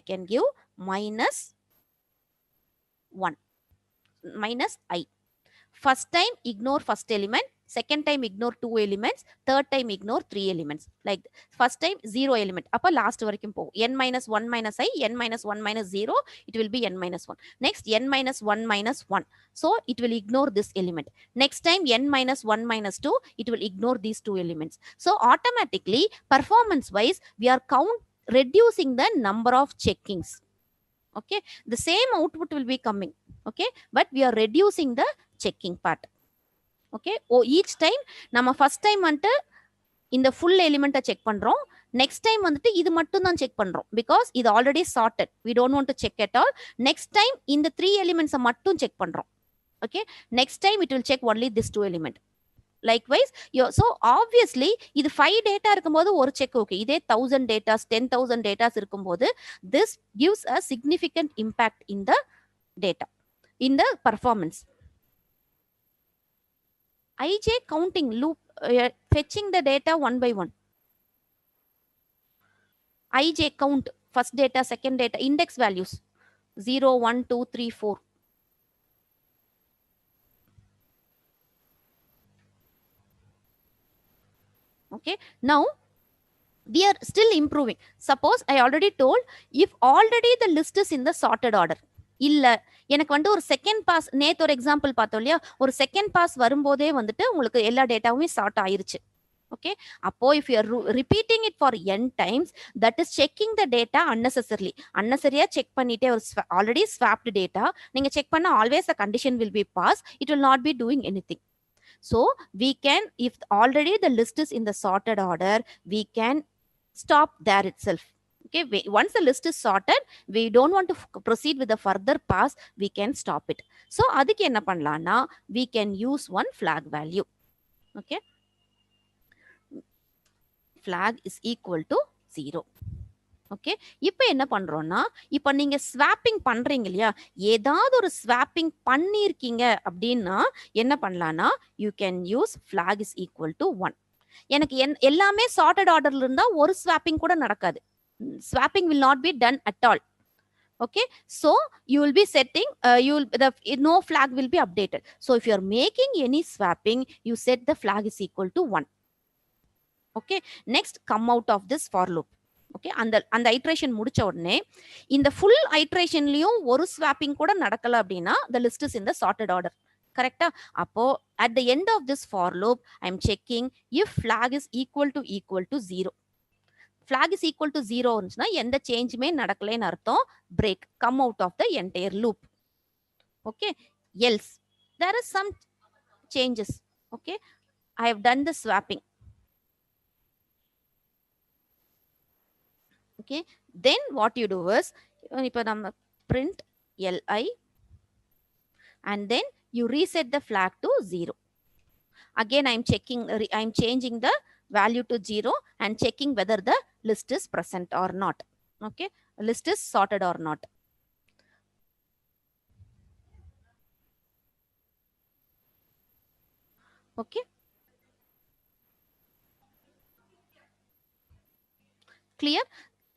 can give minus 1 minus I. First time ignore first element, second time ignore 2 elements, third time ignore 3 elements. Like first time 0 element, அப்ப last வரைக்கும் போகும். n minus 1 minus I, n minus 1 minus 0, it will be n minus 1. Next n minus 1 minus 1, so it will ignore this element. Next time n minus 1 minus 2, it will ignore these 2 elements. So automatically performance wise we are reducing the number of checkings. Okay, the same output will be coming, okay, but we are reducing the checking part. Okay, each time நம்ம first time வந்துட்டு இந்த full element check பண்றோம், next time வந்துட்டு இது மட்டும் தான் check பண்றோம் because இது already sorted, we don't want to check at all. Next time இந்த 3 elements மட்டும் செக் பண்றோம். Okay, next time it will check only this 2 element. Likewise, so obviously இது 5 data இருக்கும்போது ஒரு செக் ஓகே, இதே 1000 data 10,000 data இருக்கும்போது this gives a significant impact in the data, in the performance. IJ counting loop, fetching the data one by one. IJ count first data, second data, index values 0 1 2 3 4. Okay, now we are still improving. Suppose I already told, if already the list is in the sorted order, இல்ல எனக்கு வந்து ஒரு second pass, நேத்து ஒரு example பார்த்தோம் இல்லையா, ஒரு second pass வரும்போதே வந்துட்டு உங்களுக்கு எல்லா டேட்டாவுமே சார்ட் ஆயிருச்சு. ஓகே, அப்போ if you are repeating it for n times, that is checking the data unnecessarily. unnecessary check பண்ணிட்டே ஒரு already swapped data நீங்க செக் பண்ணா always a condition will be passed, it will not be doing anything. So we can, if already the list is in the sorted order, we can stop there itself. Okay, once the list is sorted, we don't want to proceed with the further pass, we can stop it. So adukku enna pannalana, we can use one flag value. Okay, flag is equal to 0. Okay, இப்போ என்ன பண்றோம்னா, இப்போ நீங்க swapping பண்றீங்க இல்லையா, ஏதாவது ஒரு swapping பண்ணிருக்கீங்க அப்படின்னா என்ன பண்ணலாம்னா, you can use flag is equal to 1. எனக்கு எல்லாமே சார்ட்டட் ஆர்டர்ல இருந்தா ஒரு ஸ்வாப்பிங் கூட நடக்காது. Swapping will not be done at all. Okay, so you will be setting no flag will be updated. So if you are making any swapping, you set the flag is equal to 1. Okay, next come out of this for loop. Okay, அந்த iteration முடிச்ச உடனே இந்த full ஐட்ரேஷன்லயும் ஒரு swapping கூட நடக்கல அப்படின்னா the list is in the sorted order. கரெக்டா? அப்போ at the end of this for loop I am checking if flag is equal to 0. flag is equal to 0 இருந்துச்சுன்னா எந்த சேஞ்சுமே நடக்கலைன்னு அர்த்தம், break, come out of the entire loop. Okay, else there is some changes. Okay, I have done the swapping. Okay, then what you do is, இப்போ நம்ம print li and then you reset the flag to 0. Again I am changing the value to 0 and checking whether the list is present or not. Okay, list is sorted or not. Okay, clear?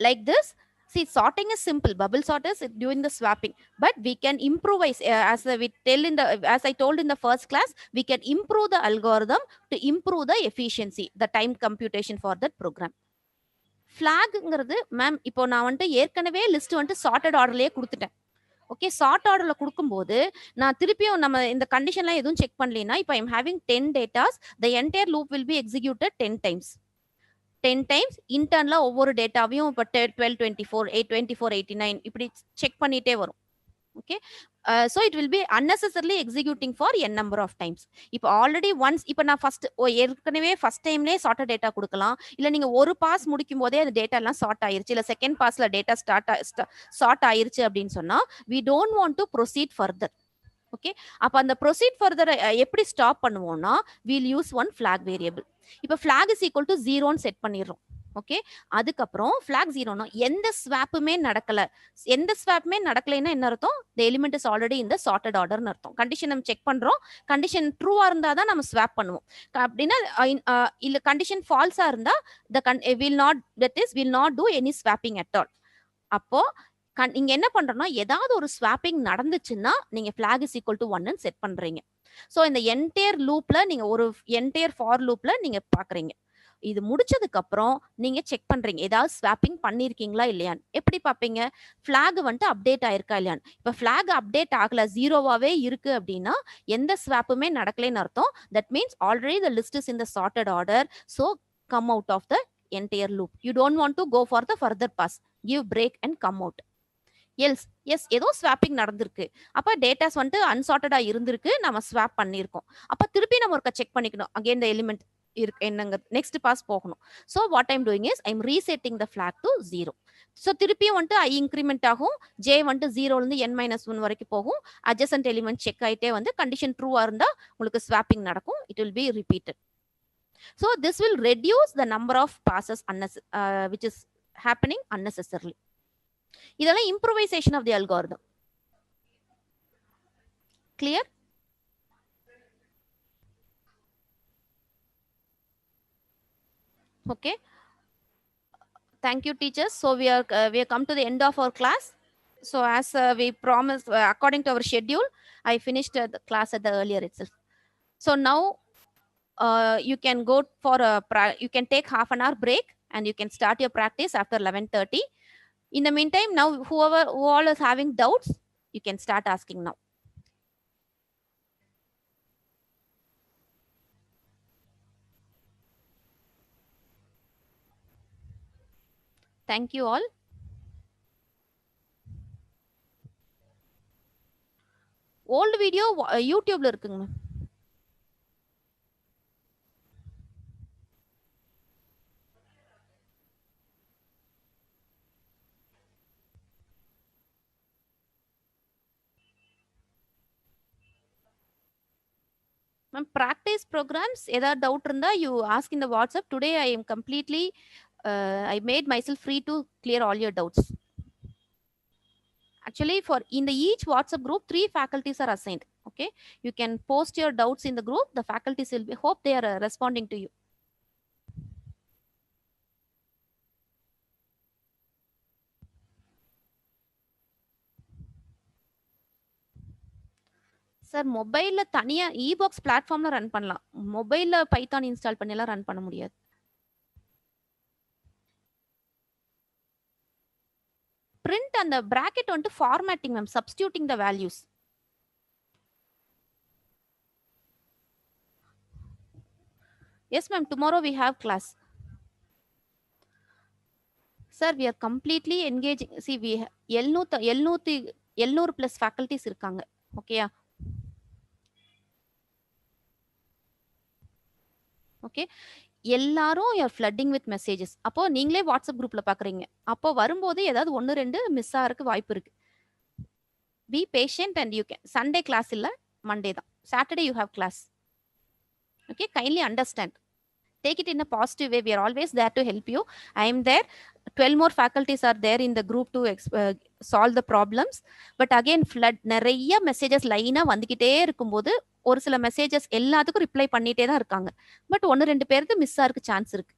Like this, see, sorting is simple, bubble sort is doing the swapping, but we can improvise, as I told in the first class, we can improve the algorithm to improve the efficiency, the time computation for that program. ஃபிளாக்ங்கிறது ma'am, இப்போ நான் வந்துட்டு ஏற்கனவே list வந்துட்டு chartered ஆர்டர்லயே கொடுத்துட்டேன். Okay, chart ஆர்டர்ல கொடுக்கும்போது நான் திருப்பியும் நம்ம இந்த கண்டிஷன்லாம் எதுவும் செக் பண்ணலைன்னா, இப்போ I'm having 10 datas, the entire loop will be executed 10 times. 10 times இன்டர்னலா ஒவ்வொரு டேட்டாவையும் இப்போ 1224 82489 இப்படி செக் பண்ணிட்டே வரும். Okay, so it will be unnecessarily executing for n number of times. இப்போ ஆல்ரெடி ஒன்ஸ் இப்போ நான் ஃபர்ஸ்ட் ஏற்கனவே ஃபர்ஸ்ட் டைம்லேயே சார்ட்டட் டேட்டா கொடுக்கலாம், இல்லை நீங்க ஒரு பாஸ் முடிக்கும் போதே அந்த டேட்டா எல்லாம் சார்ட் ஆயிருச்சு, இல்லை செகண்ட் பாஸ்ல டேட்டா சார்ட் ஆயிருச்சு அப்படின்னு சொன்னா we don't want to proceed further. Okay, அப்ப அந்த ப்ரொசீட் ஃபர்தர் எப்படி ஸ்டாப் பண்ணுவோம்னா we'll use one flag variable. இப்போ flag is equal to 0ன்னு செட் பண்ணிடுறோம். ஓகே, அதுக்கப்புறம் flag 0னா எந்த ஸ்வாப்புமே நடக்கல, எந்த ஸ்வாப்புமே நடக்கலைன்னா என்ன அர்த்தம், the element is already in the sorted orderன்னு அர்த்தம். கண்டிஷன் நம்ம செக் பண்றோம், கண்டிஷன் ட்ரூவா இருந்தா தான் நம்ம ஸ்வாப் பண்ணுவோம். அப்படின்னா இல்ல கண்டிஷன் ஃபால்ஸா இருந்தா will not do any swapping at all. அப்போ நீங்க என்ன பண்றோம்னா ஏதாவது ஒரு ஸ்வாப்பிங் நடந்துச்சுன்னா நீங்க flag is equal to 1ன்னு செட் பண்றீங்க. ஸோ இந்த என்டையர் லூப்ல நீங்க ஒரு என்டையர் ஃபார் லூப்ல நீங்க பாக்குறீங்க. இது முடிச்சதுக்கு அப்புறம் நீங்க செக் பண்றீங்க ஏதாவது ஸ்வாப்பிங் பண்ணிருக்கீங்களா இல்லையான்னு. எப்படி பாப்பீங்க, flag வந்துட்டு அப்டேட் ஆயிருக்கா இல்லையான்னு. இப்ப flag அப்டேட் ஆகல, ஜீரோவாவே இருக்கு அப்படின்னா எந்த ஸ்வாப்புமே நடக்கலைன்னு அர்த்தம். That means already the list is in the sorted order, so come out of the entire loop. You don't want to go for the further pass. Give break and come out. Yes ஏதோ swapping நடந்திருக்கு, அப்ப datas வந்துட்டு அன்சார்ட்டடா இருந்திருக்கு, நம்ம swap பண்ணியிருக்கோம். அப்ப திருப்பி நம்ம ஒருக்க செக் பண்ணிக்கணும், அகைன் த எலிமெண்ட் இருக்கு என்னங்க, நெக்ஸ்ட் பாஸ் போகணும். So what I'm doing is I'm resetting the flag to 0. So திருப்பியும் வந்துட்டு ஐ இன்க்ரிமெண்ட் ஆகும், ஜே வந்துட்டு 0லேருந்து n-1 வரைக்கும் போகும், அட்ஜசன்ட் எலிமெண்ட் செக் ஆகிட்டே வந்து கண்டிஷன் ட்ரூவா இருந்தா உங்களுக்கு ஸ்வாப்பிங் நடக்கும், it will be repeated. So this will reduce the number of passes which is happening unnecessarily. இதெல்லாம் improvisation of the algorithm. Clear? Okay, thank you teachers. So we have come to the end of our class. So as we promised, according to our schedule, I finished the class at the earlier itself. So now you can go for you can take half an hour break and you can start your practice after 11:30. In the meantime, now who all is having doubts, you can start asking now. Thank you all. Old video YouTubeல இருக்குங்க. Ma'am, practice programs, ஏதாவது doubt இருந்தா you ask in the WhatsApp. Today I am completely I made myself free to clear all your doubts. Actually, for in the each WhatsApp group, 3 faculties are assigned. Okay, you can post your doubts in the group. The faculties will be, hope they are responding to you. Sir மொபைல்ல தனியா iBox பிளாட்ஃபார்ம்ல run பண்ணலாம், மொபைல்ல Python install பண்ணி எல்லாம் run பண்ண முடியாது. Print அந்த பிராக்கெட் வந்துட்டு formatting ma'am, substituting the values. Yes ma'am, tomorrow we have class. Sir, we are completely engaging. See, we 700 plus faculties இருக்காங்க. ஓகேயா? ஓகே, எல்லாரும் you are flooding with messages. அப்போ நீங்களே வாட்ஸ்அப் குரூப்ல பாக்குறீங்க, அப்போ வரும்போது ஏதாவது 1-2 மிஸ் ஆகிறதுக்கு வாய்ப்பு இருக்கு. Be patient and you can. Sunday class இல்ல, மண்டே தான். Saturday you have class. Okay, kindly understand. Take it in a positive way. We are always there to help you. I am there. 12 more faculties are there in the group to solve the problems. But again, flood நிறைய messages லைனா வந்துகிட்டே இருக்கும்போது ஒரு சில messages எல்லாத்துக்கும் reply பண்ணிட்டே தான் இருக்காங்க. பட் 1-2 பேருக்கு மிஸ் ஆகிறதுக்கு சான்ஸ் இருக்கு.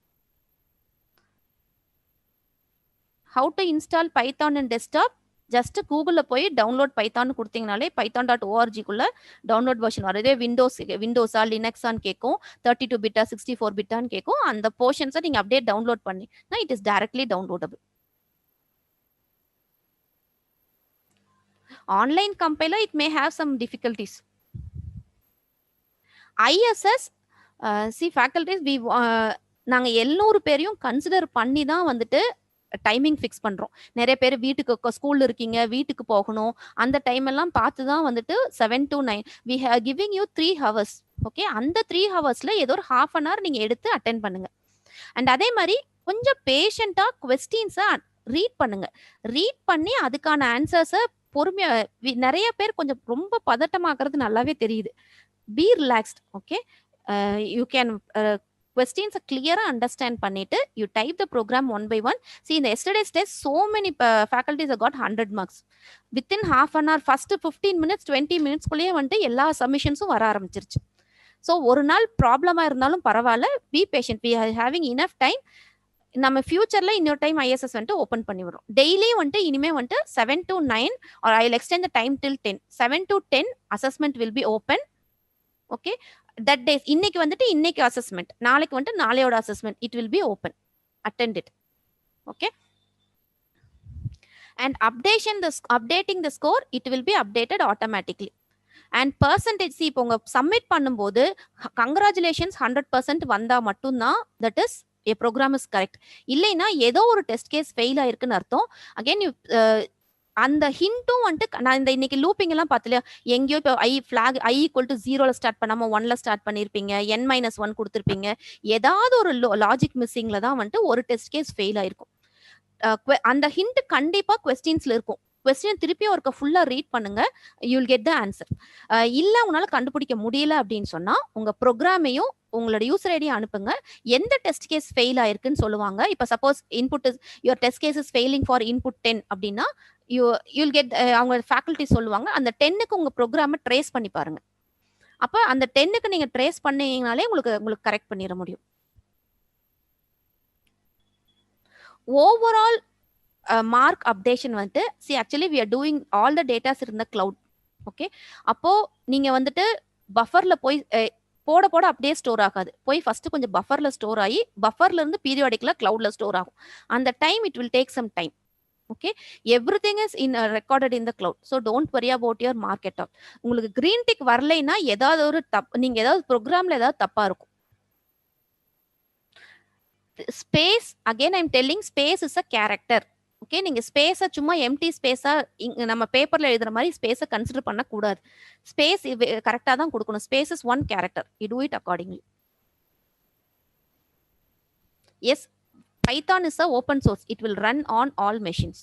How to install Python in desktop? Just கூகுள்ல போய் டவுன்லோட் பைத்தான் கொடுத்தீங்கனாலே python.org குள்ள டவுன்லோட் வெர்ஷன் வரும். இதே விண்டோஸா லினக்ஸான்னு கேட்கும், 32 பிட்டா 64 பிட்டான்னு கேட்கும். அந்த போர்ஷன்ஸை நீங்க அப்படியே டவுன்லோட் பண்ணினா it is directly downloadable. Online compiler it may have some difficulties. ISS, see faculties, நாங்க 700 பேரையும் கன்சிடர் பண்ணி தான் வந்துட்டு டைமிங் ஃபிக்ஸ் பண்றோம். நிறைய பேர் வீட்டுக்கு ஸ்கூல்ல இருக்கீங்க, வீட்டுக்கு போகணும். அந்த டைம் எல்லாம் பார்த்து தான் வந்துட்டு 7 to 9 we have giving you 3 hours. Okay, அந்த 3 ஹவர்ஸ்ல ஏதோ ஒரு half an hour நீங்க எடுத்து அட்டென்ட் பண்ணுங்க. அண்ட் அதே மாதிரி கொஞ்சம் பேஷண்டா கொஸ்டின்ஸை ரீட் பண்ணுங்க. ரீட் பண்ணி அதுக்கான ஆன்சர்ஸை பொறுமையா நிறைய பேர் கொஞ்சம் ரொம்ப பதட்டமாக்குறது நல்லாவே தெரியுது. Be relaxed. Okay, you can questions clear understand பண்ணிட்டு you type the program one by one. See in the yesterday's test so many faculties have got 100 marks within half an hour. first 15 minutes 20 minutes குள்ளேயே வந்து எல்லா சப்மிஷன்ஸும் வர ஆரம்பிச்சிருச்சு. So ஒரு நாள் ப்ராப்ளமா இருந்தாலும் பரவாயில்ல, be patient, we are having enough time. நம்ம ஃபியூச்சர்ல இன்னொரு டைம் ஐஎஸ்எஸ் வந்துட்டு ஓப்பன் பண்ணி வரும். டெய்லி வந்துட்டு இனிமே வந்துட்டு 7 to 9 or I'll extend the time till 10. 7 to 10 assessment will be open. Okay, that days இன்னைக்கு வந்துட்டு இன்னைக்கு அசஸ்மெண்ட், நாளைக்கு வந்துட்டு நாளையோட assessment, it will be open, attend it. Okay, and updating the score, it will be updated automatically. And percentage இப்போ உங்க submit பண்ணும்போது congratulations 100% வந்தா மட்டும்தான் that is a program is correct. இல்லைன்னா ஏதோ ஒரு டெஸ்ட் கேஸ் ஃபெயில் ஆயிருக்குன்னு அர்த்தம். அகைன் அந்த ஹிண்ட்டும் வந்துட்டு நான் இந்த இன்னைக்கு லூப்பிங் எல்லாம் பார்த்துல எங்கேயோ இப்போ ஃபிளாக் ஈக்குவல் டு 0ல ஸ்டார்ட் பண்ணாம 1ல ஸ்டார்ட் பண்ணிருப்பீங்க, n-1 கொடுத்துருப்பீங்க. ஏதாவது ஒரு லாஜிக் மிஸ்ஸிங்ல தான் வந்துட்டு ஒரு டெஸ்ட் கேஸ் ஃபெயில் ஆயிருக்கும். அந்த ஹிண்ட் கண்டிப்பா கொஸ்டின்ஸ்ல இருக்கும். கொஸ்டின் திருப்பி ஒருக்க ஃபுல்லா ரீட் பண்ணுங்க, you will get the answer. இல்ல உங்களால கண்டுபிடிக்க முடியல அப்படின்னு சொன்னா உங்க ப்ரோக்ராமையும் உங்களோட யூசர் ஐடியை அனுப்புங்க. எந்த டெஸ்ட் கேஸ் ஃபெயில் ஆயிருக்குன்னு சொல்லுவாங்க. இப்போ suppose input your test case is failing for input 10 அப்படின்னா யூல் கெட் அவங்க ஃபேக்கல்ட்டி சொல்லுவாங்க. அந்த 10க்கு உங்க ப்ரோக்ராமை ட்ரேஸ் பண்ணி பாருங்க. அப்போ அந்த 10க்கு நீங்க ட்ரேஸ் பண்ணீங்கனாலே உங்களுக்கு கரெக்ட் பண்ணிட முடியும். ஓவரால் மார்க் அப்டேஷன் வந்துட்டு actually we are doing all the datas in the cloud. Okay, அப்போ நீங்க வந்துட்டு பஃபர்ல போய் போட அப்படியே ஸ்டோர் ஆகாது. போய் ஃபர்ஸ்ட் கொஞ்சம் பஃபர்ல ஸ்டோர் ஆகி பஃபர்ல இருந்து பீரியாடிக்கலா கிளவுட்ல ஸ்டோர் ஆகும். அந்த time it will take some time. Okay, everything is recorded in the cloud. So don't worry about your mark at all. உங்களுக்கு கிரீன் டிக் வரலைன்னா ஏதாவது ஒரு நீங்க ஏதாவது ப்ரோக்ராம்ல ஏதாவது தப்பா இருக்கும். Space, again I am telling, space is a character. Okay, நீங்க ஸ்பேஸை சும்மா எம்டி ஸ்பேஸா நம்ம பேப்பர்ல எழுதுற மாதிரி ஸ்பேஸை கன்சிடர் பண்ண கூடாது. ஸ்பேஸ் கரெக்டா தான் கொடுக்கணும். Space is one character, you do it accordingly. Yes, Python is a open source. It will run on all machines.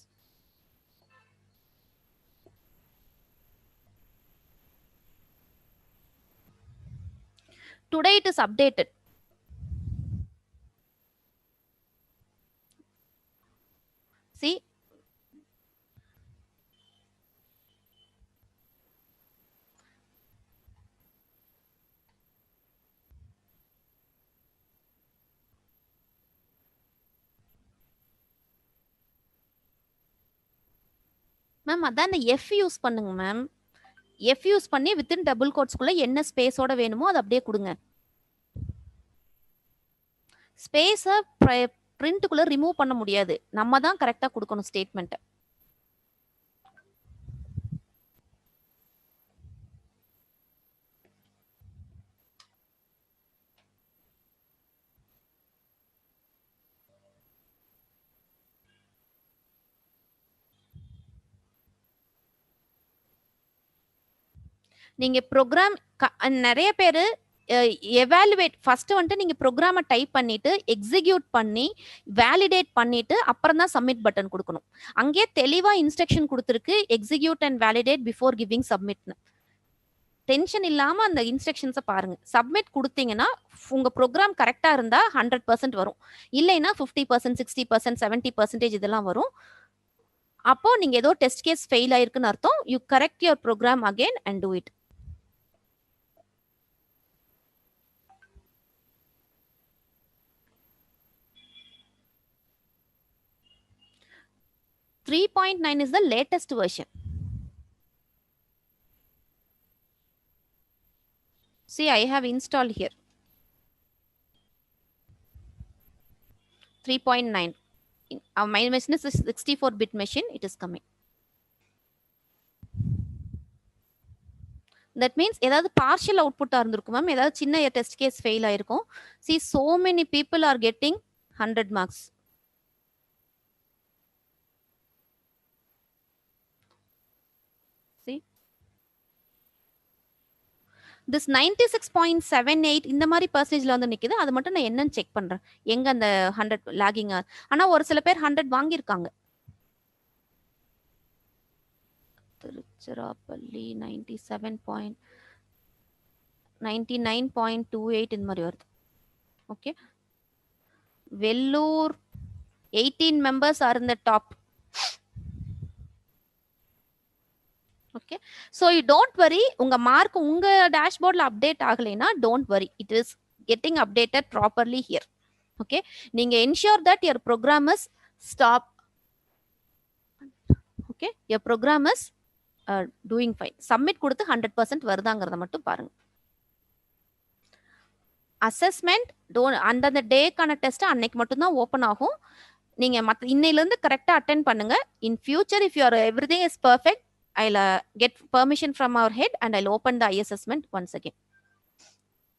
Today it is updated. See, ma'am அதான் இந்த எஃப் யூஸ் பண்ணுங்க மேம். எஃப் யூஸ் பண்ணி within double கோட்ஸ்குள்ள என்ன ஸ்பேஸோட வேணுமோ அதை அப்படியே கொடுங்க. ஸ்பேஸை பிரிண்ட்டுக்குள்ள ரிமூவ் பண்ண முடியாது, நம்ம தான் கரெக்டா கொடுக்கணும் ஸ்டேட்மெண்ட். நீங்க ப்ரோக்ராம் நிறைய பேரு எவாலுவேட் ஃபர்ஸ்ட் வந்துட்டு நீங்க ப்ரோக்ராமை டைப் பண்ணிட்டு எக்ஸிக்யூட் பண்ணி வேலிடேட் பண்ணிட்டு அப்புறம் தான் சப்மிட் பட்டன் கொடுக்கணும். அங்கே தெளிவா இன்ஸ்ட்ரக்ஷன் கொடுத்துருக்கு, execute and validate before giving சப்மிட்னு. டென்ஷன் இல்லாம அந்த இன்ஸ்ட்ரக்ஷன்ஸை பாருங்க. சப்மிட் கொடுத்தீங்கன்னா உங்க ப்ரோக்ராம் கரெக்டா இருந்தா 100% வரும், இல்லைன்னா 50%, 60%, 70% இதெல்லாம் வரும். அப்போ நீங்க ஏதோ டெஸ்ட் கேஸ் ஃபெயில் ஆயிருக்குன்னு அர்த்தம். You correct your program again and do it. .9 is the latest version. See, I have installed here 3.9. My machine is a 64-bit machine. It is coming. That means ஏதாவது partial output இருந்திருக்கும் ma'am, ஏதாவது சின்ன test case fail ஆயிருக்கும். See, so many people are getting 100 marks. See, this 96.78 இந்த மாதிரி பர்சன்டேஜ்ல வந்து நிக்குது. அது மட்டும் நான் என்னன்னு செக் பண்றேன், எங்க அந்த 100 லாகிங். ஆனா ஒரு சில பேர் 100 வாங்கியிருக்காங்க. திருச்சிராப்பள்ளி 99.28 இந்த மாதிரி வருது. Okay, Vellore 18 members are in the top. Okay, so you don't worry, உங்க மார்க் உங்க டேஷ்போர்ட்ல update ஆகலைனா don't worry, it is getting updated properly here. Okay, நீங்க ensure that your program is stop. Okay, your program is doing fine. Submit கொடுத்து 100% வருதாங்கிறத மட்டும் பாருங்க. Assessment அந்தந்த டேக்கான test அன்னைக்கு மட்டும் தான் ஓப்பன் ஆகும். நீங்க இன்னையில இருந்து கரெக்டா அட்டென்ட் பண்ணுங்க. In future if your everything is perfect, I'll get permission from our head and I'll open the I assessment once again.